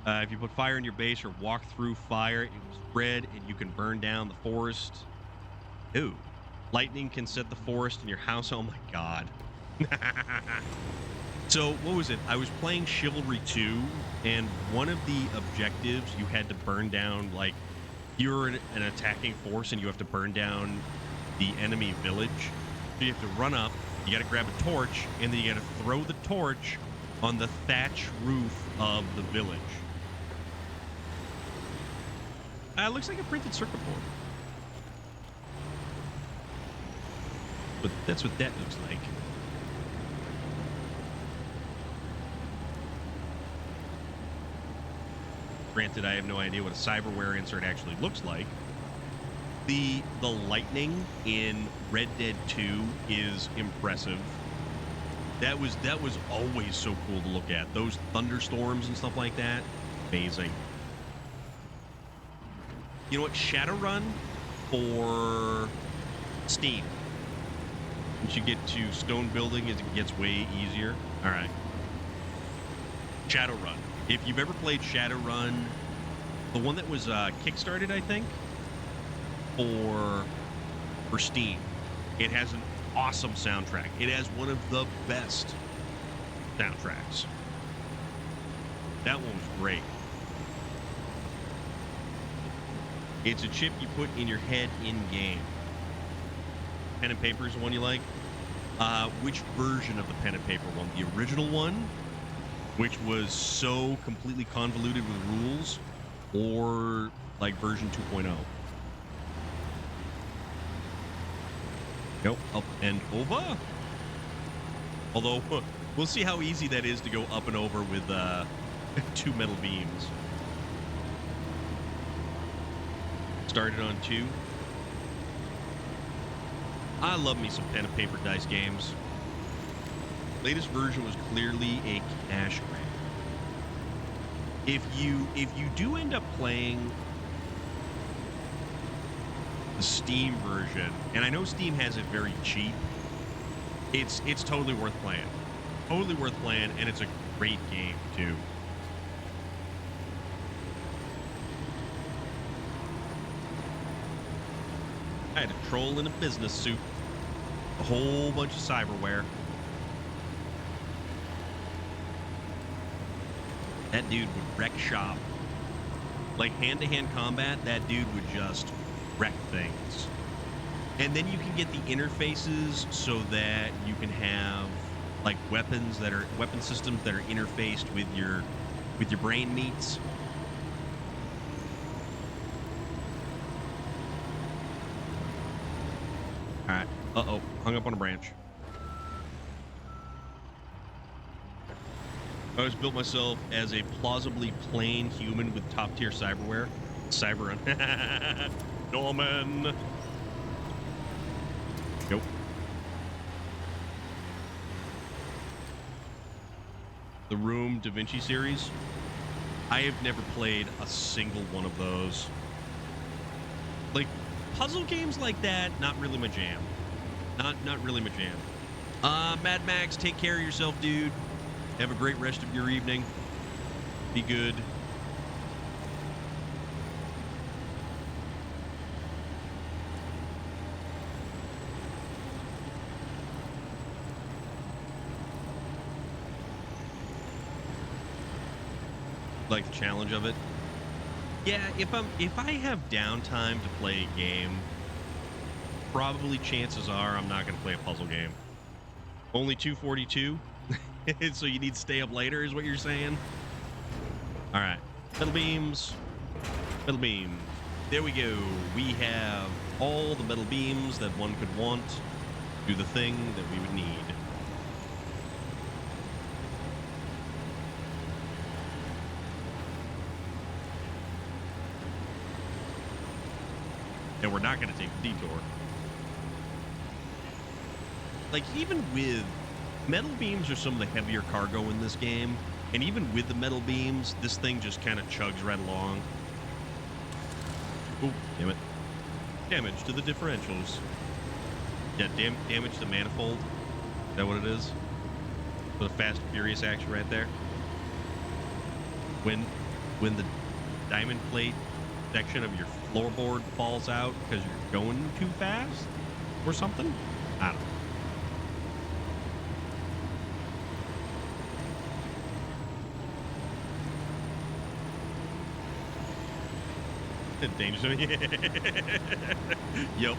If you put fire in your base or walk through fire, it will spread and you can burn down the forest. Ooh. Lightning can set the forest in your house. Oh my god. So, what was it? I was playing Chivalry 2, and one of the objectives, you had to burn down, like, you're an attacking force and you have to burn down the enemy village. So you have to run up, you got to grab a torch, and then you got to throw the torch on the thatch roof of the village. Looks like a printed circuit board. That's what that looks like. Granted, I have no idea what a cyberware insert actually looks like. The lightning in Red Dead 2 is impressive. That was always so cool to look at. Those thunderstorms and stuff like that, amazing. You know what? Shadowrun for Steam. Once you get to stone building, it gets way easier. All right. Shadowrun. If you've ever played Shadowrun, the one that was kickstarted, I think, for Steam, it has an awesome soundtrack. It has one of the best soundtracks. That one was great. It's a chip you put in your head in game. Pen and paper is the one you like? Which version of the pen and paper one? The original one, which was so completely convoluted with rules, or like version 2.0? Nope, up and over. Although, we'll see how easy that is to go up and over with 2 metal beams. Started on 2. I love me some pen and paper dice games. Latest version was clearly a cash grab. If you do end up playing the Steam version, and I know Steam has it very cheap, it's totally worth playing. Totally worth playing, and it's a great game too. I had a troll in a business suit. A whole bunch of cyberware. That dude would wreck shop. Like hand-to-hand combat, that dude would just wreck things. And then you can get the interfaces so that you can have like weapon systems that are interfaced with your brain meats. All right. Uh-oh. Hung up on a branch. I always built myself as a plausibly plain human with top-tier cyberware. Cyberrun. Norman. Nope. The Room Da Vinci series. I have never played a single one of those. Like, puzzle games like that, not really my jam. Not really my jam. Mad Max, take care of yourself, dude. Have a great rest of your evening. Be good. Like the challenge of it. Yeah, if I have downtime to play a game, probably chances are I'm not going to play a puzzle game. Only 242, so you need to stay up later, is what you're saying? All right, metal beams, metal beam. There we go. We have all the metal beams that one could want to do the thing that we would need. And we're not going to take the detour. Like, even with metal beams are some of the heavier cargo in this game, and even with the metal beams, this thing just kind of chugs right along. Oh, damn it. Damage to the differentials. Yeah, damage to the manifold. Is that what it is? For the Fast and Furious action right there. When the diamond plate section of your floorboard falls out because you're going too fast or something? I don't know. Danger to Yep.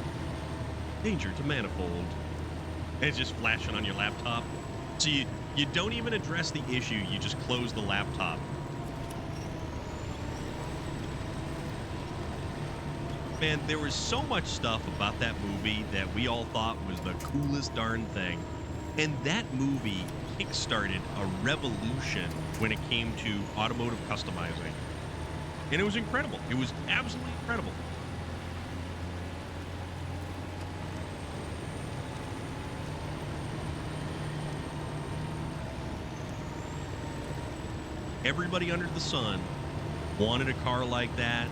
Danger to manifold. It's just flashing on your laptop. So you don't even address the issue, you just close the laptop. Man, there was so much stuff about that movie that we all thought was the coolest darn thing. And that movie kickstarted a revolution when it came to automotive customizing. And it was incredible. It was absolutely incredible. Everybody under the sun wanted a car like that,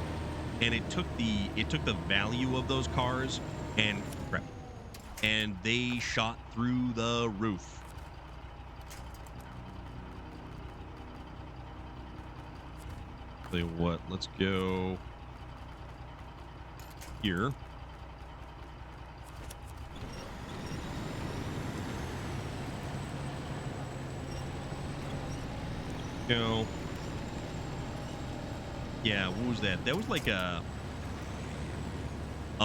and it took the value of those cars and they shot through the roof. Tell you what, let's go here. Go. Yeah, what was that? That was like a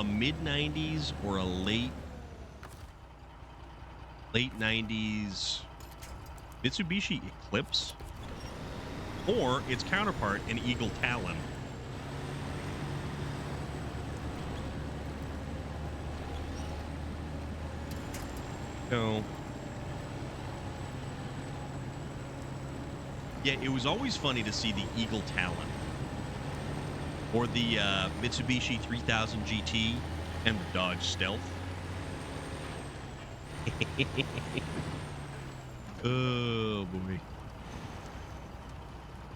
mid 90s or a late 90s Mitsubishi Eclipse, or its counterpart, an Eagle Talon. So, yeah, it was always funny to see the Eagle Talon or the Mitsubishi 3000 GT and the Dodge Stealth. Oh boy.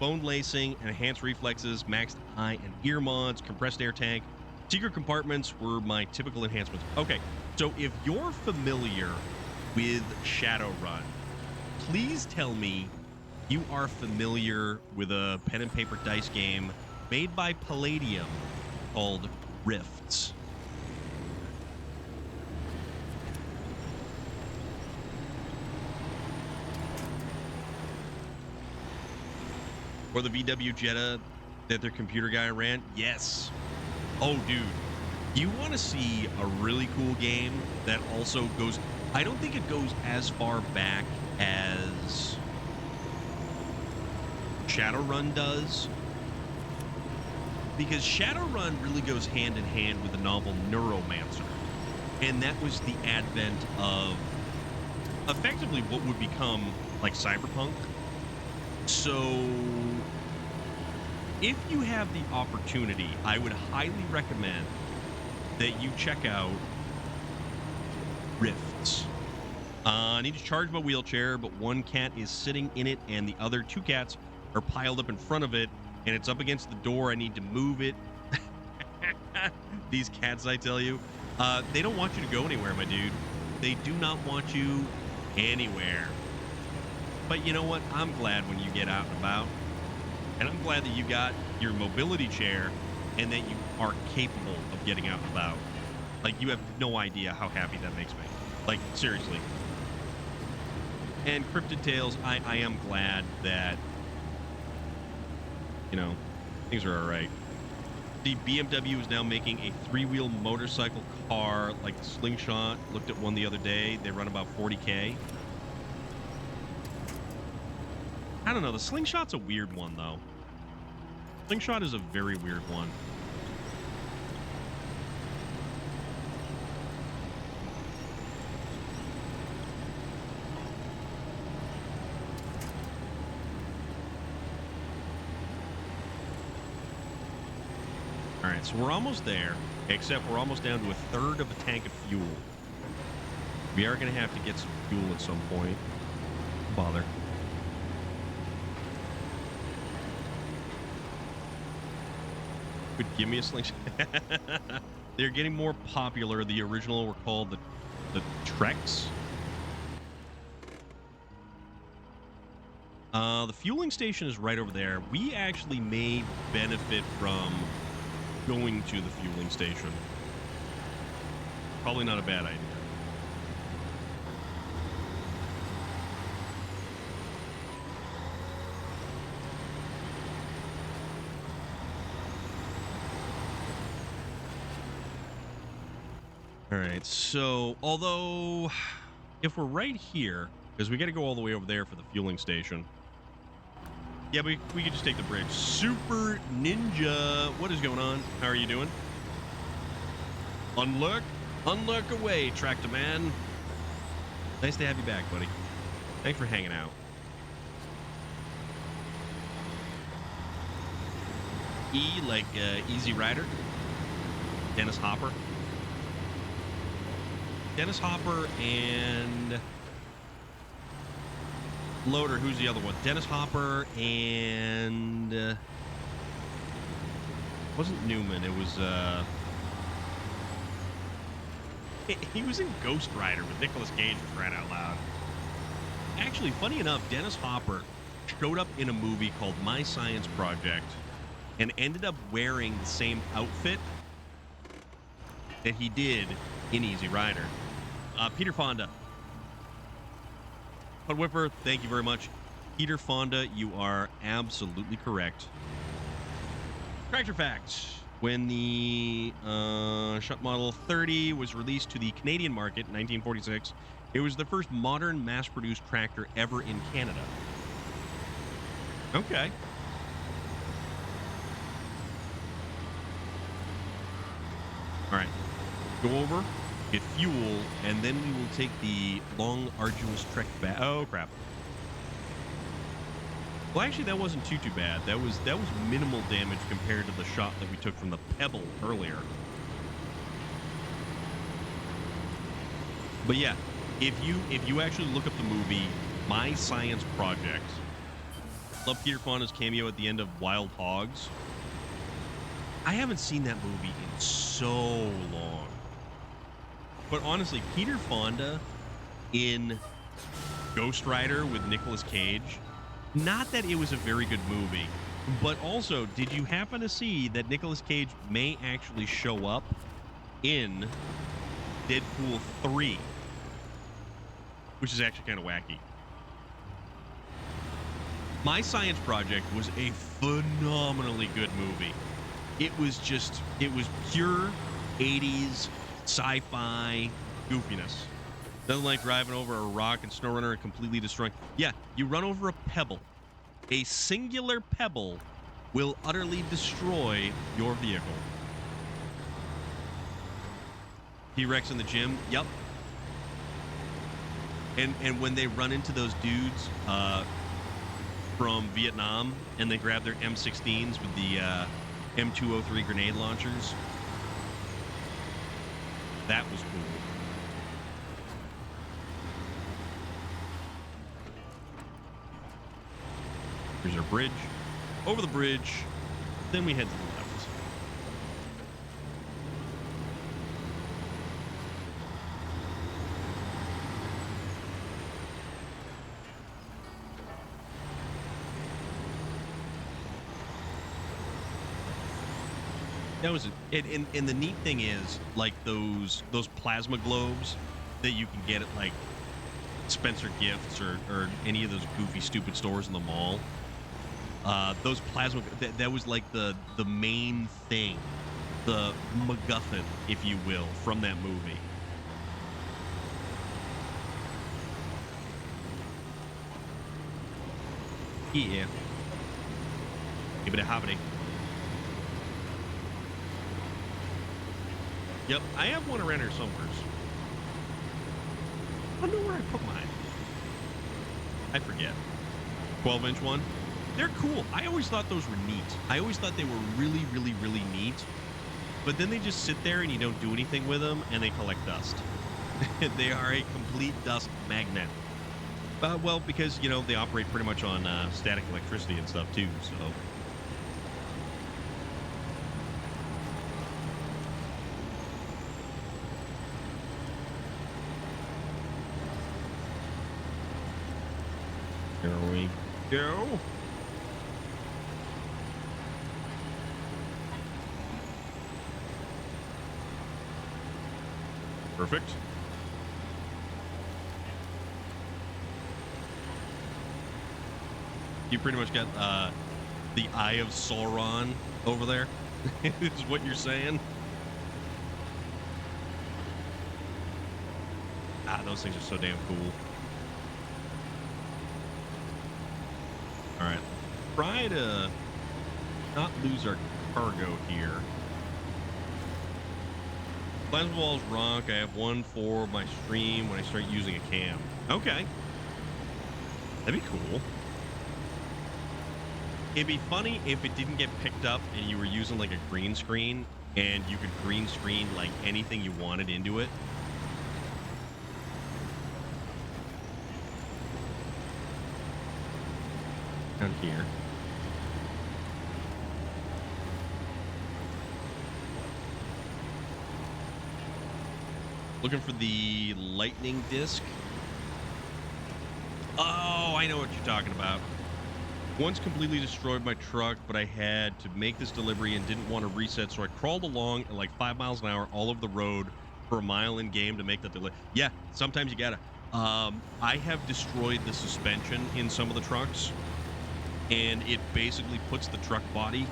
Bone lacing, enhanced reflexes, maxed eye and ear mods, compressed air tank, secret compartments were my typical enhancements. Okay, so if you're familiar with Shadowrun, please tell me you are familiar with a pen and paper dice game made by Palladium called Rifts. Or the VW Jetta that their computer guy ran? Yes. Oh, dude. You want to see a really cool game that also goes... I don't think it goes as far back as Shadowrun does. Because Shadowrun really goes hand in hand with the novel Neuromancer. And that was the advent of effectively what would become like cyberpunk. So if you have the opportunity, I would highly recommend that you check out Rifts. I need to charge my wheelchair, but one cat is sitting in it and the other two cats are piled up in front of it, and it's up against the door. I need to move it. These cats, I tell you, they don't want you to go anywhere, my dude. They do not want you anywhere. But you know what? I'm glad when you get out and about. And I'm glad that you got your mobility chair and that you are capable of getting out and about. Like, you have no idea how happy that makes me. Like, seriously. And Cryptid Tales, I am glad that, you know, things are all right. The BMW is now making a three-wheel motorcycle car like the Slingshot. Looked at one the other day. They run about 40K. I don't know. The Slingshot's a weird one, though. Slingshot is a very weird one. All right, so we're almost there, except we're almost down to a third of a tank of fuel. We are going to have to get some fuel at some point. Bother. Could give me a Slingshot. They're getting more popular. The original were called the Treks. The fueling station is right over there. We actually may benefit from going to the fueling station. Probably not a bad idea. All right, so although if we're right here, because we got to go all the way over there for the fueling station. Yeah, we could just take the bridge. Super Ninja, what is going on? How are you doing? Unlurk. Unlurk away, Tractor Man. Nice to have you back, buddy. Thanks for hanging out. E like Easy Rider. Dennis Hopper. Dennis Hopper and Loader. Who's the other one? Dennis Hopper and wasn't Newman. It was he was in Ghost Rider with Nicolas Cage, for crying out loud. Actually, funny enough, Dennis Hopper showed up in a movie called My Science Project and ended up wearing the same outfit that he did in Easy Rider. Peter Fonda. Pud Whipper, thank you very much. Peter Fonda, you are absolutely correct. Tractor facts. When the Shutt Model 30 was released to the Canadian market in 1946, it was the first modern mass-produced tractor ever in Canada. Okay. All right. Go over, get fuel, and then we will take the long, arduous trek back. Oh, crap. Well, actually, that wasn't too bad. That was minimal damage compared to the shot that we took from the Pebble earlier. But yeah, if you actually look up the movie My Science Project, love Peter Fonda's cameo at the end of Wild Hogs. I haven't seen that movie in so long. But honestly, Peter Fonda in Ghost Rider with Nicolas Cage, not that it was a very good movie, but also, did you happen to see that Nicolas Cage may actually show up in Deadpool 3? Which is actually kind of wacky. My Science Project was a phenomenally good movie. It was pure 80s sci-fi goofiness. Nothing like driving over a rock and SnowRunner and completely destroying. Yeah, you run over a pebble. A singular pebble will utterly destroy your vehicle. T-Rex in the gym. Yep. And when they run into those dudes from Vietnam and they grab their M16s with the M203 grenade launchers, that was cool. Here's our bridge. Over the bridge, then we head to the left. That was it. And the neat thing is, like those plasma globes that you can get at like Spencer Gifts or any of those goofy, stupid stores in the mall. Those plasma, that was like the main thing, the MacGuffin, if you will, from that movie. Yeah. Give it a hobbity. Yep, I have one around here somewhere. I don't know where I put mine. I forget. 12-inch one. They're cool. I always thought those were neat. I always thought they were really, really, really neat. But then they just sit there and you don't do anything with them and they collect dust. They are a complete dust magnet. Well, because, you know, they operate pretty much on static electricity and stuff too, so... There we go. Perfect. You pretty much got the Eye of Sauron over there, is what you're saying? Ah, those things are so damn cool. All right, try to not lose our cargo here. Plasma balls rock. I have one for my stream when I start using a cam. Okay. That'd be cool. It'd be funny if it didn't get picked up and you were using like a green screen and you could green screen like anything you wanted into it. Down here. Looking for the lightning disc. Oh, I know what you're talking about. Once completely destroyed my truck, but I had to make this delivery and didn't want to reset, so I crawled along at like 5 miles an hour all over the road for a mile in game to make the delivery. Yeah, sometimes you gotta. I have destroyed the suspension in some of the trucks, and it basically puts the truck body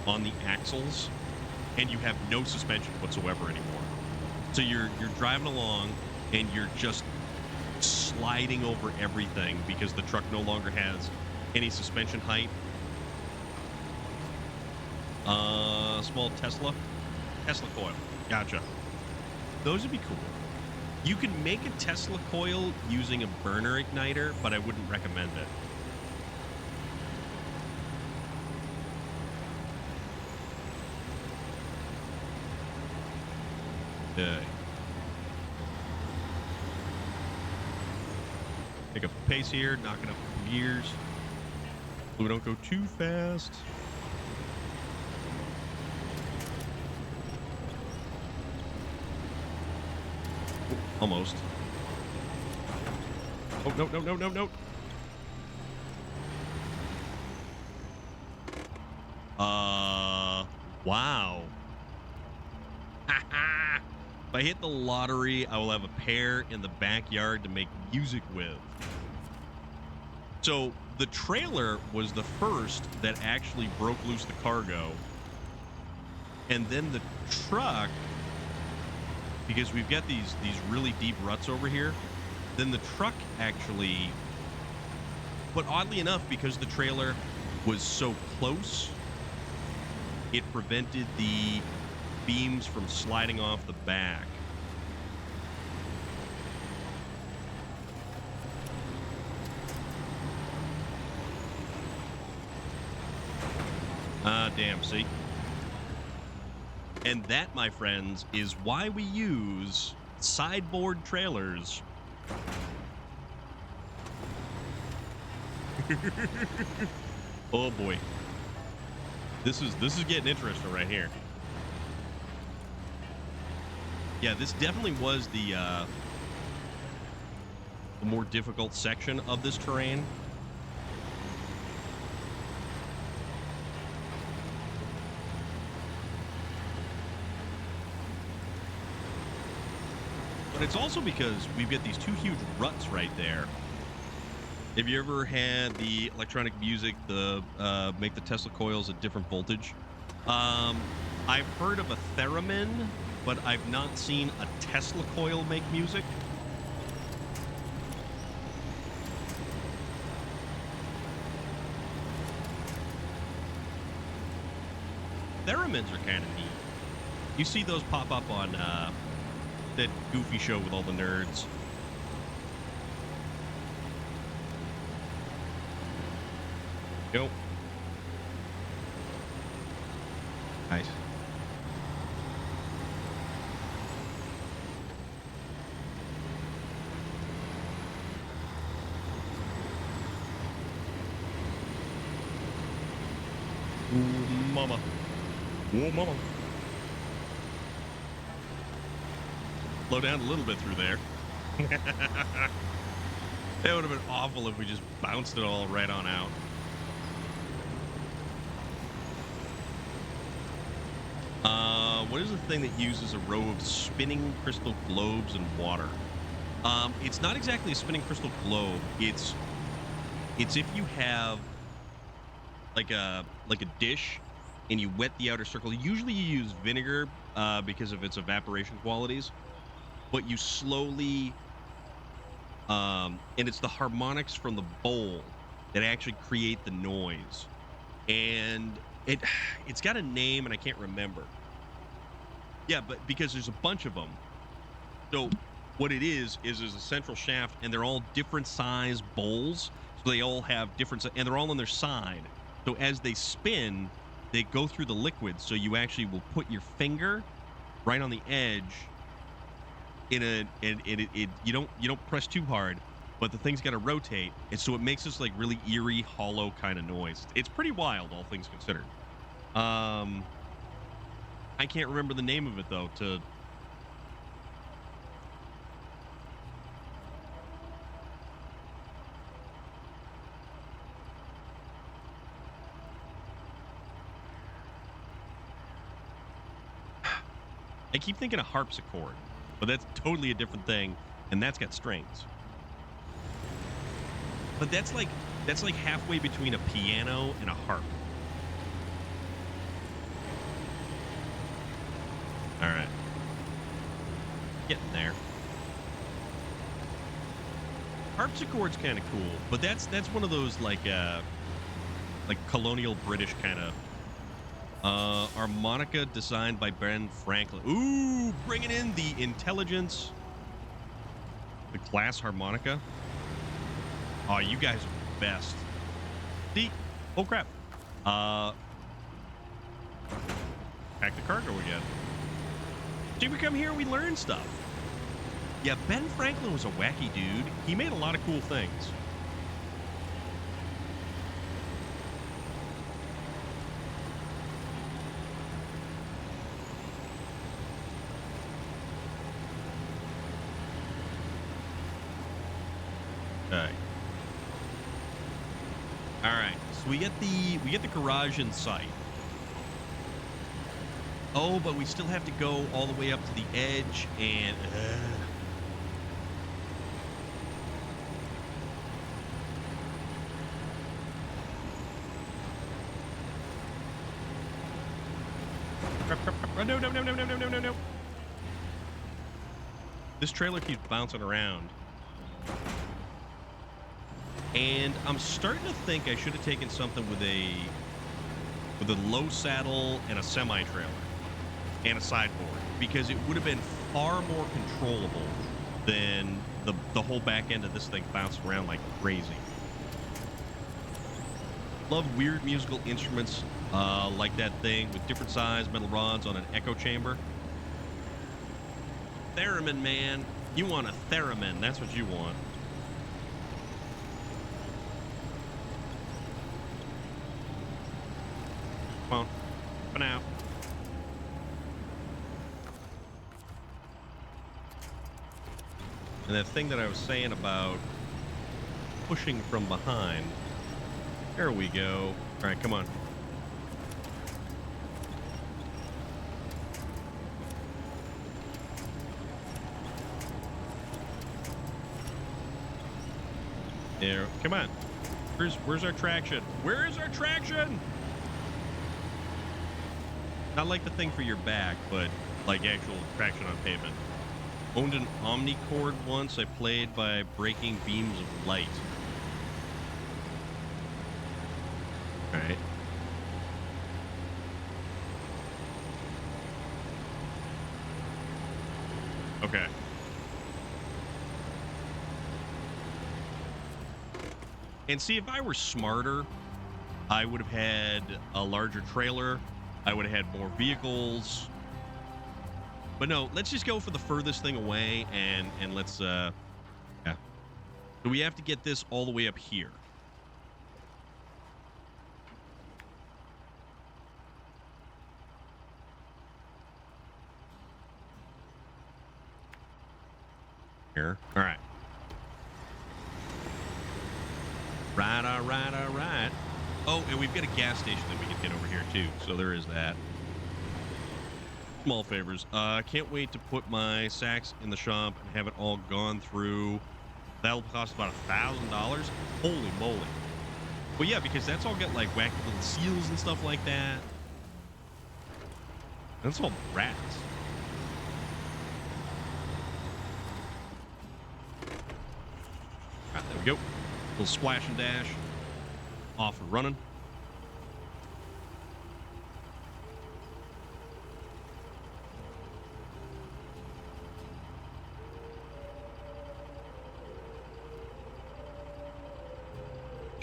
on the axles, and you have no suspension whatsoever anymore. So you're driving along, and you're just sliding over everything because the truck no longer has any suspension height. Small Tesla coil. Gotcha. Those would be cool. You can make a Tesla coil using a burner igniter, but I wouldn't recommend it. Okay. Pick up the pace here, knocking up the gears. So we don't go too fast. Oh, almost. Oh, no, no, no, no, no. Wow. If I hit the lottery, I will have a pair in the backyard to make music with. So the trailer was the first that actually broke loose the cargo. And then the truck, because we've got these really deep ruts over here, then the truck actually, but oddly enough, because the trailer was so close, it prevented the beams from sliding off the back. Damn, see? And that, my friends, is why we use sideboard trailers. Oh boy. This is getting interesting right here. Yeah, this definitely was the more difficult section of this terrain. But it's also because we've got these two huge ruts right there. Have you ever had the electronic music, make the Tesla coils at different voltage? I've heard of a theremin, but I've not seen a Tesla coil make music. Theremins are kind of neat. You see those pop up on that Goofy show with all the nerds. Go. Nice. Ooh, mama. Ooh, mama. Slow down a little bit through there. That would have been awful if we just bounced it all right on out. What is the thing that uses a row of spinning crystal globes and water? It's not exactly a spinning crystal globe. It's if you have like a dish and you wet the outer circle. Usually you use vinegar because of its evaporation qualities. But you slowly, and it's the harmonics from the bowl that actually create the noise, and it's got a name and I can't remember. Yeah, but because there's a bunch of them. So what it is a central shaft, and they're all different size bowls. So they all have different, and they're all on their side. So as they spin, they go through the liquid. So you actually will put your finger right on the edge. And you don't press too hard, but the thing's got to rotate, and so it makes this like really eerie, hollow kind of noise. It's pretty wild, all things considered. I can't remember the name of it though. I keep thinking a harpsichord, but that's totally a different thing, and that's got strings. But that's like halfway between a piano and a harp. All right, getting there. Harpsichord's kind of cool, but that's one of those like colonial British kind of harmonica designed by Ben Franklin. Ooh, bringing in the intelligence, the class harmonica. Oh, you guys are the best. See, oh crap. Pack the cargo again. See, we come here and we learn stuff. Yeah, Ben Franklin was a wacky dude. He made a lot of cool things. Okay. All right. So we get the garage in sight. Oh, but we still have to go all the way up to the edge and no. This trailer keeps bouncing around. And I'm starting to think I should have taken something with a low saddle and a semi-trailer and a sideboard, because it would have been far more controllable than the whole back end of this thing bouncing around like crazy. Love weird musical instruments like that thing with different size metal rods on an echo chamber. Theremin, man. You want a theremin. That's what you want. Come on. For now. And that thing that I was saying about pushing from behind. There we go. All right, come on. There, come on. Where's our traction? Where is our traction? Not like the thing for your back, but like actual traction on pavement. Owned an Omnicord once. I played by breaking beams of light. All right. Okay. And see, if I were smarter, I would have had a larger trailer. I would have had more vehicles. But no, let's just go for the furthest thing away, and let's yeah. So we have to get this all the way up here. Here. All right. Right, all right, all right. Oh, and we've got a gas station that we can get over here too. So there is that. Small favors. Can't wait to put my sacks in the shop and have it all gone through. That'll cost about $1,000. Holy moly. Well, yeah, because that's all got like wacky little seals and stuff like that. That's all rats. All right, there we go. Little splash and dash. Off and running.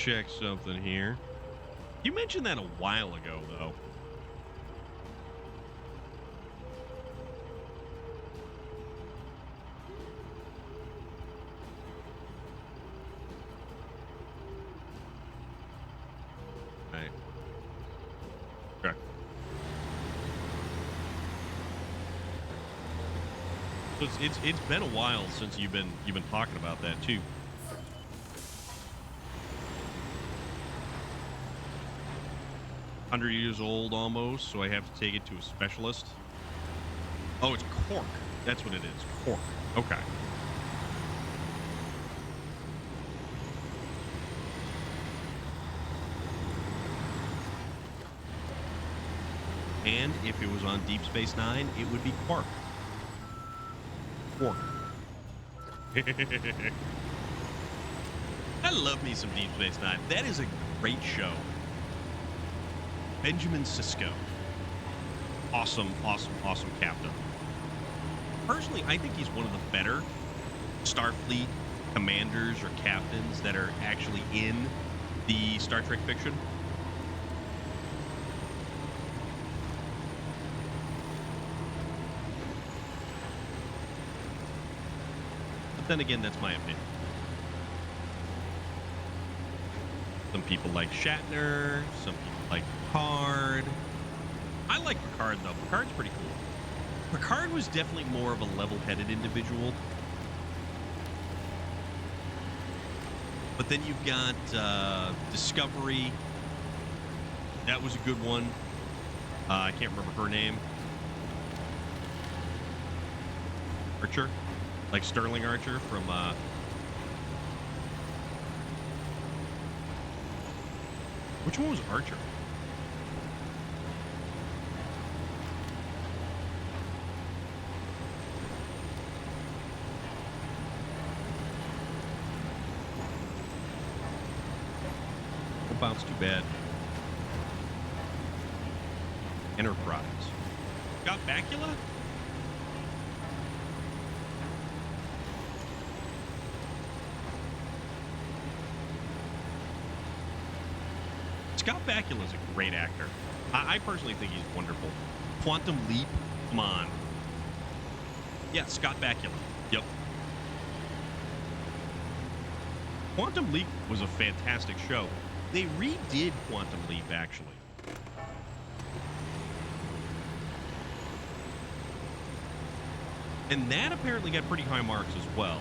check something here. You mentioned that a while ago, though. Right. Okay. So it's been a while since you've been talking about that too. 100 years old almost, so I have to take it to a specialist. Oh, it's cork. That's what it is. Cork. Okay. And if it was on Deep Space Nine, it would be Quark. Quark. I love me some Deep Space Nine. That is a great show. Benjamin Sisko. Awesome, awesome, awesome captain. Personally, I think he's one of the better Starfleet commanders or captains that are actually in the Star Trek fiction. But then again, that's my opinion. Some people like Shatner, some people like Picard. I like Picard, though. Picard's pretty cool. Picard was definitely more of a level-headed individual. But then you've got Discovery. That was a good one. I can't remember her name. Archer? Like Sterling Archer from... Which one was Archer? Oh, bounce too bad. Enterprise. Got Bakula? Scott Bakula is a great actor. I personally think he's wonderful. Quantum Leap, come on. Yeah, Scott Bakula. Yep. Quantum Leap was a fantastic show. They redid Quantum Leap, actually. And that apparently got pretty high marks as well.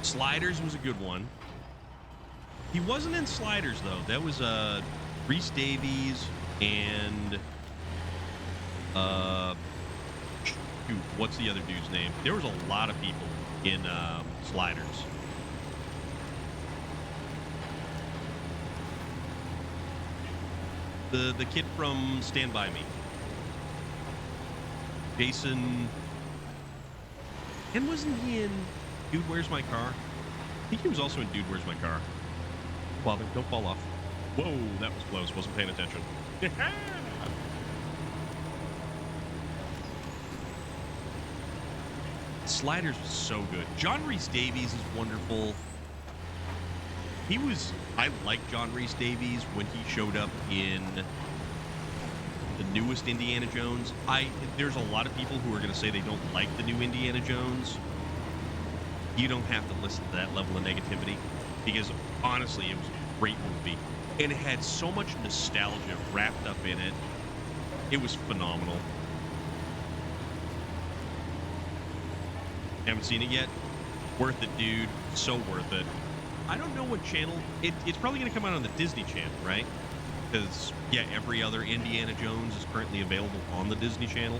Sliders was a good one. He wasn't in Sliders, though. That was Rhys Davies and shoot, what's the other dude's name? There was a lot of people in Sliders. The kid from Stand By Me. Jason. And wasn't he in Dude, Where's My Car? I think he was also in Dude, Where's My Car. Father, don't fall off. Whoa, that was close. Wasn't paying attention. Sliders was so good. John Rhys Davies is wonderful. I liked John Rhys Davies when he showed up in the newest Indiana Jones. There's a lot of people who are going to say they don't like the new Indiana Jones. You don't have to listen to that level of negativity because honestly, it was a great movie and it had so much nostalgia wrapped up in it. It was phenomenal. Haven't seen it yet? Worth it, dude. So worth it. I don't know what channel. It's probably going to come out on the Disney Channel, right? Because, yeah, every other Indiana Jones is currently available on the Disney Channel.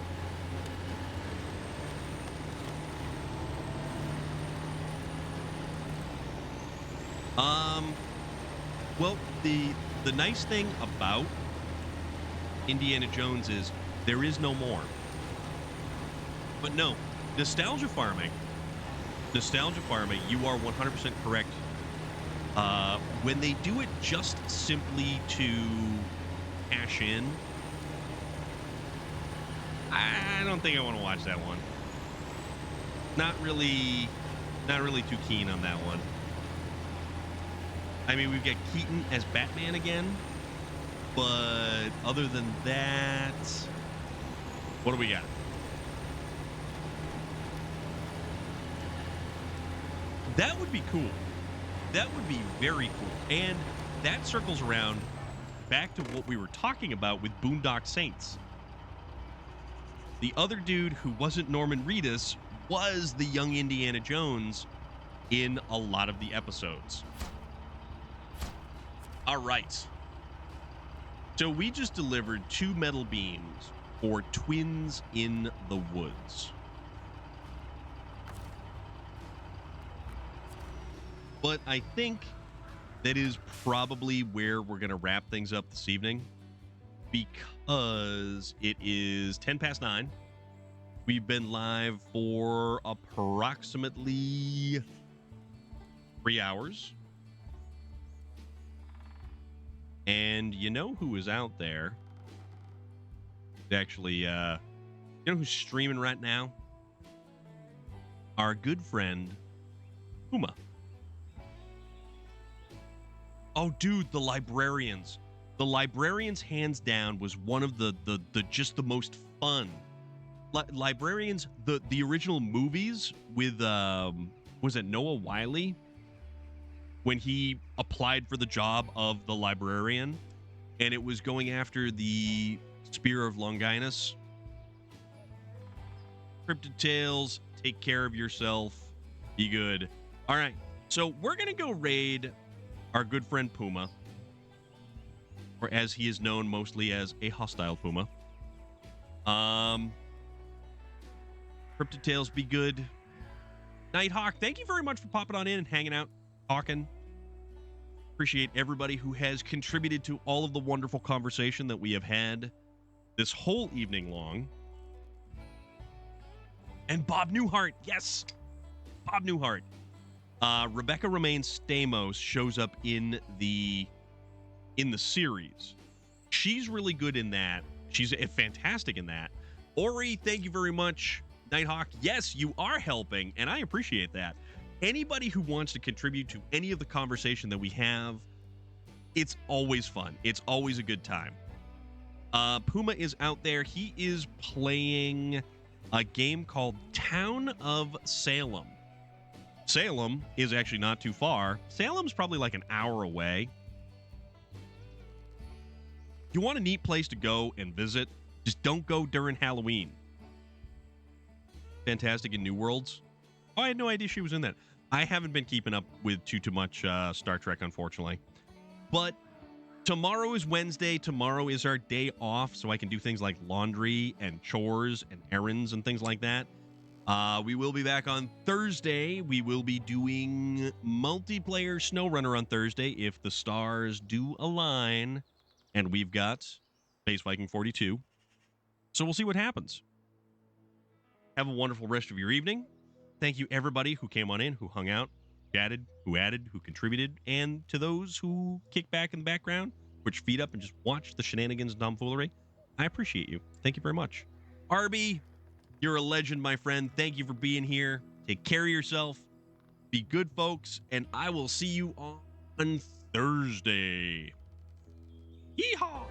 Well, the nice thing about Indiana Jones is there is no more. But no, nostalgia farming, you are 100% correct. When they do it just simply to cash in, I don't think I want to watch that one. not really too keen on that one. I mean, we've got Keaton as Batman again, but other than that, what do we got? That would be cool. That would be very cool. And that circles around back to what we were talking about with Boondock Saints. The other dude who wasn't Norman Reedus was the young Indiana Jones in a lot of the episodes. All right. So we just delivered 2 metal beams for Twins in the Woods. But I think that is probably where we're going to wrap things up this evening, because it is 10 past 9. We've been live for approximately 3 hours. And you know who is out there? Actually, you know who's streaming right now? Our good friend, Puma. Oh, dude, the Librarians. The Librarians, hands down, was one of the just the most fun. Librarians, the original movies with, was it Noah Wyle? When he applied for the job of the librarian, and it was going after the Spear of Longinus. Cryptid Tales, take care of yourself. Be good. All right, so we're going to go raid our good friend Puma, or as he is known mostly as a hostile Puma. Cryptid Tales, be good. Nighthawk, thank you very much for popping on in and hanging out, talking. Appreciate everybody who has contributed to all of the wonderful conversation that we have had this whole evening long. And Bob Newhart, yes, Bob Newhart. Rebecca Romaine Stamos shows up in the series. She's really good in that. She's fantastic in that. Ori, thank you very much. Nighthawk, yes, you are helping, and I appreciate that. Anybody who wants to contribute to any of the conversation that we have, it's always fun. It's always a good time. Puma is out there. He is playing a game called Town of Salem. Salem is actually not too far. Salem's probably like an hour away. You want a neat place to go and visit, just don't go during Halloween. Fantastic in New Worlds. Oh, I had no idea she was in that. I haven't been keeping up with too much Star Trek, unfortunately. But tomorrow is Wednesday. Tomorrow is our day off, so I can do things like laundry and chores and errands and things like that. We will be back on Thursday. We will be doing multiplayer SnowRunner on Thursday if the stars do align. And we've got Space Viking 42. So we'll see what happens. Have a wonderful rest of your evening. Thank you, everybody who came on in, who hung out, chatted, who added, who contributed, and to those who kick back in the background, put your feet up, and just watch the shenanigans and tomfoolery. I appreciate you. Thank you very much. Arby, you're a legend, my friend. Thank you for being here. Take care of yourself. Be good, folks, and I will see you on Thursday. Yeehaw!